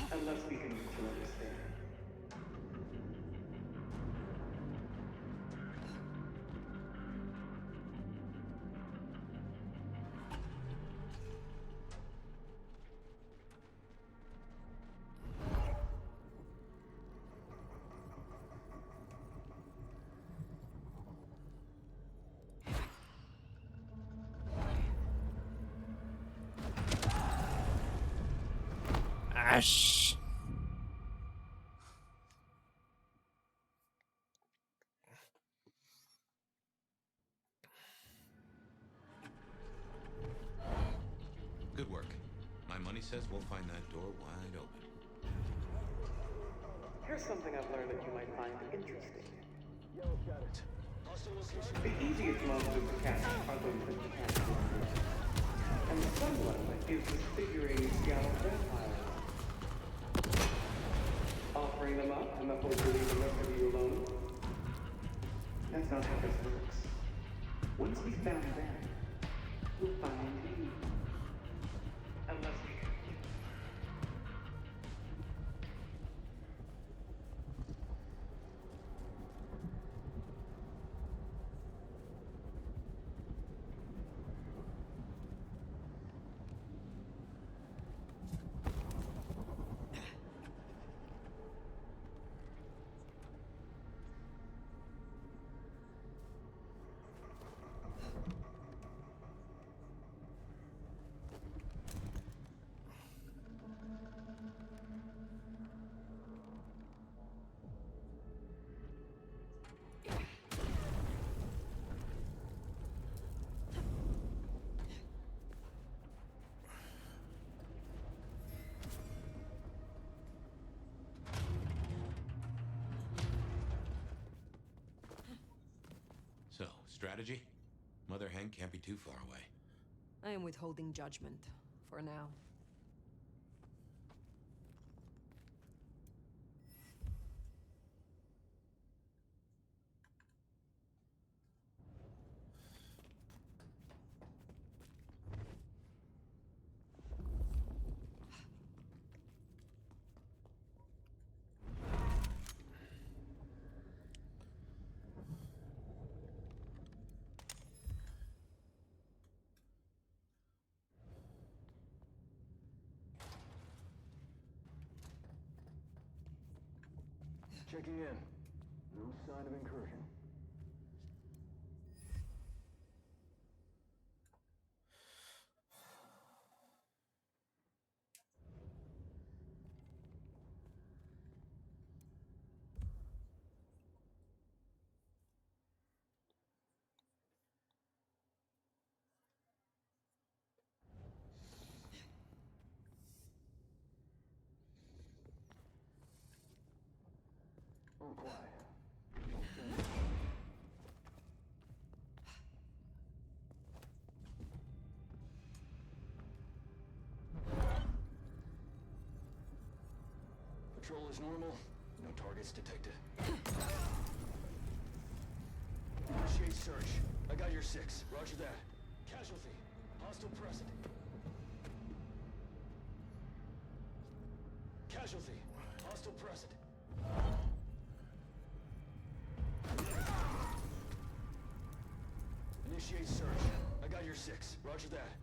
Speaker 22: works. Unless we can to understand.
Speaker 1: Ash.
Speaker 8: Good work. My money says we'll find that door wide open.
Speaker 22: Here's something I've learned that you might find interesting.
Speaker 10: Yellow got it. Hostile location.
Speaker 22: The easiest monsters to catch are those that you can't blend in. And someone is disfiguring Seattle's vampires. Offering them up in the hope to leave the rest of you alone? That's not how this works. Once we found them, we'll find you. Unless we can.
Speaker 8: So, strategy? Mother Hen can't be too far away.
Speaker 4: I am withholding judgment for now.
Speaker 10: Checking in. No sign of incursion. All quiet. Patrol is normal. No targets detected. Initiate search. I got your 6. Roger that. Casualty. Hostile present. Casualty. Hostile present. Initiate search. I got your 6. Roger that.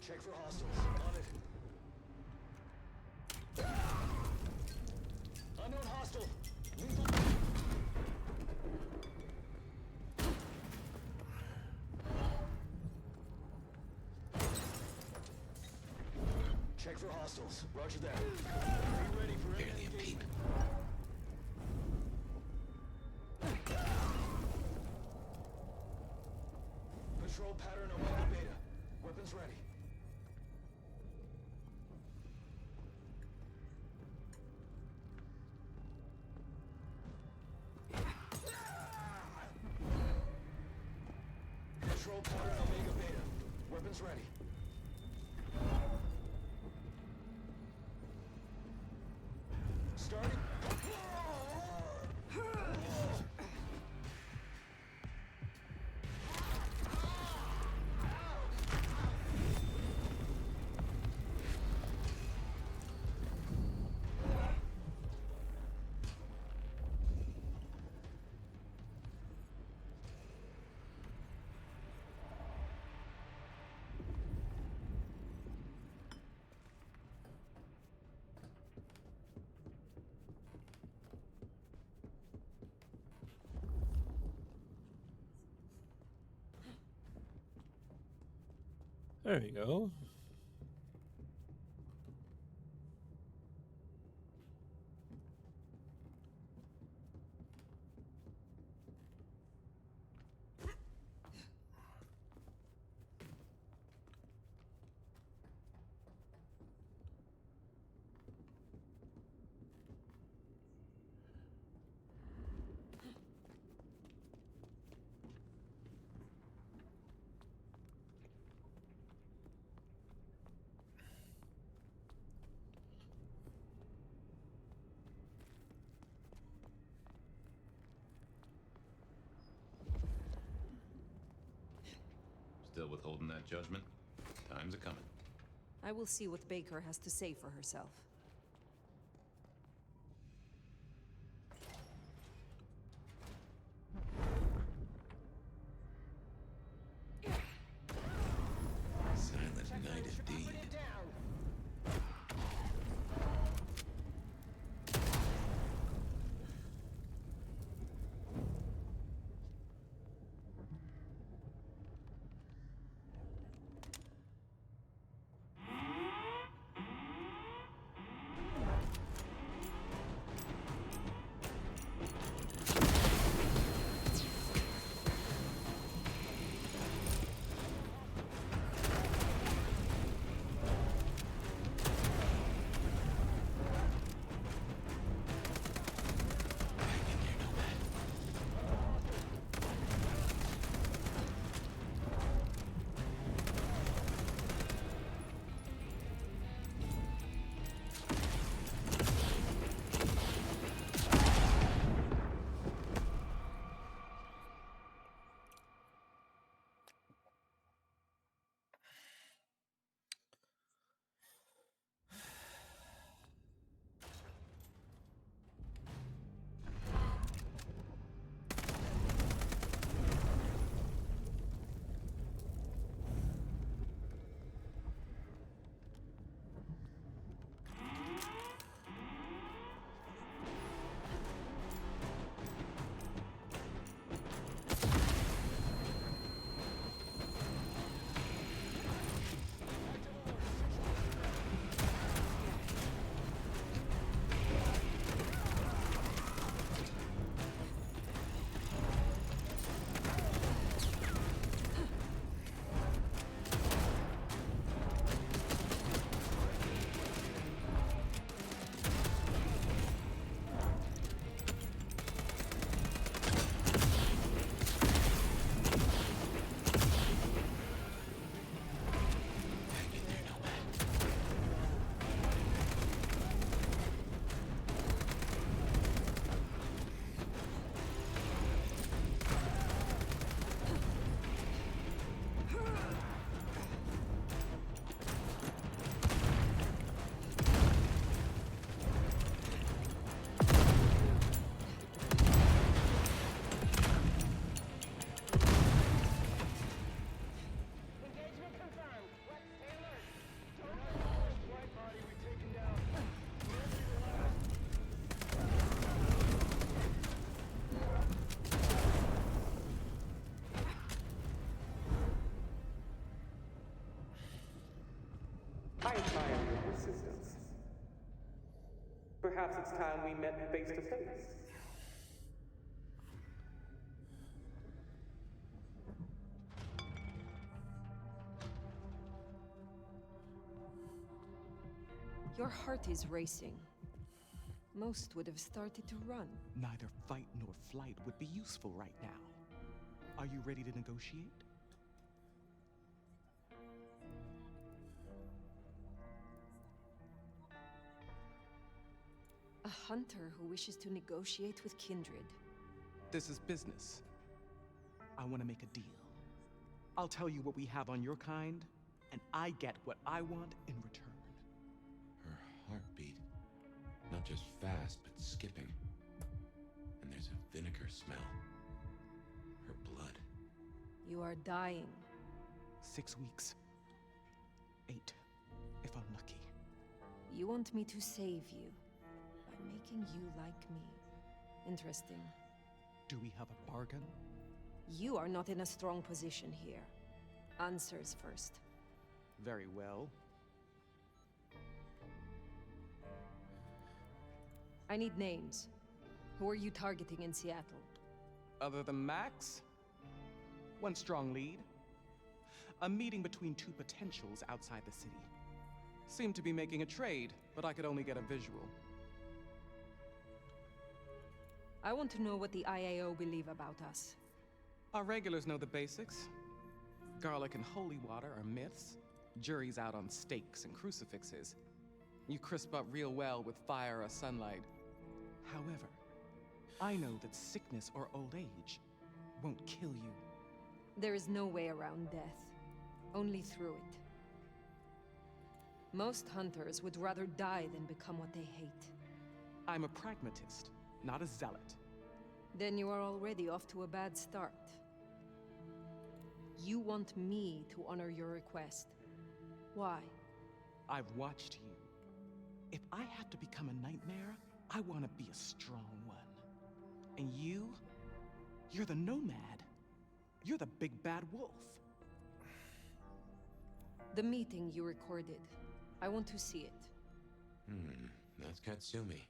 Speaker 10: Check for hostiles. On it. Unknown hostile. Lethal. Check for hostiles. Roger that. Be ready for
Speaker 8: Barely a peep.
Speaker 10: Patrol pattern Omega Beta. Weapons ready. Gun's ready. Starting.
Speaker 1: There you go.
Speaker 8: Still withholding that judgment? Time's a coming.
Speaker 4: I will see what Baker has to say for herself.
Speaker 8: Silent night indeed.
Speaker 22: I admire your persistence. Perhaps it's time we met face to face.
Speaker 4: Your heart is racing. Most would have started to run.
Speaker 2: Neither fight nor flight would be useful right now. Are you ready to negotiate?
Speaker 4: hunter who wishes to negotiate with kindred.
Speaker 2: This is business. I want to make a deal. I'll tell you what we have on your kind, and I get what I want in return.
Speaker 8: Her heartbeat. Not just fast, but skipping. And there's a vinegar smell. Her blood.
Speaker 4: You are dying.
Speaker 2: 6 weeks. 8, if I'm lucky.
Speaker 4: You want me to save you by making you like me. Interesting.
Speaker 2: Do we have a bargain?
Speaker 4: You are not in a strong position here. Answers first.
Speaker 2: Very well.
Speaker 4: I need names. Who are you targeting in Seattle?
Speaker 2: Other than Max? One strong lead. A meeting between two potentials outside the city. Seemed to be making a trade, but I could only get a visual.
Speaker 4: I want to know what the IAO believe about us.
Speaker 2: Our regulars know the basics. Garlic and holy water are myths. Jury's out on stakes and crucifixes. You crisp up real well with fire or sunlight. However, I know that sickness or old age won't kill you.
Speaker 4: There is no way around death. Only through it. Most hunters would rather die than become what they hate.
Speaker 2: I'm a pragmatist, not a zealot.
Speaker 4: Then you are already off to a bad start. You want me to honor your request. Why?
Speaker 2: I've watched you. If I have to become a nightmare, I want to be a strong one. And you're the nomad. You're the big bad wolf.
Speaker 4: The meeting you recorded. I want to see it.
Speaker 8: That's Katsumi.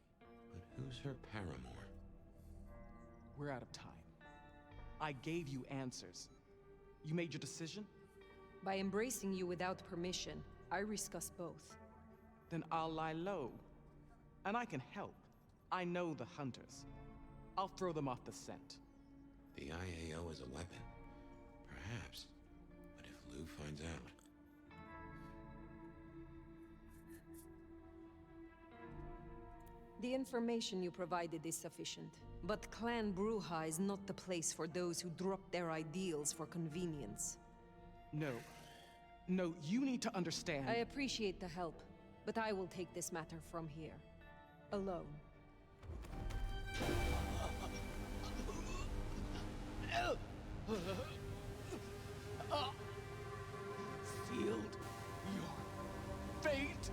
Speaker 8: But who's her paramour?
Speaker 2: We're out of time. I gave you answers. You made your decision?
Speaker 4: By embracing you without permission, I risk us both.
Speaker 2: Then I'll lie low. And I can help. I know the hunters. I'll throw them off the scent.
Speaker 8: The IAO is a weapon. Perhaps. But if Lou finds out...
Speaker 4: The information you provided is sufficient. But Clan Bruja is not the place for those who drop their ideals for convenience.
Speaker 2: No. No, you need to understand.
Speaker 4: I appreciate the help, but I will take this matter from here. Alone.
Speaker 2: Sealed your fate.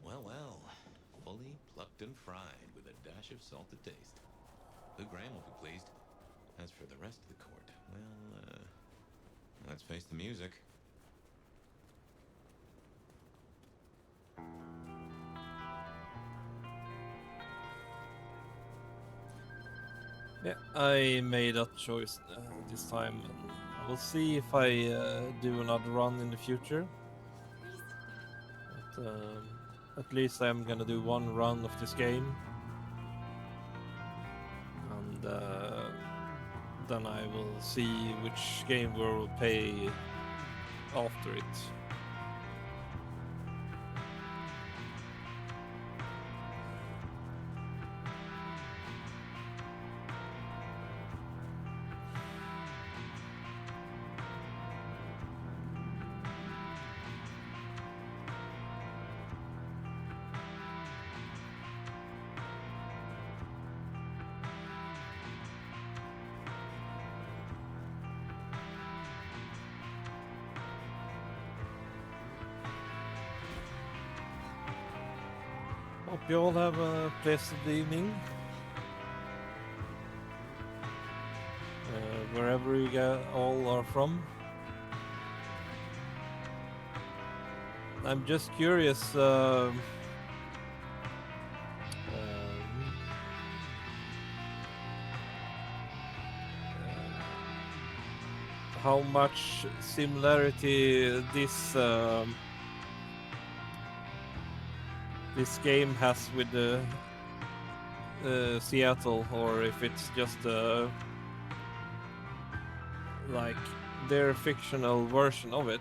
Speaker 8: Well. Fully plucked and fried with a dash of salt to taste. Lou Graham will be pleased. As for the rest of the court, well, let's face the music.
Speaker 1: Yeah, I made that choice this time, and I will see if I do another run in the future. But, at least I'm gonna do one run of this game, and then I will see which game will pay after it. Hope you all have a pleasant evening. Wherever you all are from. I'm just curious how much similarity this this game has with the Seattle, or if it's just like their fictional version of it.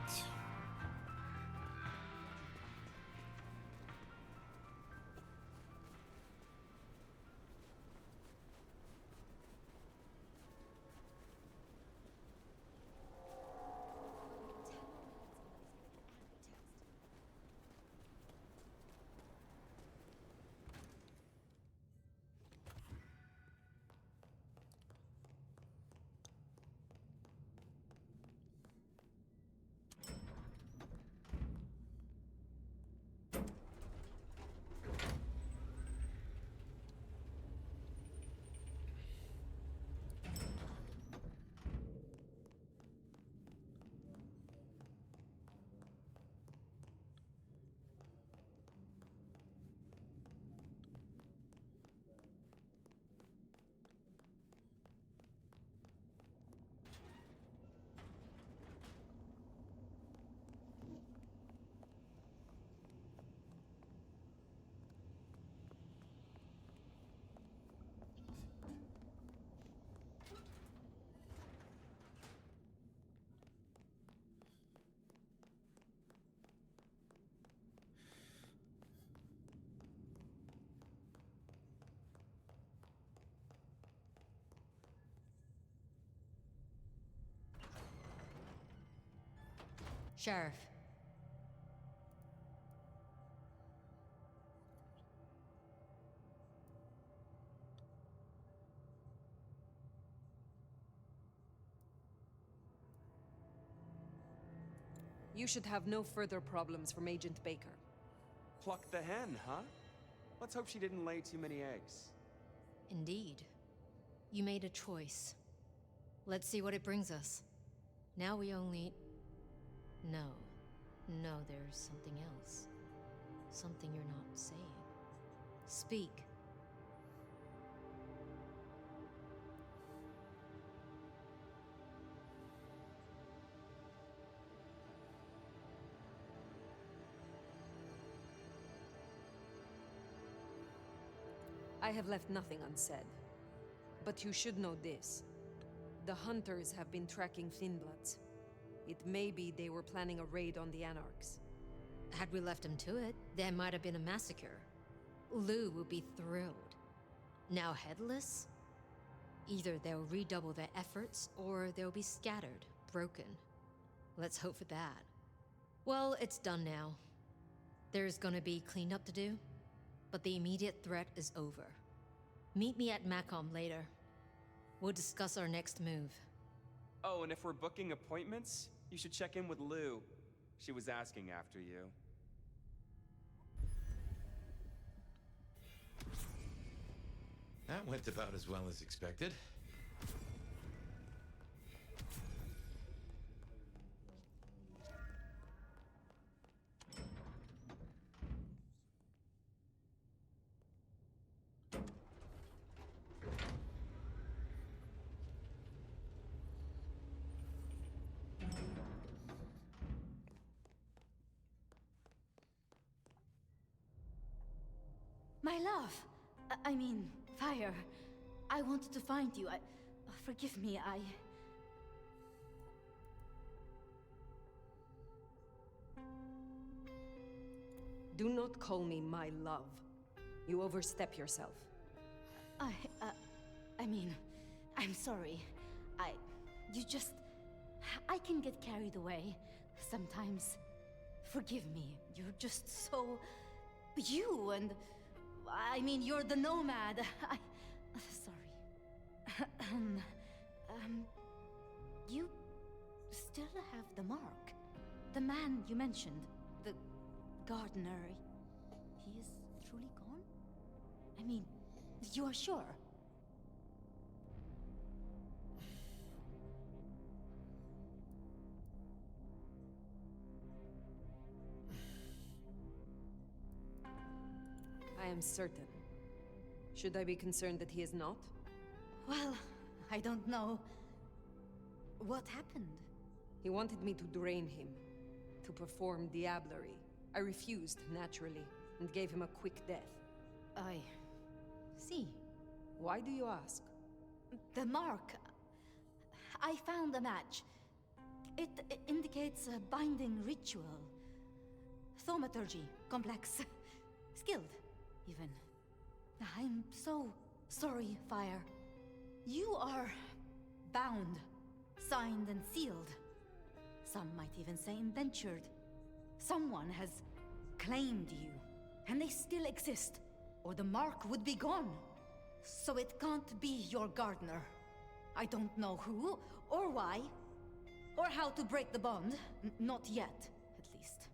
Speaker 11: Sheriff.
Speaker 4: You should have no further problems from Agent Baker.
Speaker 16: Pluck the hen, huh? Let's hope she didn't lay too many eggs.
Speaker 11: Indeed. You made a choice. Let's see what it brings us. Now we only... No. No, there's something else. Something you're not saying. Speak.
Speaker 4: I have left nothing unsaid. But you should know this. The Hunters have been tracking Thinbloods. It may be they were planning a raid on the Anarchs.
Speaker 11: Had we left him to it, there might have been a massacre. Lou would be thrilled. Now headless? Either they'll redouble their efforts, or they'll be scattered, broken. Let's hope for that. Well, it's done now. There's gonna be cleanup to do, but the immediate threat is over. Meet me at Macomb later. We'll discuss our next move.
Speaker 16: Oh, and if we're booking appointments, you should check in with Lou. She was asking after you.
Speaker 8: That went about as well as expected.
Speaker 11: My love! I mean, Fire. I wanted to find you. Forgive me,
Speaker 4: Do not call me my love. You overstep yourself.
Speaker 11: I mean, I'm sorry. I can get carried away sometimes. Forgive me. You're just so... You and... I mean, you're the nomad. Sorry. You still have the mark. The man you mentioned, the gardener, he is truly gone? I mean, you are sure?
Speaker 4: I am certain. Should I be concerned that he is not?
Speaker 11: Well, I don't know. What happened?
Speaker 4: He wanted me to drain him, to perform diablerie. I refused, naturally. and gave him a quick death.
Speaker 11: I see.
Speaker 4: Why do you ask?
Speaker 11: The mark. I found a match. It indicates a binding ritual. Thaumaturgy. Complex. Skilled, even. I'm so sorry, Fire. You are bound, signed and sealed. Some might even say indentured. Someone has claimed you, and they still exist, or the mark would be gone. So it can't be your gardener. I don't know who, or why, or how to break the bond. Not yet, at least.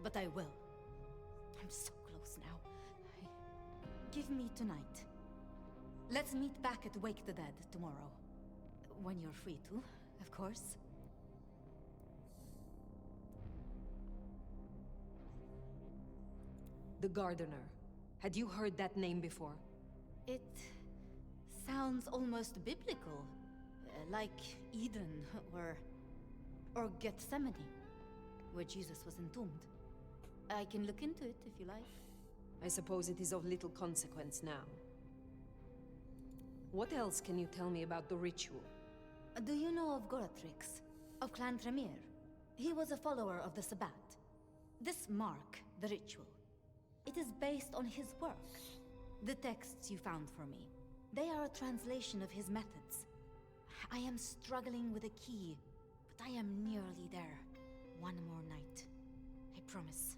Speaker 11: But I will. I'm so close now. Give me tonight. Let's meet back at Wake the Dead tomorrow. When you're free to, of course.
Speaker 4: The Gardener. Had you heard that name before?
Speaker 11: It sounds almost biblical. Like Eden, or Gethsemane, where Jesus was entombed. I can look into it if you like.
Speaker 4: I suppose it is of little consequence now. What else can you tell me about the ritual?
Speaker 11: Do you know of Goratrix, of Clan Tremere? He was a follower of the Sabbat. This mark, the ritual, it is based on his work. The texts you found for me, they are a translation of his methods. I am struggling with a key, but I am nearly there. One more night. I promise.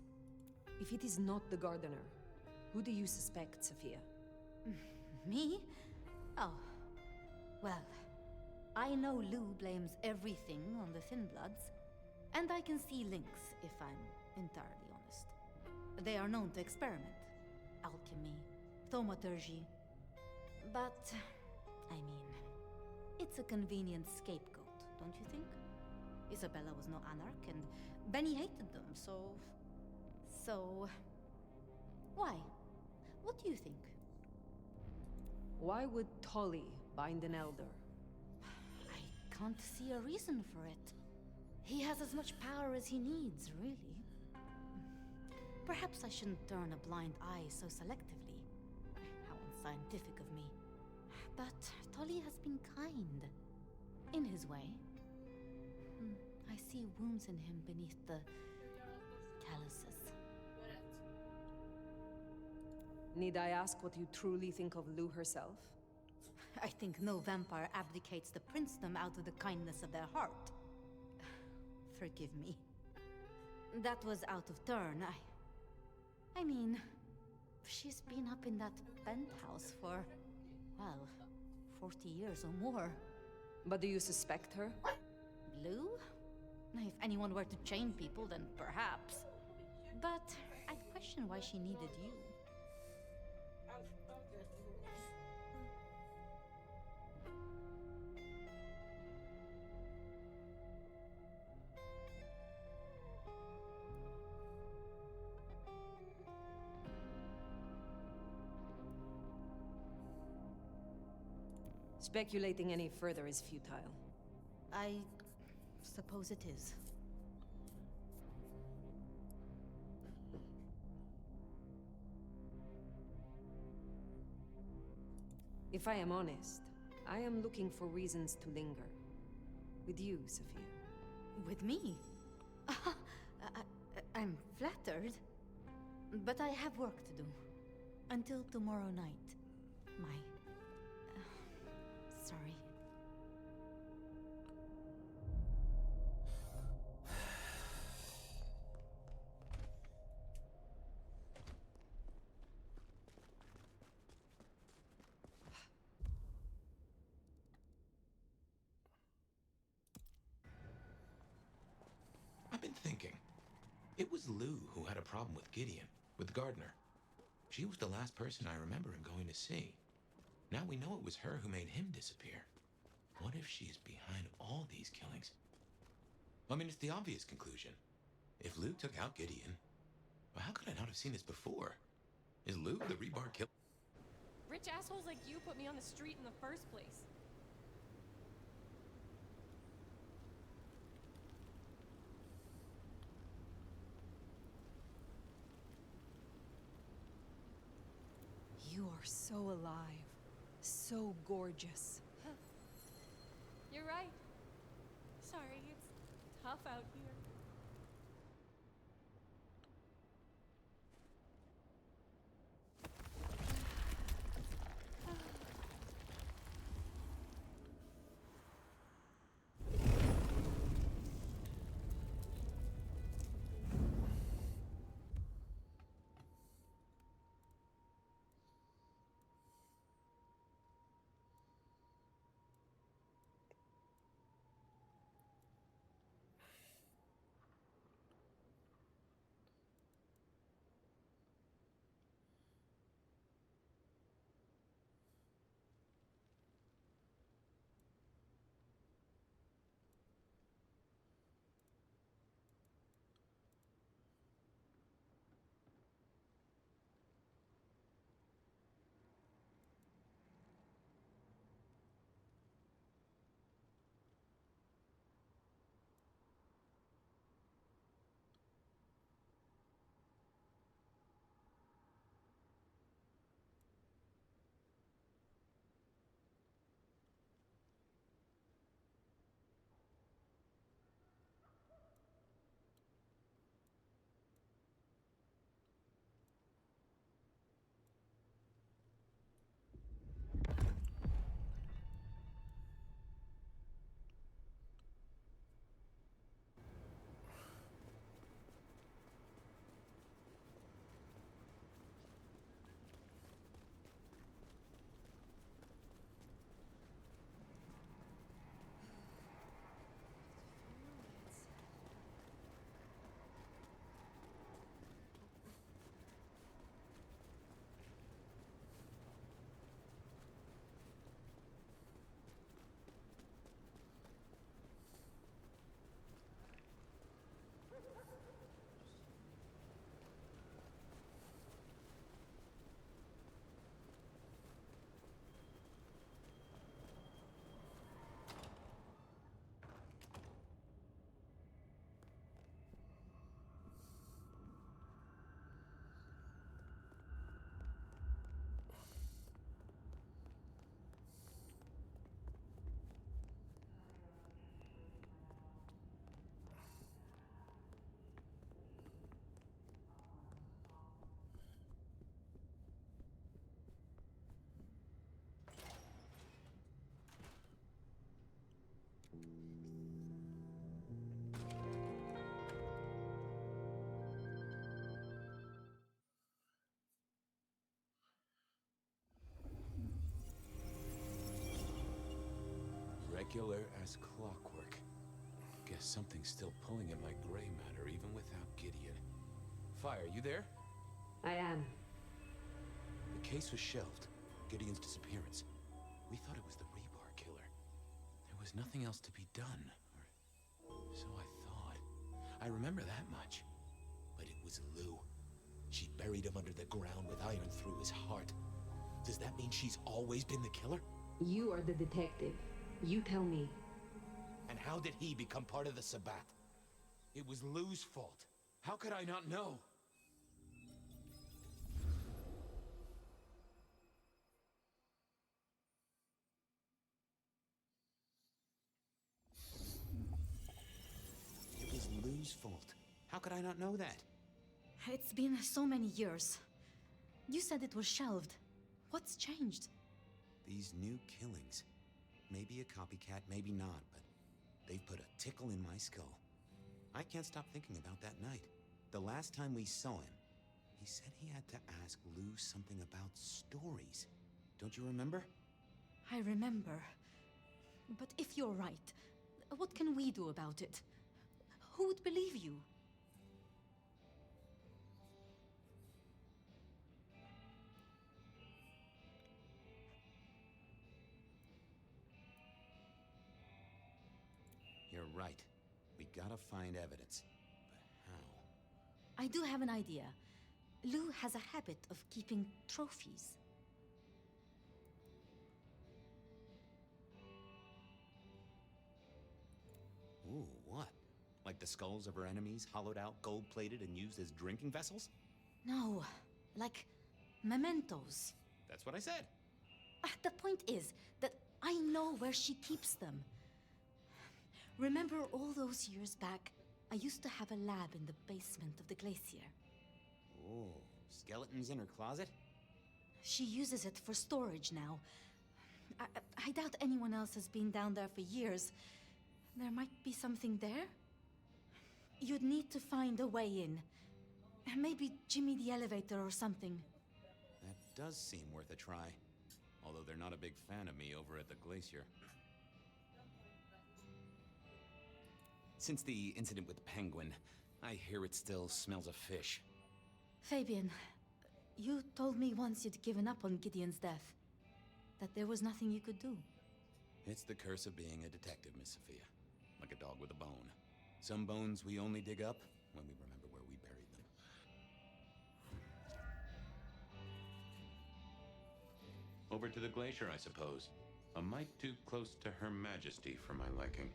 Speaker 4: If it is not the Gardener, who do you suspect, Sophia?
Speaker 11: Me? Oh. Well, I know Lou blames everything on the Thin Bloods, and I can see links, if I'm entirely honest. They are known to experiment. Alchemy, thaumaturgy. But, I mean, it's a convenient scapegoat, don't you think? Isabella was no anarch, and Benny hated them, so... Why? What do you think?
Speaker 4: Why would Tolly bind an elder?
Speaker 11: I can't see a reason for it. He has as much power as he needs, really. Perhaps I shouldn't turn a blind eye so selectively. How unscientific of me. But Tolly has been kind. In his way. I see wounds in him beneath the calluses.
Speaker 4: Need I ask what you truly think of Lou herself?
Speaker 11: I think no vampire abdicates the princedom out of the kindness of their heart. Forgive me. That was out of turn. I mean, she's been up in that penthouse for, well, 40 years or more.
Speaker 4: But do you suspect her?
Speaker 11: Lou? If anyone were to chain people, then perhaps. But I'd question why she needed you.
Speaker 4: Speculating any further is futile.
Speaker 11: I suppose it is.
Speaker 4: If I am honest, I am looking for reasons to linger. With you, Sophia.
Speaker 11: With me? I'm flattered. But I have work to do. Until tomorrow night. Sorry.
Speaker 8: I've been thinking. It was Lou who had a problem with Gideon, with the gardener. She was the last person I remember him going to see. Now we know it was her who made him disappear. What if she's behind all these killings? I mean, it's the obvious conclusion. If Lou took out Gideon, well, how could I not have seen this before? Is Lou the rebar killer?
Speaker 20: Rich assholes like you put me on the street in the first place.
Speaker 4: You are so alive. So gorgeous.
Speaker 20: You're right. Sorry, it's tough out here.
Speaker 8: Regular as clockwork. Guess something's still pulling at my gray matter even without Gideon. Fire, you there?
Speaker 4: I am.
Speaker 8: The case was shelved. Gideon's disappearance. We thought it was the rebar killer. There was nothing else to be done. Or so I thought. I remember that much. But it was Lou. She buried him under the ground with iron through his heart. Does that mean she's always been the killer?
Speaker 4: You are the detective. You tell me.
Speaker 8: And how did he become part of the Sabbath? It was Lou's fault. How could I not know? It was Lou's fault. How could I not know that?
Speaker 11: It's been so many years. You said it was shelved. What's changed?
Speaker 14: These new killings. Maybe a copycat, maybe not, but they've put a tickle in my skull. I can't stop thinking about that night. The last time we saw him, he said he had to ask Lou something about stories. Don't you remember?
Speaker 11: I remember. But if you're right, what can we do about it? Who would believe you?
Speaker 14: You're right. We gotta find evidence. But how?
Speaker 11: I do have an idea. Lou has a habit of keeping trophies.
Speaker 14: Ooh, what? Like the skulls of her enemies, hollowed out, gold-plated, and used as drinking vessels?
Speaker 11: No, like mementos.
Speaker 14: That's what I said.
Speaker 11: The point is that I know where she keeps them. Remember all those years back, I used to have a lab in the basement of the glacier.
Speaker 14: Oh, skeletons in her closet?
Speaker 11: She uses it for storage now. I doubt anyone else has been down there for years. There might be something there. You'd need to find a way in. Maybe Jimmy the elevator or something.
Speaker 14: That does seem worth a try. Although they're not a big fan of me over at the glacier. Since the incident with the penguin, I hear it still smells of fish.
Speaker 11: Fabian, you told me once you'd given up on Gideon's death. That there was nothing you could do.
Speaker 14: It's the curse of being a detective, Miss Sophia. Like a dog with a bone. Some bones we only dig up when we remember where we buried them.
Speaker 8: Over to the glacier, I suppose. A mite too close to Her Majesty for my liking.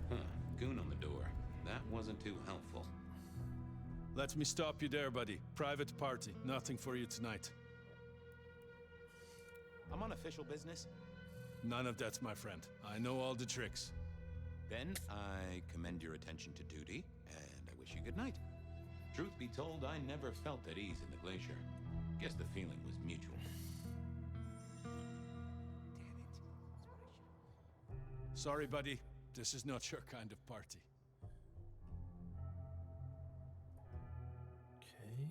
Speaker 8: Huh, goon on the door. That wasn't too helpful.
Speaker 7: Let me stop you there, buddy. Private party. Nothing for you tonight.
Speaker 14: I'm on official business.
Speaker 7: None of that, my friend. I know all the tricks.
Speaker 14: Then I commend your attention to duty, and I wish you good night.
Speaker 8: Truth be told, I never felt at ease in the glacier. Guess the feeling was mutual.
Speaker 7: Sorry, buddy. This is not your kind of party.
Speaker 1: Okay.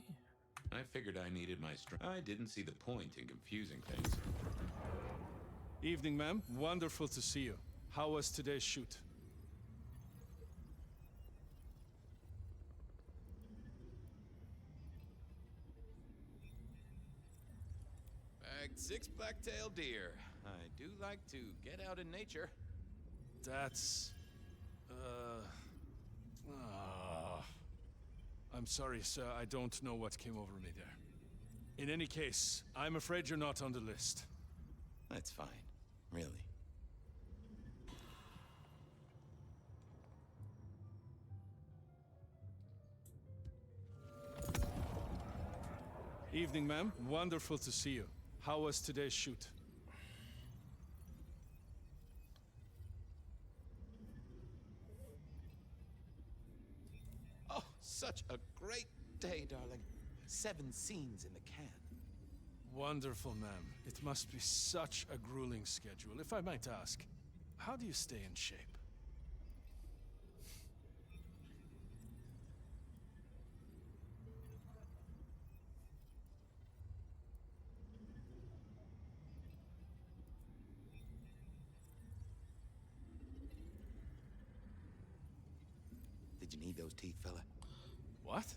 Speaker 8: I figured I needed my strength. I didn't see the point in confusing things.
Speaker 7: Evening, ma'am. Wonderful to see you. How was today's shoot?
Speaker 14: Bagged 6 black-tailed deer. I do like to get out in nature.
Speaker 7: That's... I'm sorry, sir. I don't know what came over me there. In any case, I'm afraid you're not on the list.
Speaker 14: That's fine. Really.
Speaker 7: Evening, ma'am. Wonderful to see you. How was today's shoot?
Speaker 14: Oh, such a great day, darling. 7 scenes in the can.
Speaker 7: Wonderful, ma'am. It must be such a grueling schedule. If I might ask, how do you stay in shape?
Speaker 14: Did you need those teeth, fella?
Speaker 7: What?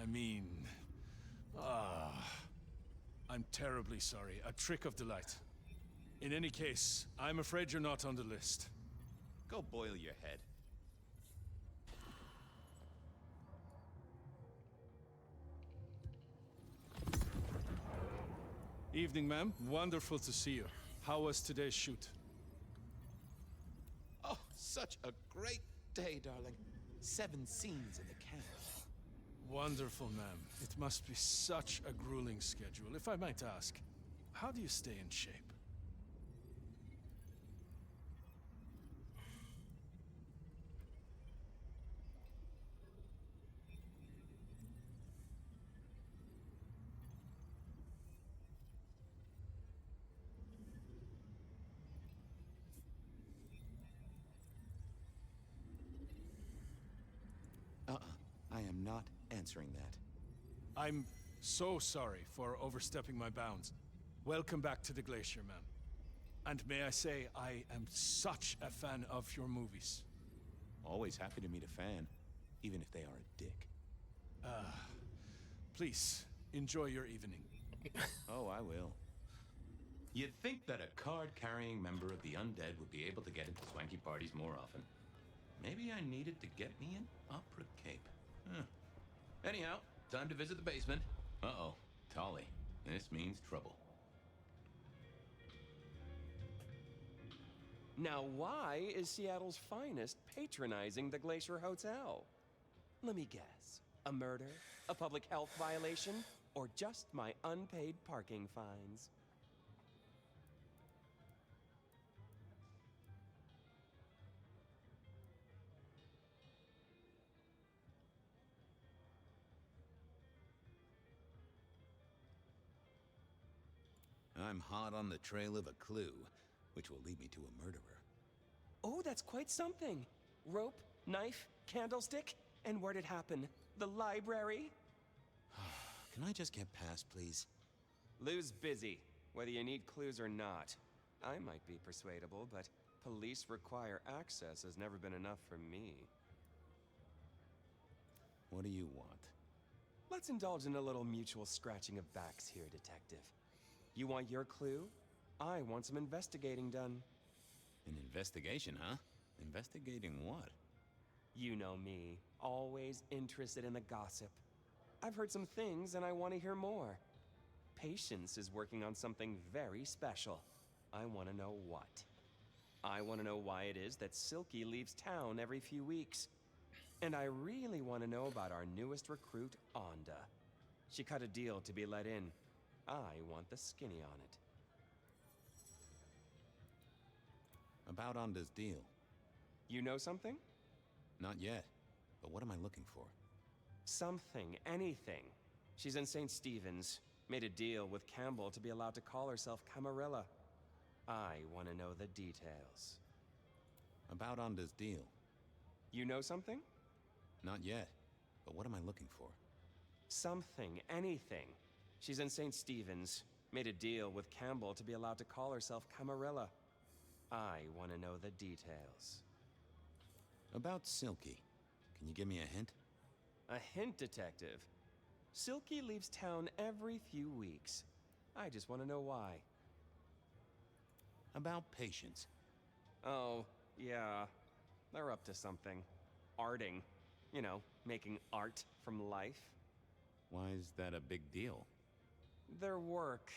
Speaker 7: I mean... I'm terribly sorry. A trick of delight. In any case, I'm afraid you're not on the list.
Speaker 14: Go boil your head.
Speaker 7: Evening, ma'am. Wonderful to see you. How was today's shoot?
Speaker 14: Oh, such a great day, darling. 7 scenes in the can.
Speaker 7: Wonderful, ma'am. It must be such a grueling schedule. If I might ask, how do you stay in shape?
Speaker 14: I am not answering that.
Speaker 7: I'm so sorry for overstepping my bounds. Welcome back to the glacier, ma'am. And may I say, I am such a fan of your movies.
Speaker 14: Always happy to meet a fan, even if they are a dick.
Speaker 7: Please, enjoy your evening.
Speaker 14: Oh, I will.
Speaker 8: You'd think that a card-carrying member of the undead would be able to get into swanky parties more often. Maybe I needed to get me an opera cape. Anyhow, time to visit the basement. Uh-oh, Tolly. This means trouble.
Speaker 16: Now, why is Seattle's finest patronizing the Glacier Hotel? Let me guess. A murder? A public health violation? Or just my unpaid parking fines?
Speaker 14: I'm hot on the trail of a clue, which will lead me to a murderer.
Speaker 16: Oh, that's quite something. Rope, knife, candlestick, and where'd it happen? The library?
Speaker 14: Can I just get past, please?
Speaker 16: Lou's busy, whether you need clues or not. I might be persuadable, but police require access has never been enough for me.
Speaker 14: What do you want?
Speaker 16: Let's indulge in a little mutual scratching of backs here, Detective. You want your clue? I want some investigating done.
Speaker 14: An investigation, huh? Investigating what?
Speaker 16: You know me, always interested in the gossip. I've heard some things and I want to hear more. Patience is working on something very special. I want to know what. I want to know why it is that Silky leaves town every few weeks. And I really want to know about our newest recruit, Onda. She cut a deal to be let in. I want the skinny on it.
Speaker 14: About Onda's deal.
Speaker 16: You know something?
Speaker 14: Not yet. But what am I looking for?
Speaker 16: Something, anything. She's in St. Stephen's. Made a deal with Campbell to be allowed to call herself Camarilla. I want to know the details.
Speaker 14: About Onda's deal.
Speaker 16: You know something?
Speaker 14: Not yet. But what am I looking for?
Speaker 16: Something, anything. She's in St. Stephen's. Made a deal with Campbell to be allowed to call herself Camarilla. I want to know the details.
Speaker 14: About Silky. Can you give me a hint?
Speaker 16: A hint, Detective. Silky leaves town every few weeks. I just want to know why.
Speaker 14: About Patience.
Speaker 16: Oh, yeah. They're up to something. Arting. You know, making art from life.
Speaker 14: Why is that a big deal?
Speaker 16: Their work.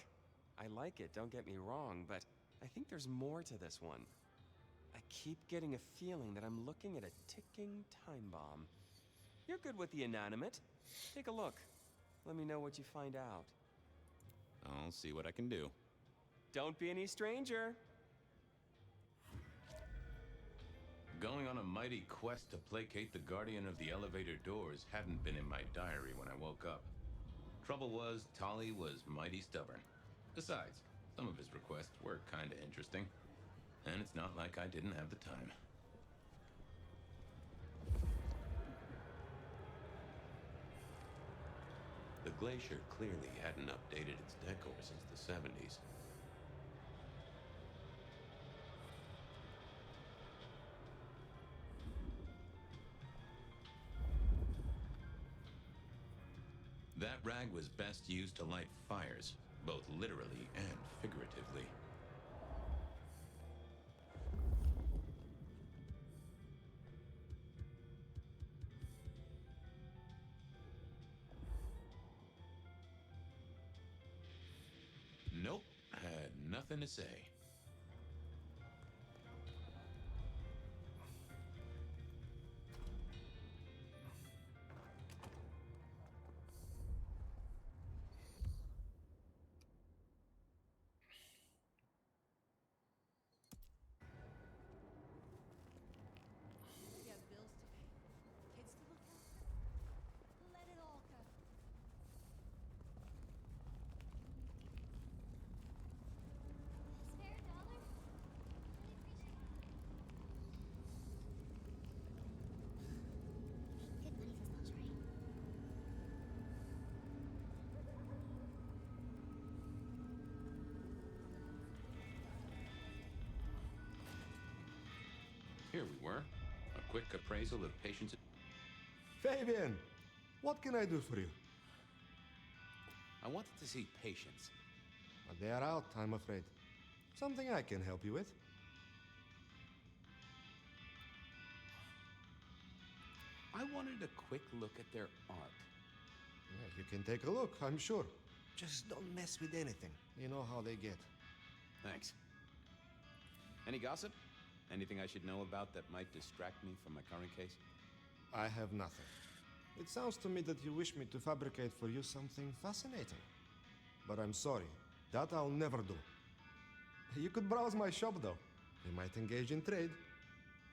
Speaker 16: I like it, don't get me wrong, but I think there's more to this one. I keep getting a feeling that I'm looking at a ticking time bomb. You're good with the inanimate. Take a look. Let me know what you find out.
Speaker 14: I'll see what I can do.
Speaker 16: Don't be any stranger.
Speaker 8: Going on a mighty quest to placate the guardian of the elevator doors hadn't been in my diary when I woke up. Trouble was, Tolly was mighty stubborn. Besides, some of his requests were kinda interesting. And it's not like I didn't have the time. The glacier clearly hadn't updated its decor since the 70s. That rag was best used to light fires, both literally and figuratively. Nope, had nothing to say.
Speaker 13: You have bills to pay, kids to look after. Let it all go. Spare a dollar? Really appreciate it. Good money for lingerie.
Speaker 8: Here we were. A quick appraisal of Patience.
Speaker 5: Fabian, what can I do for you?
Speaker 14: I wanted to see Patience.
Speaker 5: But they are out, I'm afraid. Something I can help you with?
Speaker 14: I wanted a quick look at their art.
Speaker 5: You can take a look, I'm sure. Just don't mess with anything. You know how they get.
Speaker 14: Thanks. Any gossip? Anything I should know about that might distract me from my current case?
Speaker 5: I have nothing. It sounds to me that you wish me to fabricate for you something fascinating. But I'm sorry, that I'll never do. You could browse my shop, though. You might engage in trade.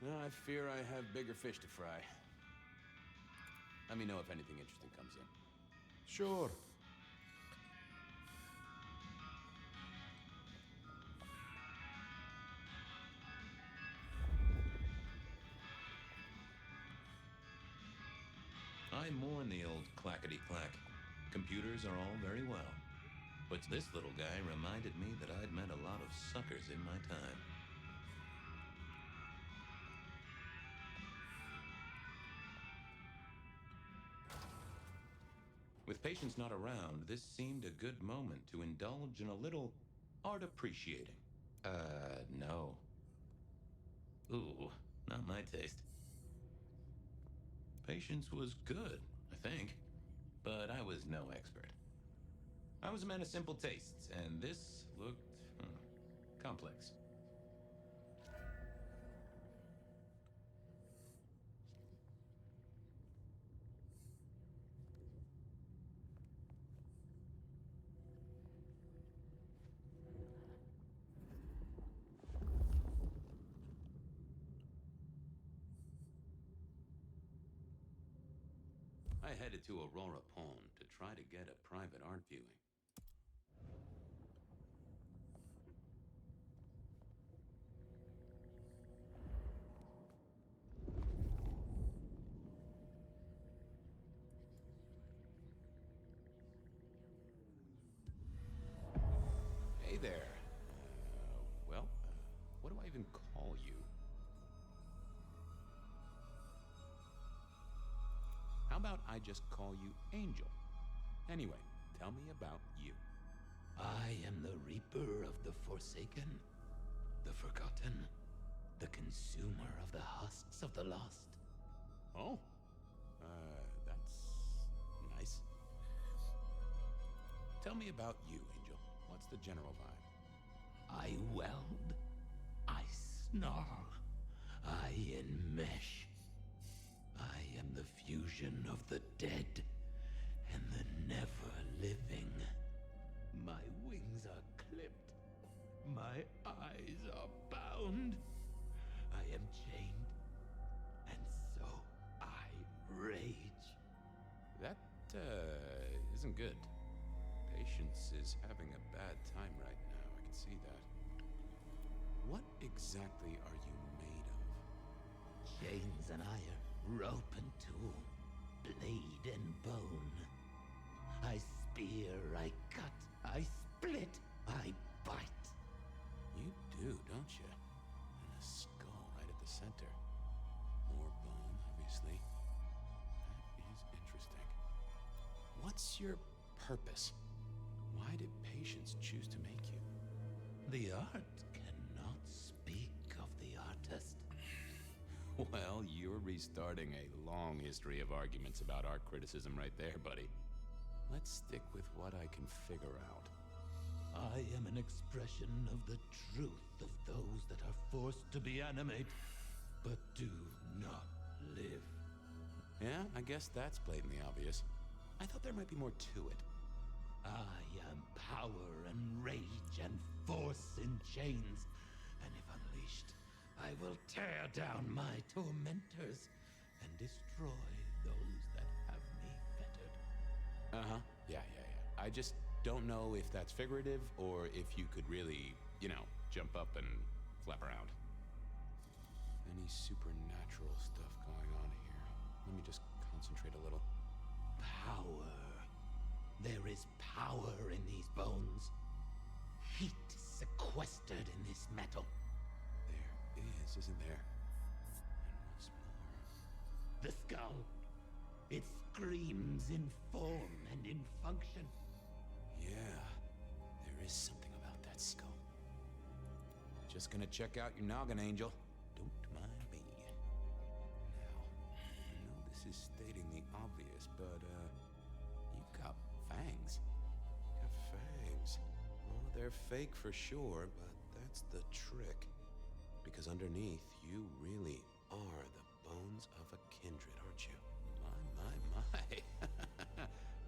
Speaker 14: I fear I have bigger fish to fry. Let me know if anything interesting comes in.
Speaker 5: Sure.
Speaker 8: I mourn the old clackety-clack. Computers are all very well, but this little guy reminded me that I'd met a lot of suckers in my time. With patients not around, this seemed a good moment to indulge in a little art appreciating. No. Ooh, not my taste. Patience was good, I think, but I was no expert. I was a man of simple tastes, and this looked complex. I headed to Aurora Pond to try to get a private art viewing. Hey there. What do I even call you? How about I just call you Angel? Anyway, tell me about you. I am the Reaper of the Forsaken, the Forgotten, the Consumer of the Husks of the Lost.
Speaker 14: Oh, that's nice. Tell me about you, Angel. What's the general vibe?
Speaker 8: I weld, I snarl, I enmesh. I am the fusion of the dead and the never-living. My wings are clipped, my eyes are bound. I am chained, and so I rage.
Speaker 14: That, isn't good. Patience is having a bad time right now, I can see that. What exactly are you made of?
Speaker 8: Chains and iron, rope and tool, blade and bone. I spear, I cut, I split, I bite.
Speaker 14: You do, don't you? And a skull right at the center. More bone, obviously. That is interesting. What's your purpose? Why did Patience choose to make you?
Speaker 8: The art cannot speak of the artist.
Speaker 14: Well, you're restarting a long history of arguments about art criticism right there, buddy. Let's stick with what I can figure out.
Speaker 8: I am an expression of the truth of those that are forced to be animate, but do not live.
Speaker 14: Yeah, I guess that's blatantly obvious. I thought there might be more to it.
Speaker 8: I am power and rage and force in chains, and if unleashed, I will tear down my tormentors and destroy those that have me fettered.
Speaker 14: Uh-huh. Yeah. I just don't know if that's figurative or if you could really, jump up and flap around. Any supernatural stuff going on here? Let me just concentrate a little.
Speaker 8: Power. There is power in these bones. Heat sequestered in this metal.
Speaker 14: There is, isn't there? And what's more?
Speaker 8: The skull. It screams in form and in function.
Speaker 14: Yeah, there is something about that skull. Just gonna check out your noggin, Angel. Don't mind me. Now, I know this is stating the obvious, but, you got fangs.
Speaker 5: Your fangs. Well, they're fake for sure, but that's the trick. Because underneath, you really are the bones of a kindred, aren't you?
Speaker 14: My.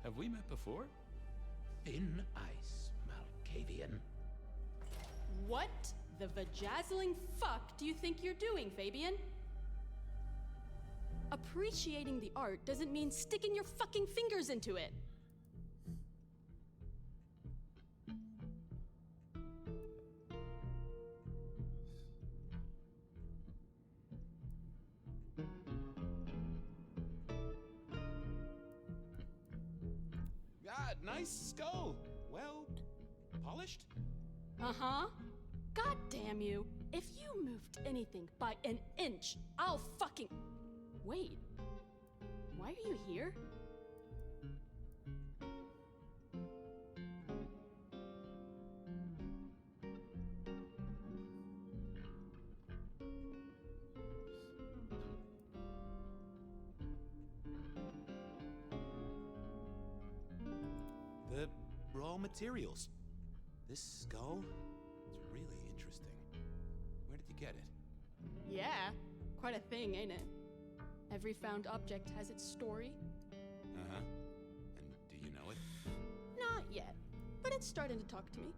Speaker 14: Have we met before?
Speaker 8: Thin ice, Malkavian.
Speaker 6: What the vajazzling fuck do you think you're doing, Fabian? Appreciating the art doesn't mean sticking your fucking fingers into it.
Speaker 14: Ah, nice skull. Well, polished?
Speaker 6: Uh-huh. God damn you. If you moved anything by an inch, I'll fucking... Wait. Why are you here?
Speaker 14: The raw materials. This skull, it's really interesting. Where did you get it?
Speaker 6: Yeah, quite a thing, ain't it? Every found object has its story.
Speaker 14: Uh-huh. And do you know it?
Speaker 6: Not yet, but it's starting to talk to me.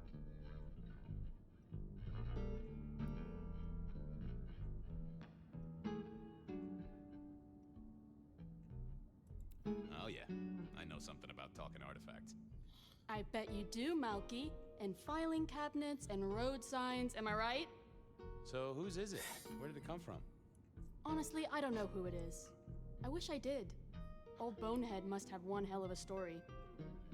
Speaker 14: Oh yeah, I know something about talking artifacts.
Speaker 6: I bet you do, Malky. And filing cabinets and road signs, am I right?
Speaker 14: So whose is it? Where did it come from?
Speaker 6: Honestly, I don't know who it is. I wish I did. Old Bonehead must have one hell of a story.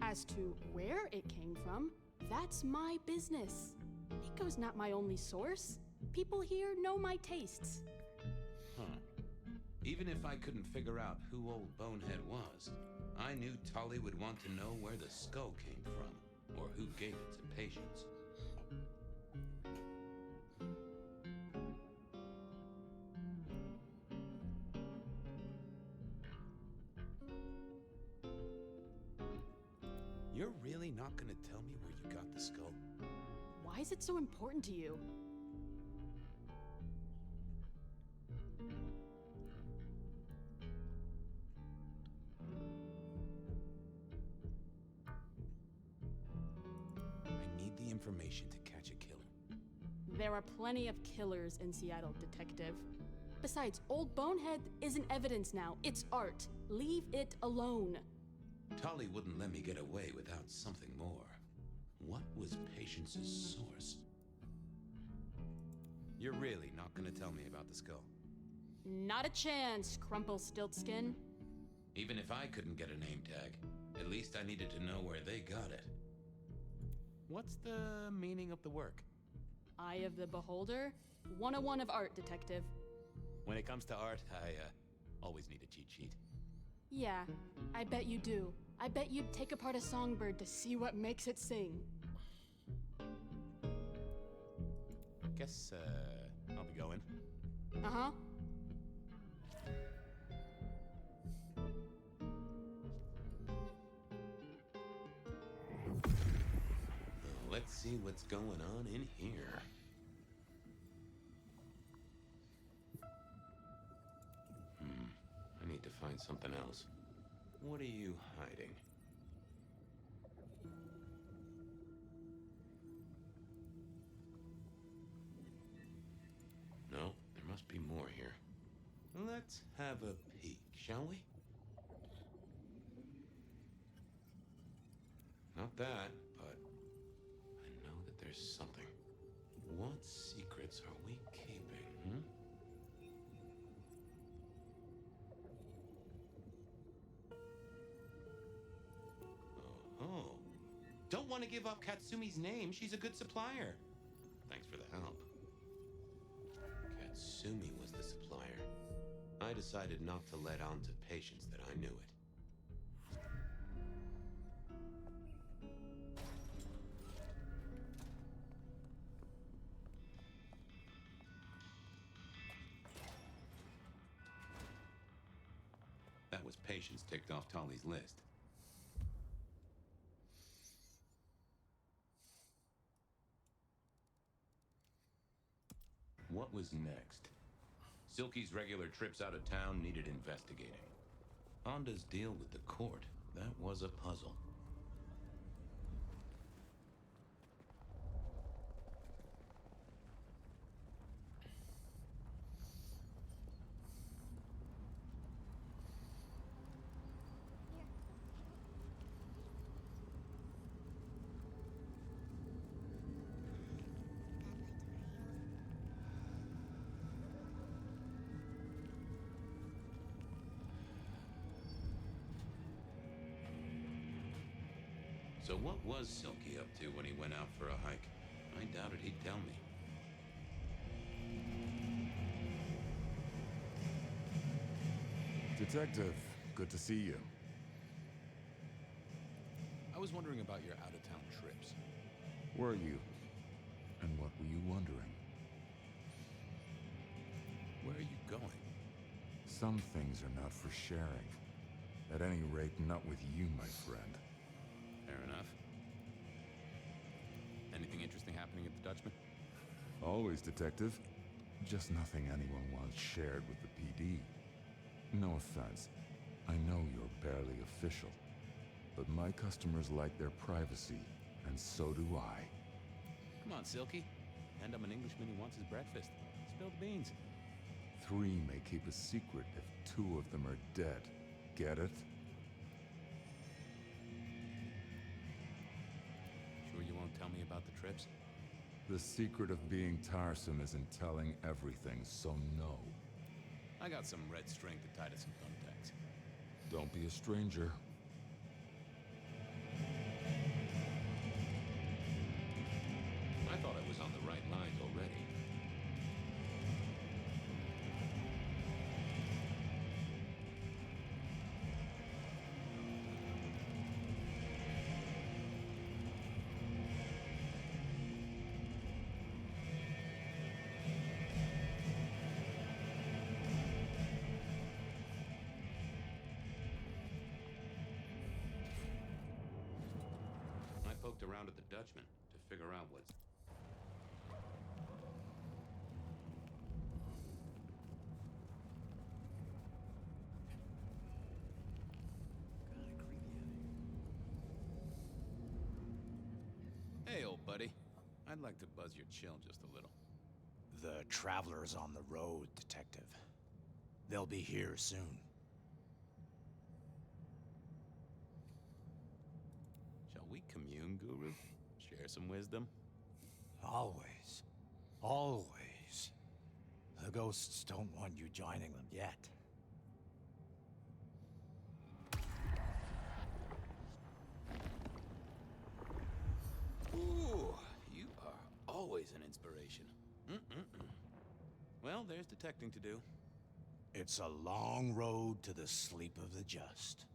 Speaker 6: As to where it came from, that's my business. Nico's not my only source. People here know my tastes.
Speaker 8: Huh. Even if I couldn't figure out who old Bonehead was, I knew Tolly would want to know where the skull came from, or who gave it to Patience.
Speaker 14: You're really not gonna tell me where you got the skull?
Speaker 6: Why is it so important to you?
Speaker 14: I need the information to catch a killer.
Speaker 6: There are plenty of killers in Seattle, Detective. Besides, Old Bonehead isn't evidence now. It's art. Leave it alone.
Speaker 8: Tolly wouldn't let me get away without something more. What was Patience's source?
Speaker 14: You're really not gonna tell me about the skull?
Speaker 6: Not a chance, Crumple-Stiltskin.
Speaker 8: Even if I couldn't get a name tag, at least I needed to know where they got it.
Speaker 14: What's the meaning of the work?
Speaker 6: Eye of the Beholder? 101 of art, Detective.
Speaker 14: When it comes to art, I always need a cheat sheet.
Speaker 6: Yeah, I bet you do. I bet you'd take apart a songbird to see what makes it sing.
Speaker 14: Guess, I'll be going.
Speaker 6: Uh-huh.
Speaker 8: Let's see what's going on in here. I need to find something else. What are you hiding? No, there must be more here. Let's have a peek, shall we? Not that, but I know that there's something. What secrets are we keeping, hmm? Oh. Don't want to give up Katsumi's name. She's a good supplier. Thanks for the help. Katsumi was the supplier. I decided not to let on to Patience that I knew it. That was Patience ticked off Tolly's list. What was next? Silky's regular trips out of town needed investigating. Honda's deal with the court, that was a puzzle. So what was Silky up to when he went out for a hike? I doubted he'd tell me.
Speaker 17: Detective, good to see you.
Speaker 14: I was wondering about your out-of-town trips.
Speaker 17: Were you? And what were you wondering?
Speaker 14: Where are you going?
Speaker 17: Some things are not for sharing. At any rate, not with you, my friend.
Speaker 14: Fair enough. Anything interesting happening at the Dutchman?
Speaker 17: Always, Detective. Just nothing anyone wants shared with the PD. No offense. I know you're barely official. But my customers like their privacy, and so do I.
Speaker 14: Come on, Silky. And I'm an Englishman who wants his breakfast. Spill the beans.
Speaker 17: 3 may keep a secret if 2 of them are dead. Get it?
Speaker 14: Sure you won't tell me about the trips?
Speaker 17: The secret of being tiresome is in telling everything, so no.
Speaker 14: I got some red string to tie to some thumbtacks.
Speaker 17: Don't be a stranger.
Speaker 8: I thought I was on the right lines already. I poked around at the Dutchman to figure out what's...
Speaker 14: Hey, old buddy. I'd like to buzz your chill just a little.
Speaker 12: The Traveler's on the road, Detective. They'll be here soon.
Speaker 14: Shall we commune, Guru? Share some wisdom?
Speaker 12: Always. Always. The ghosts don't want you joining them yet.
Speaker 14: Ooh, you are always an inspiration. Well, there's detecting to do.
Speaker 12: It's a long road to the sleep of the just.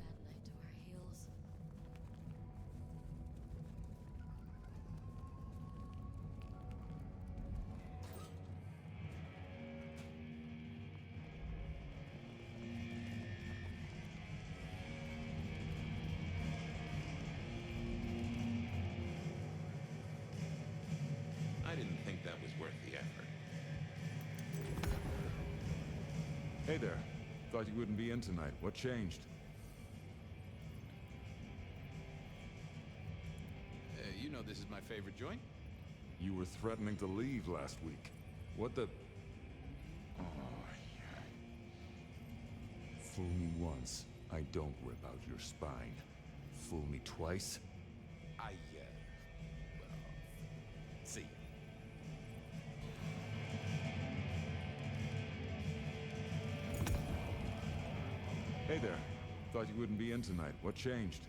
Speaker 11: Bad night to our heels.
Speaker 8: I didn't think that was worth the effort.
Speaker 17: Hey there. Thought you wouldn't be in tonight. What changed?
Speaker 14: You know this is my favorite joint.
Speaker 17: You were threatening to leave last week. What the... Oh, yeah. Fool me once, I don't rip out your spine. Fool me twice,
Speaker 14: Well, see ya.
Speaker 17: Hey there. Thought you wouldn't be in tonight. What changed?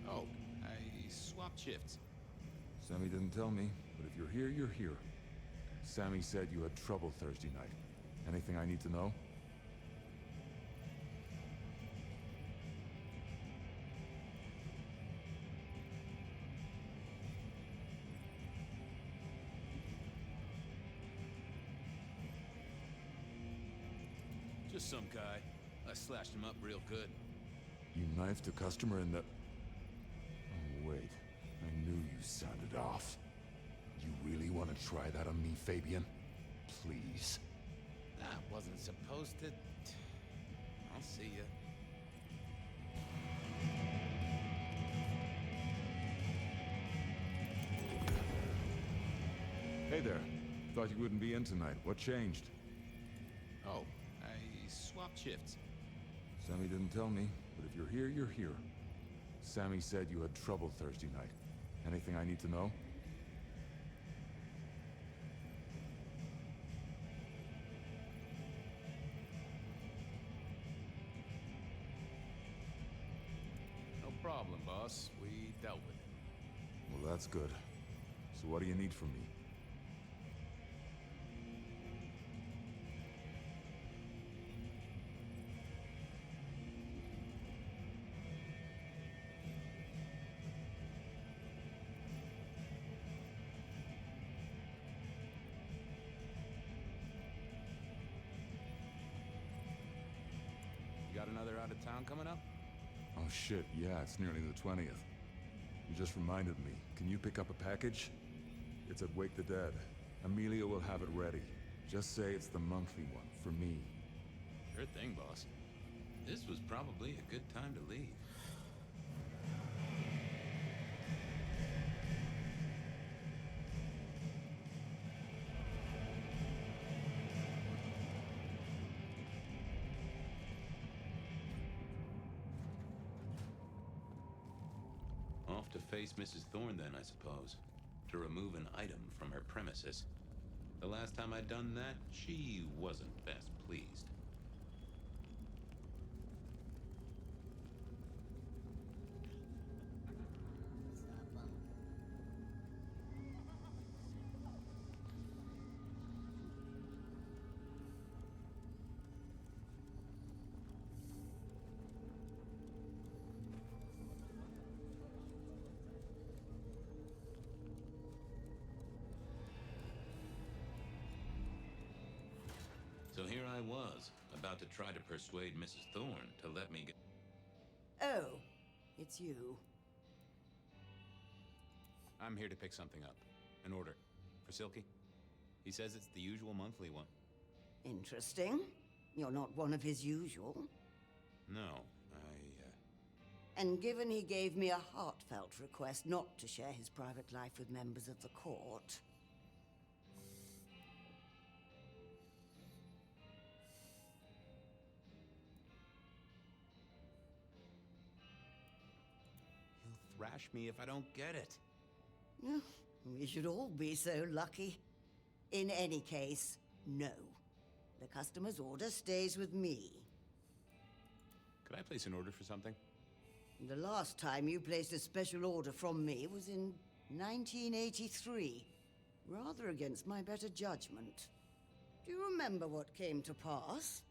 Speaker 14: Oh, I swapped shifts.
Speaker 17: Sammy didn't tell me, but if you're here, you're here. Sammy said you had trouble Thursday night. Anything I need to know?
Speaker 8: Just some guy. I slashed him up real good.
Speaker 17: You knifed a customer in the... Oh, wait. I knew you sounded off. You really want to try that on me, Fabian? Please.
Speaker 14: That wasn't supposed to... I'll see ya.
Speaker 17: Hey there. Thought you wouldn't be in tonight. What changed?
Speaker 14: Oh, I swapped shifts.
Speaker 17: Sammy didn't tell me, but if you're here, you're here. Sammy said you had trouble Thursday night. Anything I need to know?
Speaker 14: No problem, boss. We dealt with it.
Speaker 17: Well, that's good. So what do you need from me?
Speaker 14: You got another out of town coming up?
Speaker 17: Oh shit, yeah, it's nearly the 20th. You just reminded me. Can you pick up a package? It's at Wake the Dead. Amelia will have it ready. Just say it's the monthly one, for me.
Speaker 14: Sure thing, boss.
Speaker 8: This was probably a good time to leave. Off to face Mrs. Thorne then, I suppose. To remove an item from her premises. The last time I'd done that, she wasn't best pleased. So here I was, about to try to persuade Mrs. Thorne to let me get...
Speaker 15: Oh, it's you.
Speaker 14: I'm here to pick something up. An order. For Silky. He says it's the usual monthly one.
Speaker 15: Interesting. You're not one of his usual.
Speaker 14: No,
Speaker 15: And given he gave me a heartfelt request not to share his private life with members of the court...
Speaker 14: He'll thrash me if I don't get it.
Speaker 15: We should all be so lucky. In any case, no. The customer's order stays with me.
Speaker 14: Could I place an order for something?
Speaker 15: The last time you placed a special order from me was in 1983. Rather against my better judgment. Do you remember what came to pass?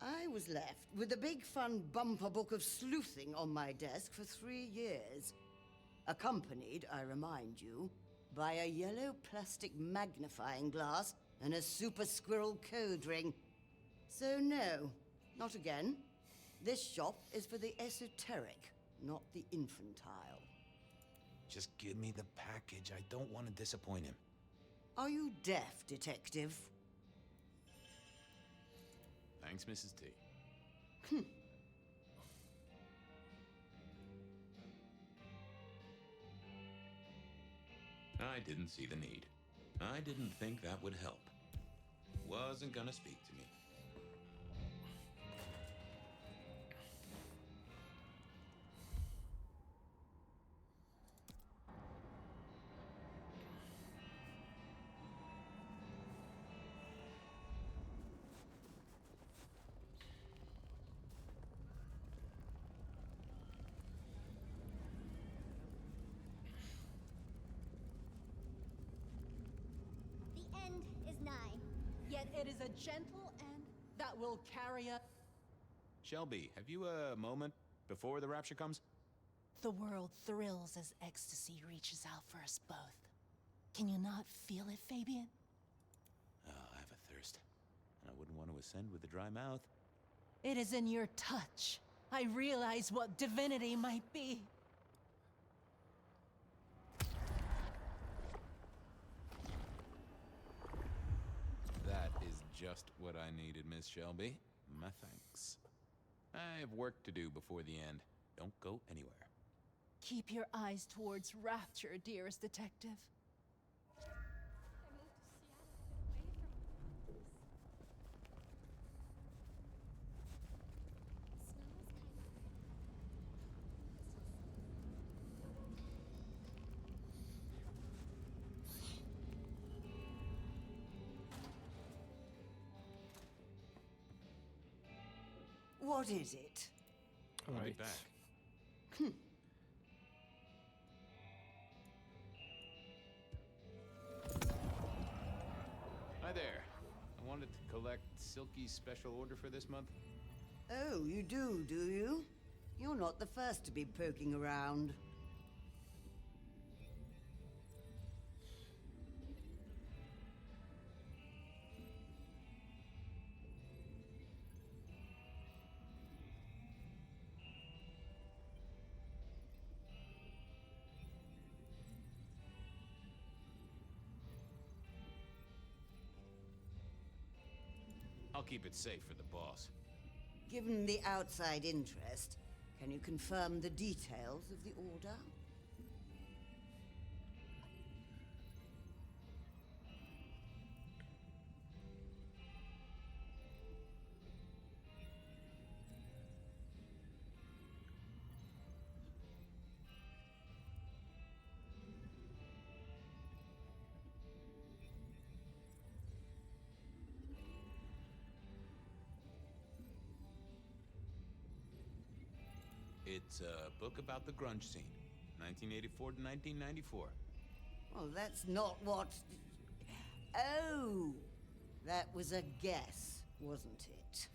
Speaker 15: I was left with a big fun bumper book of sleuthing on my desk for 3 years. Accompanied, I remind you, by a yellow plastic magnifying glass and a super squirrel code ring. So no, not again. This shop is for the esoteric, not the infantile.
Speaker 14: Just give me the package. I don't want to disappoint him.
Speaker 15: Are you deaf, detective?
Speaker 14: Thanks, Mrs. T.
Speaker 8: I didn't see the need. I didn't think that would help. Wasn't gonna speak to me.
Speaker 13: The end is nigh, yet it is a gentle end that will carry us.
Speaker 14: Shelby, have you a moment before the rapture comes?
Speaker 19: The world thrills as ecstasy reaches out for us both. Can you not feel it, Fabian?
Speaker 14: Oh, I have a thirst, and I wouldn't want to ascend with a dry mouth.
Speaker 19: It is in your touch. I realize what divinity might be.
Speaker 14: That is just what I needed, Miss Shelby. My thanks. I have work to do before the end. Don't go anywhere.
Speaker 19: Keep your eyes towards Rapture, dearest detective.
Speaker 15: What is it?
Speaker 14: I'll be back. Hi there. I wanted to collect Silky's special order for this month.
Speaker 15: Oh, you do you? You're not the first to be poking around.
Speaker 14: I'll keep it safe for the boss.
Speaker 15: Given the outside interest, can you confirm the details of the order?
Speaker 14: It's a book about the grunge scene, 1984 to 1994.
Speaker 15: Well, that's not what... Oh! That was a guess, wasn't it?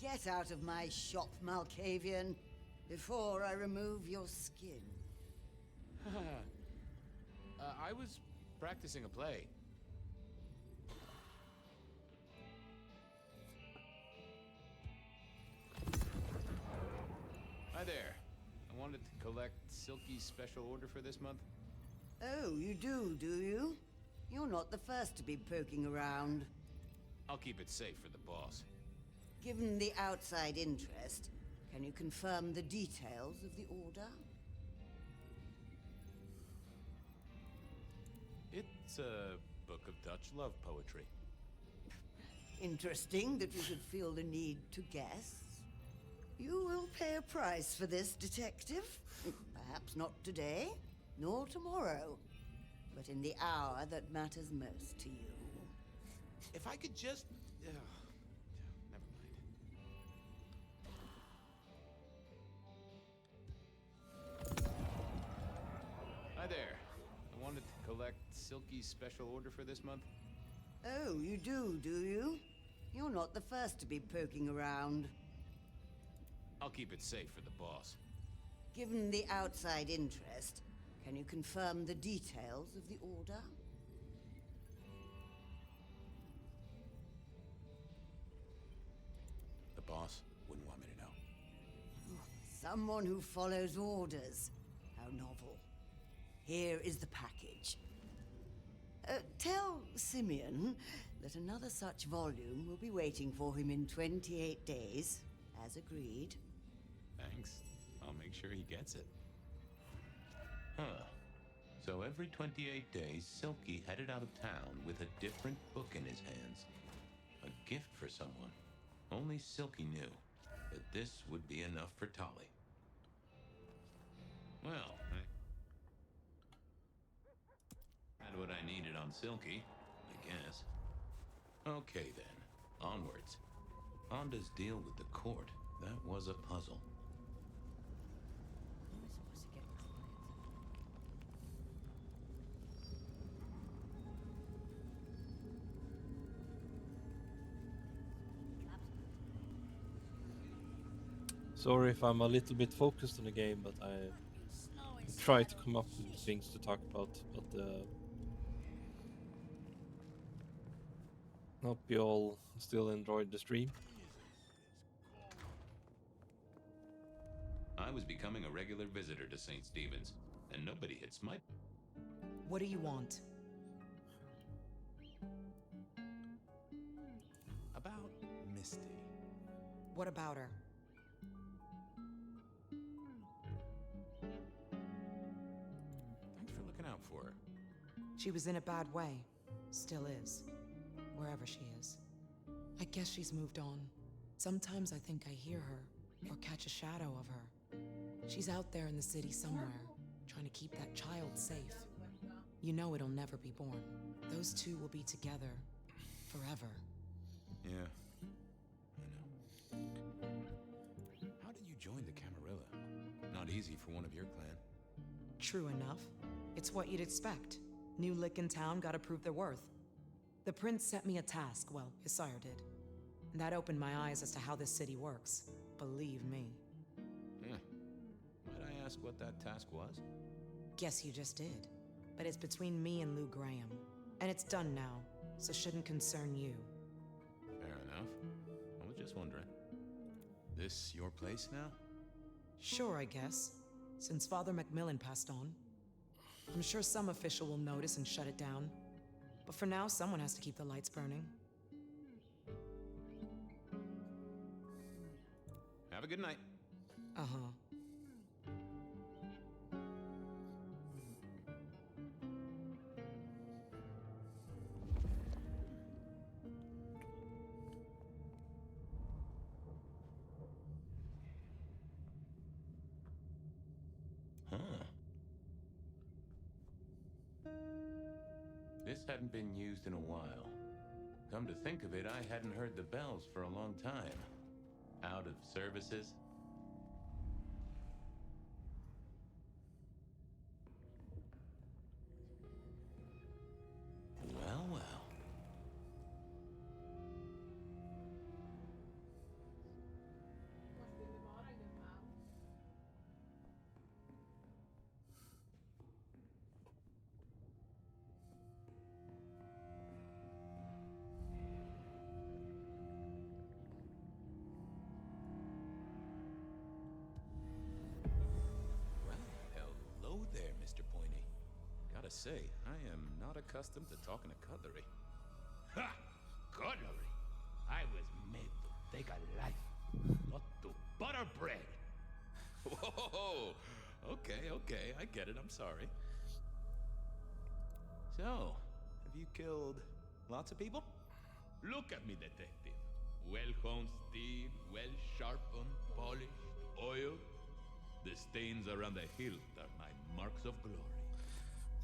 Speaker 15: Get out of my shop, Malkavian, before I remove your skin.
Speaker 14: I was practicing a play. Hi there. I wanted to collect Silky's special order for this month.
Speaker 15: Oh, you do you? You're not the first to be poking around.
Speaker 14: I'll keep it safe for the boss.
Speaker 15: Given the outside interest, can you confirm the details of the order?
Speaker 14: It's a book of Dutch love poetry.
Speaker 15: Interesting that you should feel the need to guess. You will pay a price for this, detective. Perhaps not today, nor tomorrow, but in the hour that matters most to you.
Speaker 14: If I could just... never mind. Hi there. I wanted to collect Silky's special order for this month.
Speaker 15: Oh, you do you? You're not the first to be poking around.
Speaker 14: I'll keep it safe for the boss.
Speaker 15: Given the outside interest, can you confirm the details of the order?
Speaker 14: The boss wouldn't want me to know.
Speaker 15: Someone who follows orders. How novel. Here is the package. Tell Simeon that another such volume will be waiting for him in 28 days, as agreed.
Speaker 14: Thanks. I'll make sure he gets it. Huh. So every 28 days, Silky headed out of town with a different book in his hands. A gift for someone. Only Silky knew that this would be enough for Tolly. Well, I had what I needed on Silky, I guess. Okay then, onwards. Honda's deal with the court, that was a puzzle.
Speaker 1: Sorry if I'm a little bit focused on the game, but I try to come up with things to talk about. But Hope you all still enjoyed the stream.
Speaker 8: I was becoming a regular visitor to St. Stephen's, and nobody had smite.
Speaker 3: What do you want?
Speaker 14: About Misty.
Speaker 3: What about her?
Speaker 14: Thanks for looking out for her.
Speaker 3: She was in a bad way. Still is. Wherever she is. I guess she's moved on. Sometimes I think I hear her, or catch a shadow of her. She's out there in the city somewhere, trying to keep that child safe. You know it'll never be born. Those two will be together forever.
Speaker 14: Yeah, I know. How did you join the Camarilla? Not easy for one of your clan.
Speaker 3: True enough. It's what you'd expect. New lick in town gotta prove their worth. The prince set me a task, well, his sire did. And that opened my eyes as to how this city works. Believe me.
Speaker 14: Yeah. Might I ask what that task was?
Speaker 3: Guess you just did. But it's between me and Lou Graham. And it's done now, so shouldn't concern you.
Speaker 14: Fair enough. I was just wondering. This your place now?
Speaker 3: Sure, I guess. Since Father Macmillan passed on. I'm sure some official will notice and shut it down. But for now, someone has to keep the lights burning.
Speaker 14: Have a good night.
Speaker 3: Uh-huh.
Speaker 8: Huh. This hadn't been used in a while. Come to think of it, I hadn't heard the bells for a long time. Out of services? Well, well. Hello there, Mr. Pointy.
Speaker 14: Gotta say, I am not accustomed to talking to cutlery.
Speaker 18: Ha! Cutlery! I was made to take a life, not to butter bread.
Speaker 14: Whoa! Okay, I get it, I'm sorry. So, have you killed lots of people?
Speaker 18: Look at me, detective. Well-honed steel, well-sharpened, polished, oiled. The stains around the hilt are my marks of glory.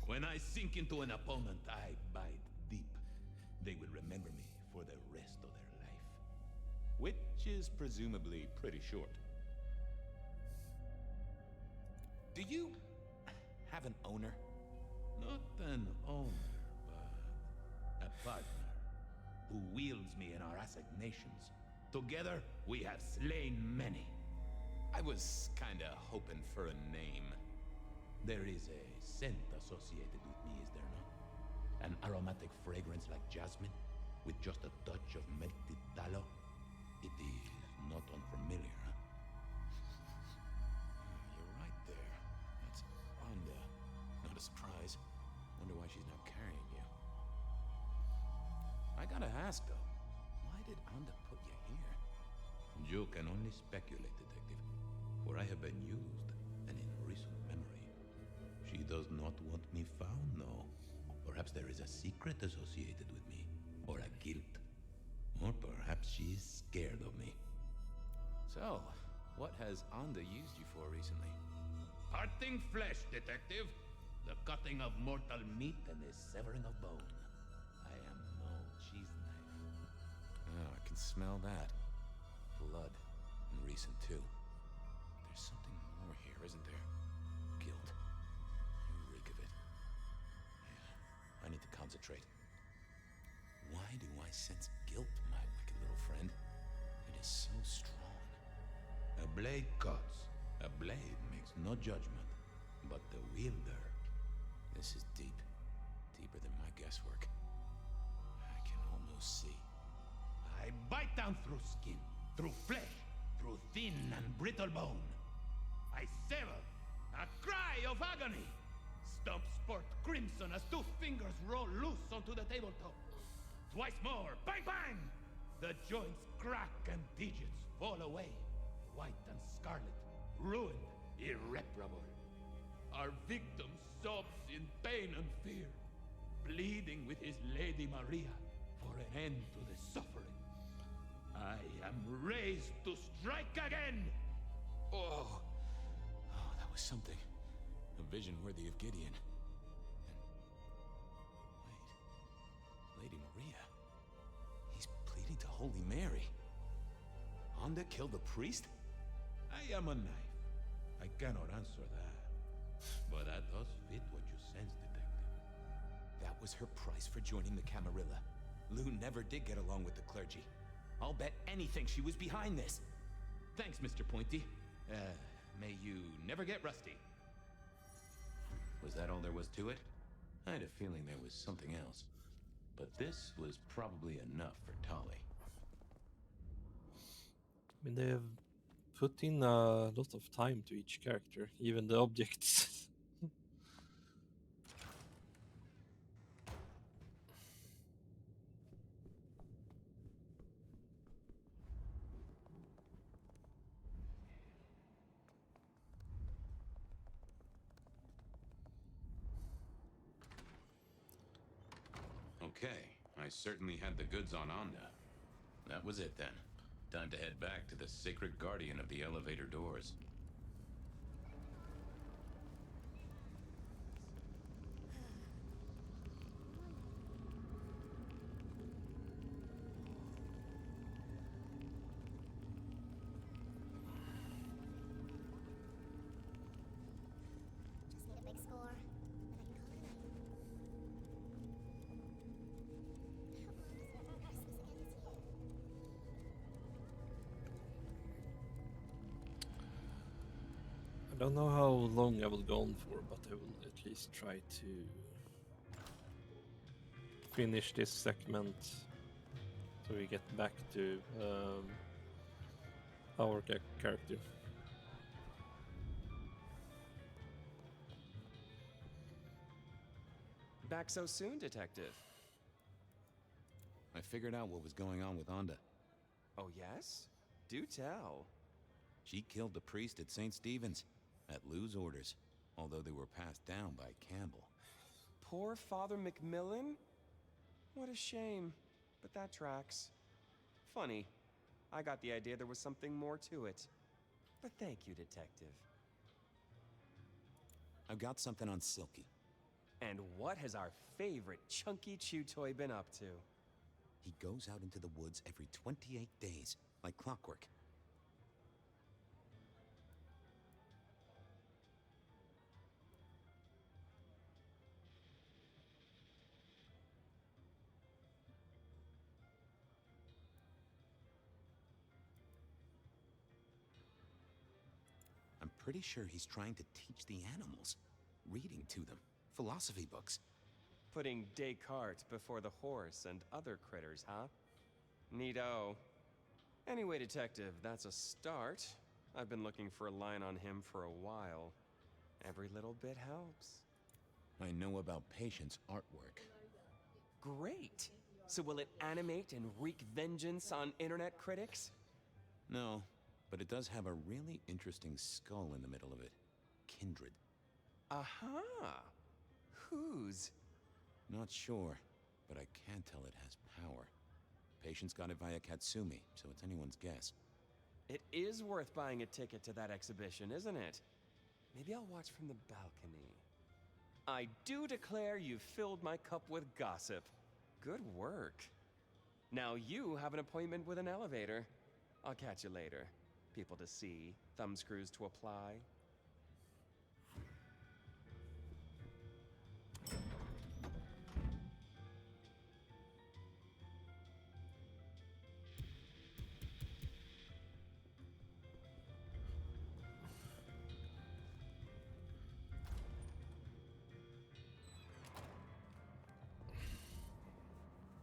Speaker 18: When I sink into an opponent, I bite deep. They will remember me for the rest of their life.
Speaker 14: Which is presumably pretty short. Do you have an owner?
Speaker 18: Not an owner, but a partner who wields me in our assignations. Together, we have slain many.
Speaker 14: I was kinda hoping for a name.
Speaker 18: There is a scent associated with me, is there not? An aromatic fragrance like jasmine, with just a touch of melted tallow. It is not unfamiliar, huh?
Speaker 14: You're right there. That's Onda. Not a surprise. Wonder why she's not carrying you. I gotta ask, though. Why did Onda put you here?
Speaker 18: You can only speculate, detective, for I have been used, and in recent memory. She does not want me found, no. Perhaps there is a secret associated with me, or a guilt. Or perhaps she is scared of me.
Speaker 14: So, what has Onda used you for recently?
Speaker 18: Parting flesh, detective. The cutting of mortal meat and the severing of bone. I am no cheese knife.
Speaker 14: Oh, I can smell that. Blood. And recent, too. There's something more here, isn't there? Guilt. You reek of it. Yeah, I need to concentrate. Why do I sense guilt, my wicked little friend? It is so strong.
Speaker 18: A blade cuts. A blade makes no judgment. But the wielder...
Speaker 14: This is deep. Deeper than my guesswork. I can almost see.
Speaker 8: down through skin, through flesh, through thin and brittle bone. I sever, a cry of agony. Stumps spurt crimson as 2 fingers roll loose onto the tabletop. Twice more, bang bang! The joints crack and digits fall away, white and scarlet, ruined, irreparable. Our victim sobs in pain and fear, pleading with his Lady Maria for an end to the suffering. I am raised to strike again! Oh, that was something. A vision worthy of Gideon. And wait, Lady Maria. He's pleading to Holy Mary. Honda killed the priest? I am a knife. I cannot answer that. But that does fit what you sense, Detective. That was her price for joining the Camarilla. Lou never did get along with the clergy. I'll bet anything she was behind this. Thanks, Mr. Pointy. May you never get rusty. Was that all there was to it? I had a feeling there was something else. But this was probably enough for Tali.
Speaker 1: I mean, they have put in a lot of time to each character, even the objects.
Speaker 8: Okay, I certainly had the goods on Onda. That was it then. Time to head back to the sacred guardian of the elevator doors.
Speaker 13: Just need a big score.
Speaker 1: I don't know how long I will go on for, but I will at least try to finish this segment so we get back to our character.
Speaker 16: Back so soon, Detective?
Speaker 14: I figured out what was going on with Onda.
Speaker 16: Oh, yes? Do tell.
Speaker 14: She killed the priest at St. Stephen's, at Lou's orders, although they were passed down by Campbell.
Speaker 16: Poor Father Macmillan? What a shame, but that tracks. Funny, I got the idea there was something more to it. But thank you, Detective.
Speaker 14: I've got something on Silky.
Speaker 16: And what has our favorite chunky chew toy been up to?
Speaker 14: He goes out into the woods every 28 days, like clockwork. I'm pretty sure he's trying to teach the animals, reading to them, philosophy books.
Speaker 16: Putting Descartes before the horse and other critters, huh? Neato. Anyway, Detective, that's a start. I've been looking for a line on him for a while. Every little bit helps.
Speaker 14: I know about Patience artwork.
Speaker 16: Great! So will it animate and wreak vengeance on internet critics?
Speaker 14: No, but it does have a really interesting skull in the middle of it. Kindred.
Speaker 16: Aha! Whose?
Speaker 14: Not sure, but I can tell it has power. Patience got it via Katsumi, so it's anyone's guess.
Speaker 16: It is worth buying a ticket to that exhibition, isn't it? Maybe I'll watch from the balcony. I do declare you've filled my cup with gossip. Good work. Now you have an appointment with an elevator. I'll catch you later. People to see, thumbscrews to apply.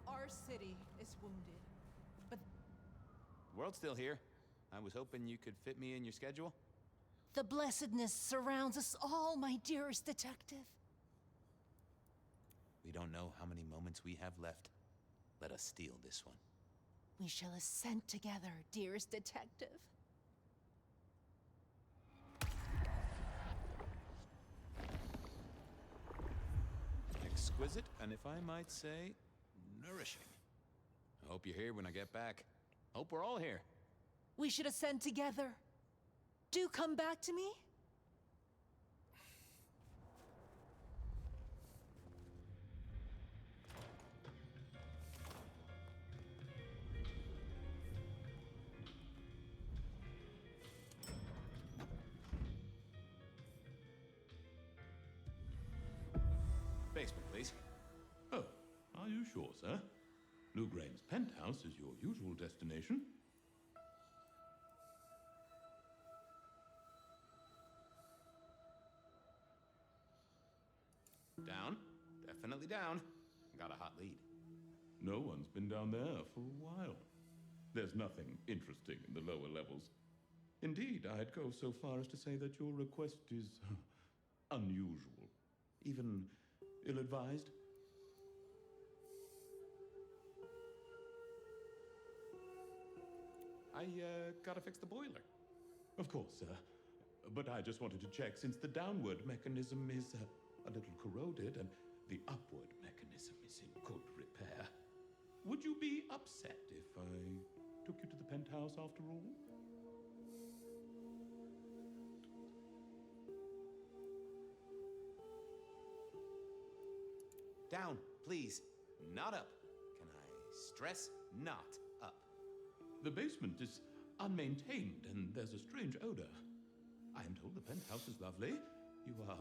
Speaker 19: Our city is wounded, but
Speaker 14: World's still here. I was hoping you could fit me in your schedule.
Speaker 19: The blessedness surrounds us all, my dearest detective.
Speaker 14: We don't know how many moments we have left. Let us steal this one.
Speaker 19: We shall ascend together, dearest detective.
Speaker 14: Exquisite, and if I might say, nourishing. I hope you're here when I get back. Hope we're all here.
Speaker 19: We should ascend together. Do come back to me.
Speaker 14: Basement, please.
Speaker 18: Oh, are you sure, sir? Lugrain's penthouse is your usual destination.
Speaker 14: Down. Definitely down. Got a hot lead.
Speaker 18: No one's been down there for a while. There's nothing interesting in the lower levels. Indeed, I'd go so far as to say that your request is unusual, even ill-advised.
Speaker 14: I, gotta fix the boiler.
Speaker 18: Of course, sir. But I just wanted to check, since the downward mechanism is a little corroded and the upward mechanism is in good repair. Would you be upset if I took you to the penthouse after all?
Speaker 14: Down, please. Not up. Can I stress not up?
Speaker 18: The basement is unmaintained and there's a strange odor. I am told the penthouse is lovely. You are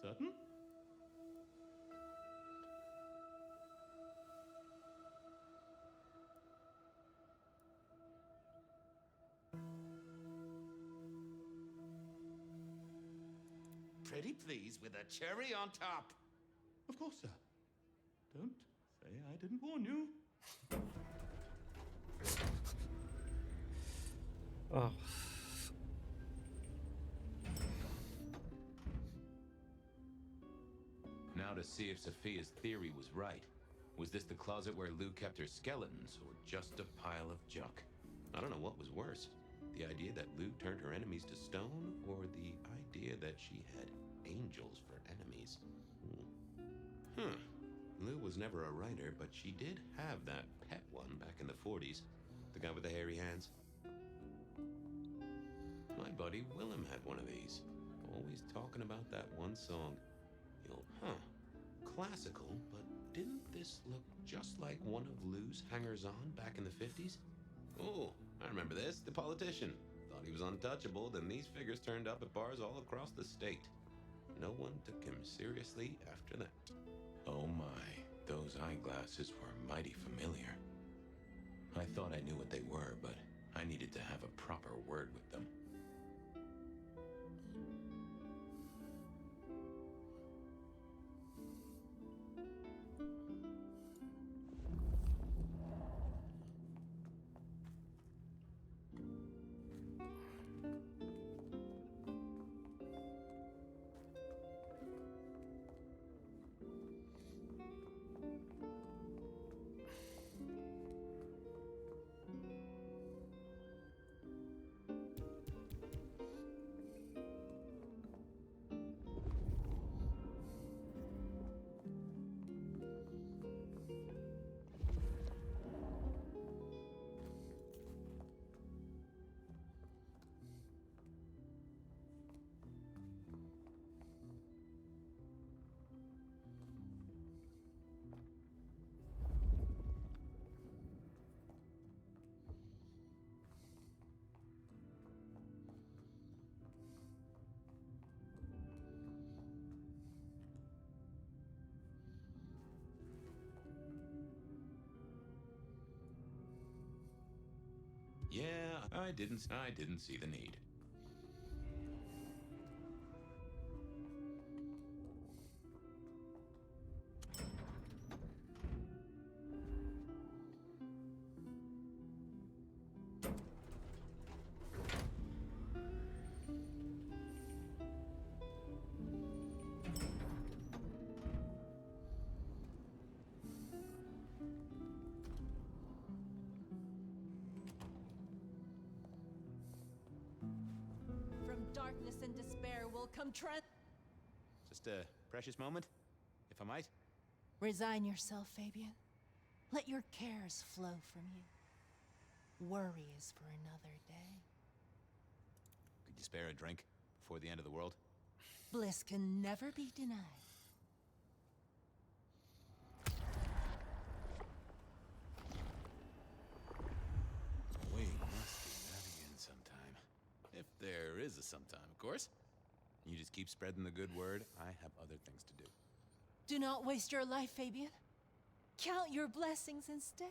Speaker 18: certain?
Speaker 14: Pretty please with a cherry on top.
Speaker 18: Of course, sir. Don't say I didn't warn you.
Speaker 1: Oh.
Speaker 8: Now to see if Sophia's theory was right. Was this the closet where Lou kept her skeletons, or just a pile of junk? I don't know what was worse. The idea that Lou turned her enemies to stone, or the idea that she had angels for enemies? Lou was never a writer, but she did have that pet one back in the 40s. The guy with the hairy hands. My buddy Willem had one of these. Always talking about that one song. Classical, but didn't this look just like one of Lou's hangers-on back in the 50s? Oh, I remember this. The politician. Thought he was untouchable, then these figures turned up at bars all across the state. No one took him seriously after that. Oh my, those eyeglasses were mighty familiar. I thought I knew what they were, but I needed to have a proper word with them. Yeah, I didn't see the need.
Speaker 19: darkness and despair will come
Speaker 14: Just a precious moment, if I might.
Speaker 19: Resign yourself, Fabian. Let your cares flow from you. Worry is for another day.
Speaker 14: Could you spare a drink before the end of the world?
Speaker 19: Bliss can never be denied.
Speaker 14: We must do that again sometime. If there is a sometime, of course. You just keep spreading the good word. I have other things to do.
Speaker 19: Do not waste your life, Fabian. Count your blessings instead.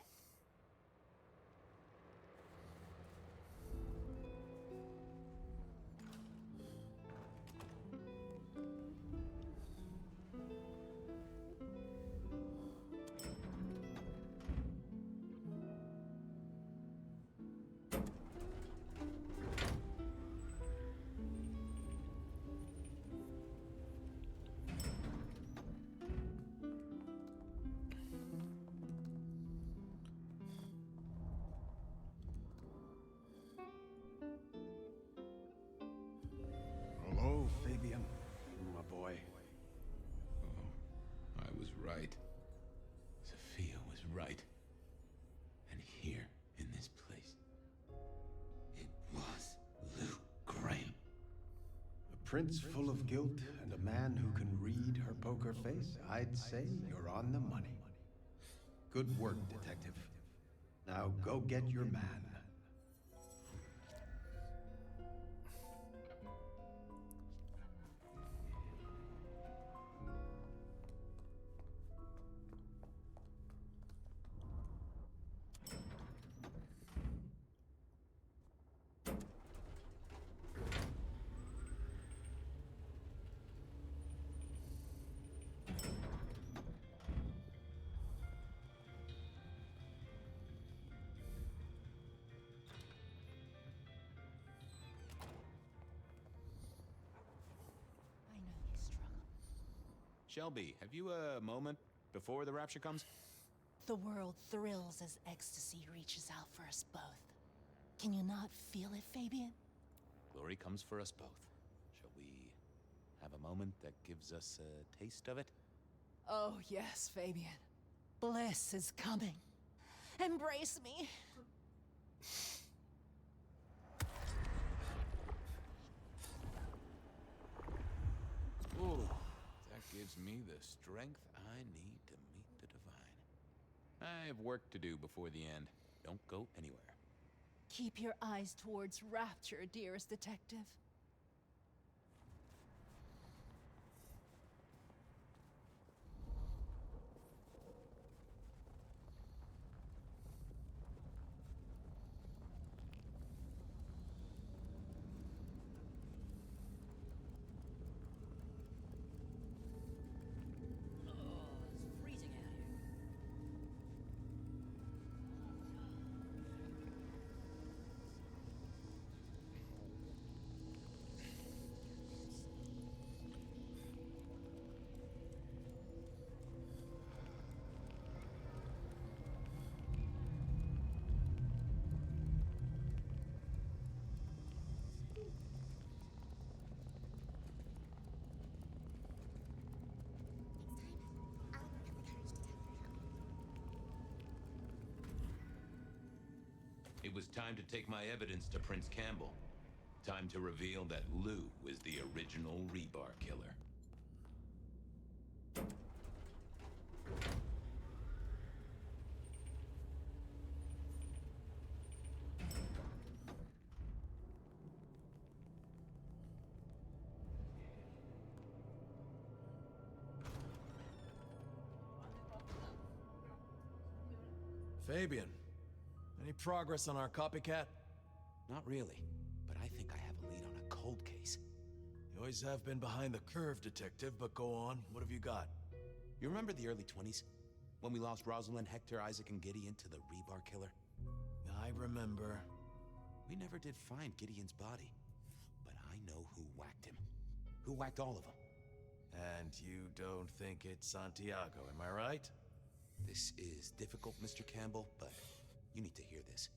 Speaker 9: Hello, Fabian, my boy.
Speaker 8: I was right. Sophia was right. And here, in this place, it was Luke Graham.
Speaker 9: A prince full of guilt and a man who can read her poker face. I'd say you're on the money. Good work, detective. Now go get your man.
Speaker 19: I know you struggle.
Speaker 14: Shelby, have you a moment before the rapture comes?
Speaker 19: The world thrills as ecstasy reaches out for us both. Can you not feel it, Fabian?
Speaker 14: Glory comes for us both. Shall we have a moment that gives us a taste of it?
Speaker 19: Oh, yes, Fabian. Bliss is coming. Embrace me.
Speaker 14: Ooh, that gives me the strength I need to meet the divine. I have work to do before the end. Don't go anywhere.
Speaker 19: Keep your eyes towards rapture, dearest detective.
Speaker 8: It was time to take my evidence to Prince Campbell. Time to reveal that Lou is the original rebar killer.
Speaker 12: Fabian, any progress on our copycat?
Speaker 14: Not really, but I think I have a lead on a cold case.
Speaker 12: You always have been behind the curve, detective, but go on. What have you got?
Speaker 14: You remember the early 20s? When we lost Rosalind, Hector, Isaac, and Gideon to the rebar killer?
Speaker 12: I remember.
Speaker 14: We never did find Gideon's body, but I know who whacked him. Who whacked all of them.
Speaker 12: And you don't think it's Santiago, am I right?
Speaker 14: This is difficult, Mr. Campbell, but you need to hear this.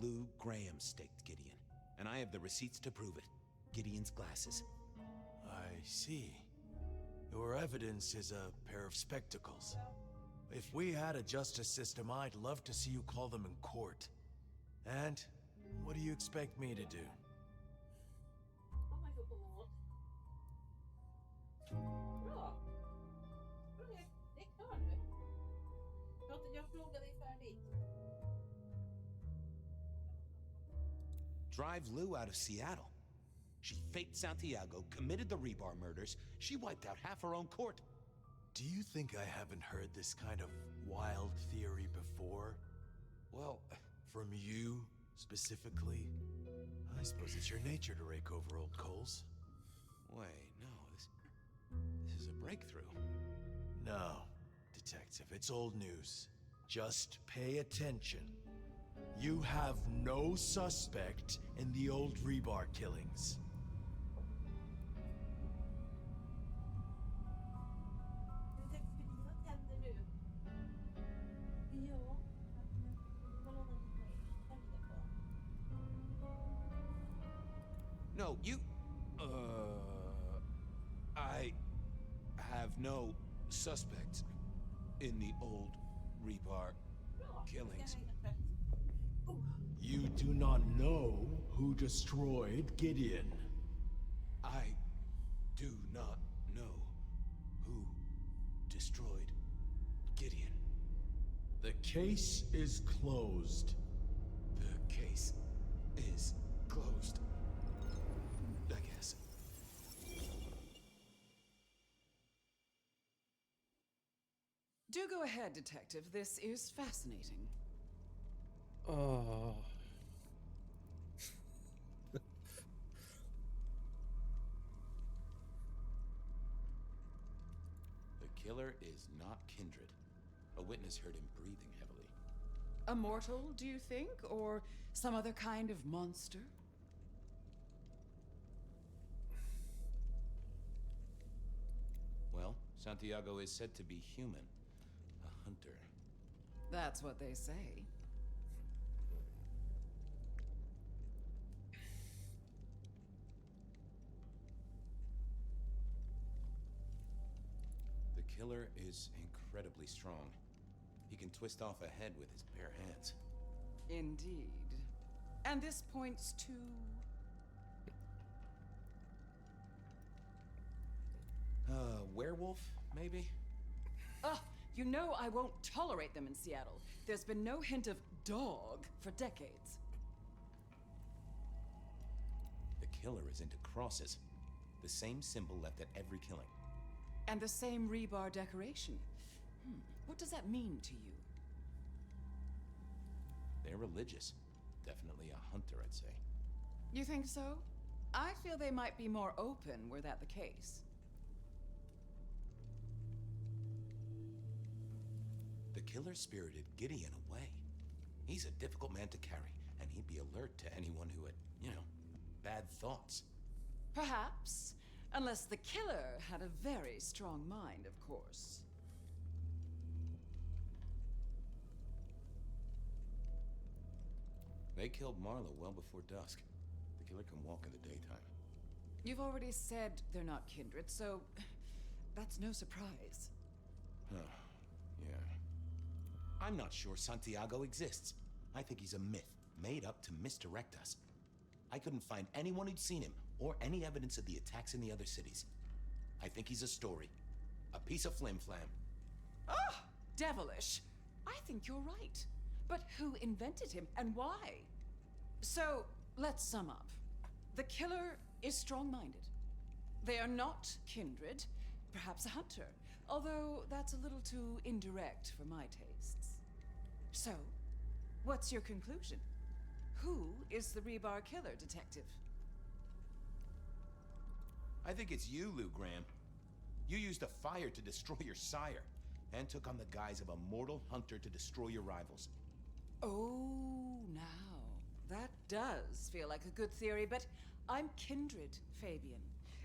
Speaker 14: Lou Graham staked Gideon, and I have the receipts to prove it. Gideon's glasses.
Speaker 12: I see. Your evidence is a pair of spectacles. If we had a justice system, I'd love to see you call them in court. And what do you expect me to do?
Speaker 10: Bra. Det är klar nu. Jag frågar dig färdigt.
Speaker 14: Drive Lou out of Seattle. She faked Santiago, committed the Rebar murders. She wiped out half her own court.
Speaker 12: Do you think I haven't heard this kind of wild theory before?
Speaker 14: Well,
Speaker 12: from you, specifically? I suppose it's your nature to rake over old coals.
Speaker 14: Wait, no, this is a breakthrough.
Speaker 12: No, Detective, it's old news. Just pay attention. You have no suspect in the old Rebar killings.
Speaker 14: No, you... I have no suspect in the old Rebar killings.
Speaker 12: You do not know who destroyed Gideon.
Speaker 14: I do not know who destroyed Gideon.
Speaker 12: The case is closed.
Speaker 14: The case is closed. I guess.
Speaker 21: Do go ahead, Detective. This is fascinating.
Speaker 1: Oh.
Speaker 14: The killer is not Kindred. A witness heard him breathing heavily.
Speaker 21: A mortal, do you think? Or some other kind of monster?
Speaker 14: Well, Santiago is said to be human. A hunter.
Speaker 21: That's what they say.
Speaker 14: The killer is incredibly strong. He can twist off a head with his bare hands.
Speaker 21: Indeed. And this points to...
Speaker 14: Werewolf, maybe?
Speaker 21: Ah, you know I won't tolerate them in Seattle. There's been no hint of dog for decades.
Speaker 14: The killer is into crosses. The same symbol left at every killing.
Speaker 21: And the same rebar decoration. What does that mean to you?
Speaker 14: They're religious. Definitely a hunter, I'd say.
Speaker 21: You think so? I feel they might be more open were that the case.
Speaker 14: The killer spirited Gideon away. He's a difficult man to carry, and he'd be alert to anyone who had, bad thoughts.
Speaker 21: Perhaps. Unless the killer had a very strong mind, of course.
Speaker 14: They killed Marlowe well before dusk. The killer can walk in the daytime.
Speaker 21: You've already said they're not kindred, so that's no surprise.
Speaker 14: Huh. Yeah. I'm not sure Santiago exists. I think he's a myth, made up to misdirect us. I couldn't find anyone who'd seen him, or any evidence of the attacks in the other cities. I think he's a story. A piece of flim-flam.
Speaker 21: Ah! Devilish! I think you're right. But who invented him, and why? So, let's sum up. The killer is strong-minded. They are not kindred, perhaps a hunter, although that's a little too indirect for my tastes. So, what's your conclusion? Who is the rebar killer, Detective?
Speaker 14: I think it's you, Lou Graham. You used a fire to destroy your sire, and took on the guise of a mortal hunter to destroy your rivals.
Speaker 21: Oh, now. That does feel like a good theory, but I'm kindred, Fabian.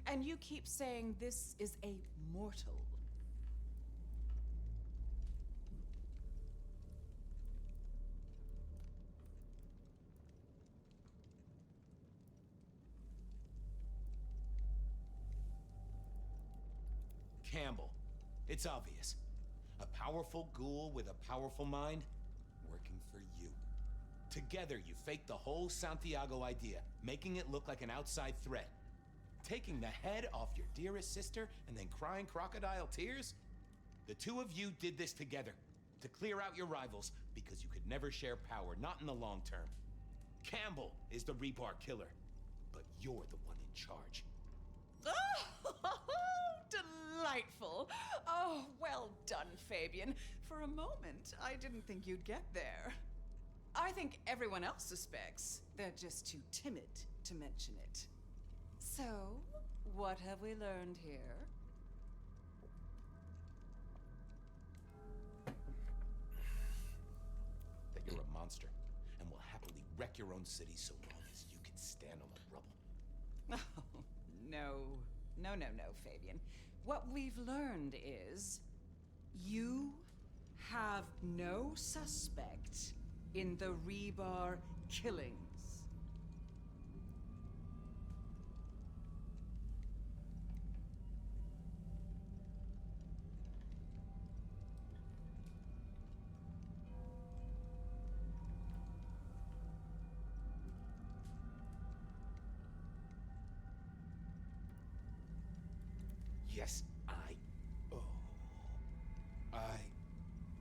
Speaker 21: And you keep saying this is a mortal.
Speaker 14: Campbell. It's obvious. A powerful ghoul with a powerful mind, working for you. Together, you faked the whole Santiago idea, making it look like an outside threat. Taking the head off your dearest sister and then crying crocodile tears? The two of you did this together, to clear out your rivals, because you could never share power, not in the long term. Campbell is the rebar killer, but you're the one in charge.
Speaker 21: Oh, delightful. Oh, well done, Fabian. For a moment, I didn't think you'd get there. I think everyone else suspects. They're just too timid to mention it. So, what have we learned here?
Speaker 14: That you're a monster, and will happily wreck your own city so long as you can stand on the rubble.
Speaker 21: Oh, no, Fabian. What we've learned is you have no suspect in the rebar killings.
Speaker 14: Yes, I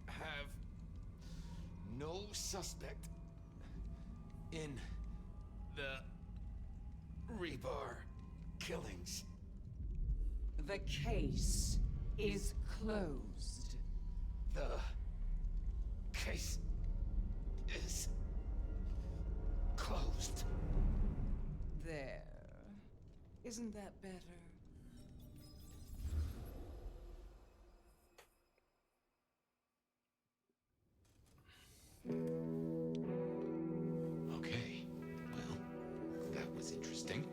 Speaker 14: have no suspect in the rebar killings.
Speaker 21: The case is closed.
Speaker 14: The case is closed.
Speaker 21: There. Isn't that better?
Speaker 14: Okay, well, that was interesting.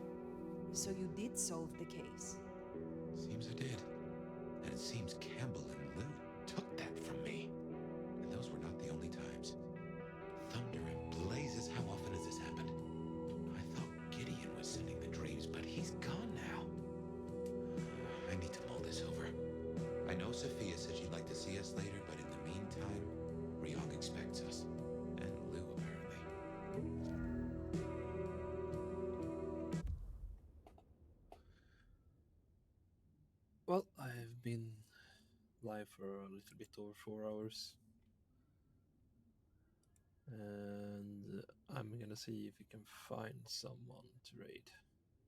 Speaker 4: So you did solve the case.
Speaker 14: Seems I did. And it seems Campbell and Lou took that from me. And those were not the only times. Thunder and blazes, how often has this happened? I thought Gideon was sending the dreams, but he's gone now. I need to mull this over. I know Sophia said she'd like to see us later, but in the meantime, Ryog expects us. And Lou, apparently.
Speaker 1: Well, I've been live for a little bit over 4 hours. And I'm gonna see if we can find someone to raid.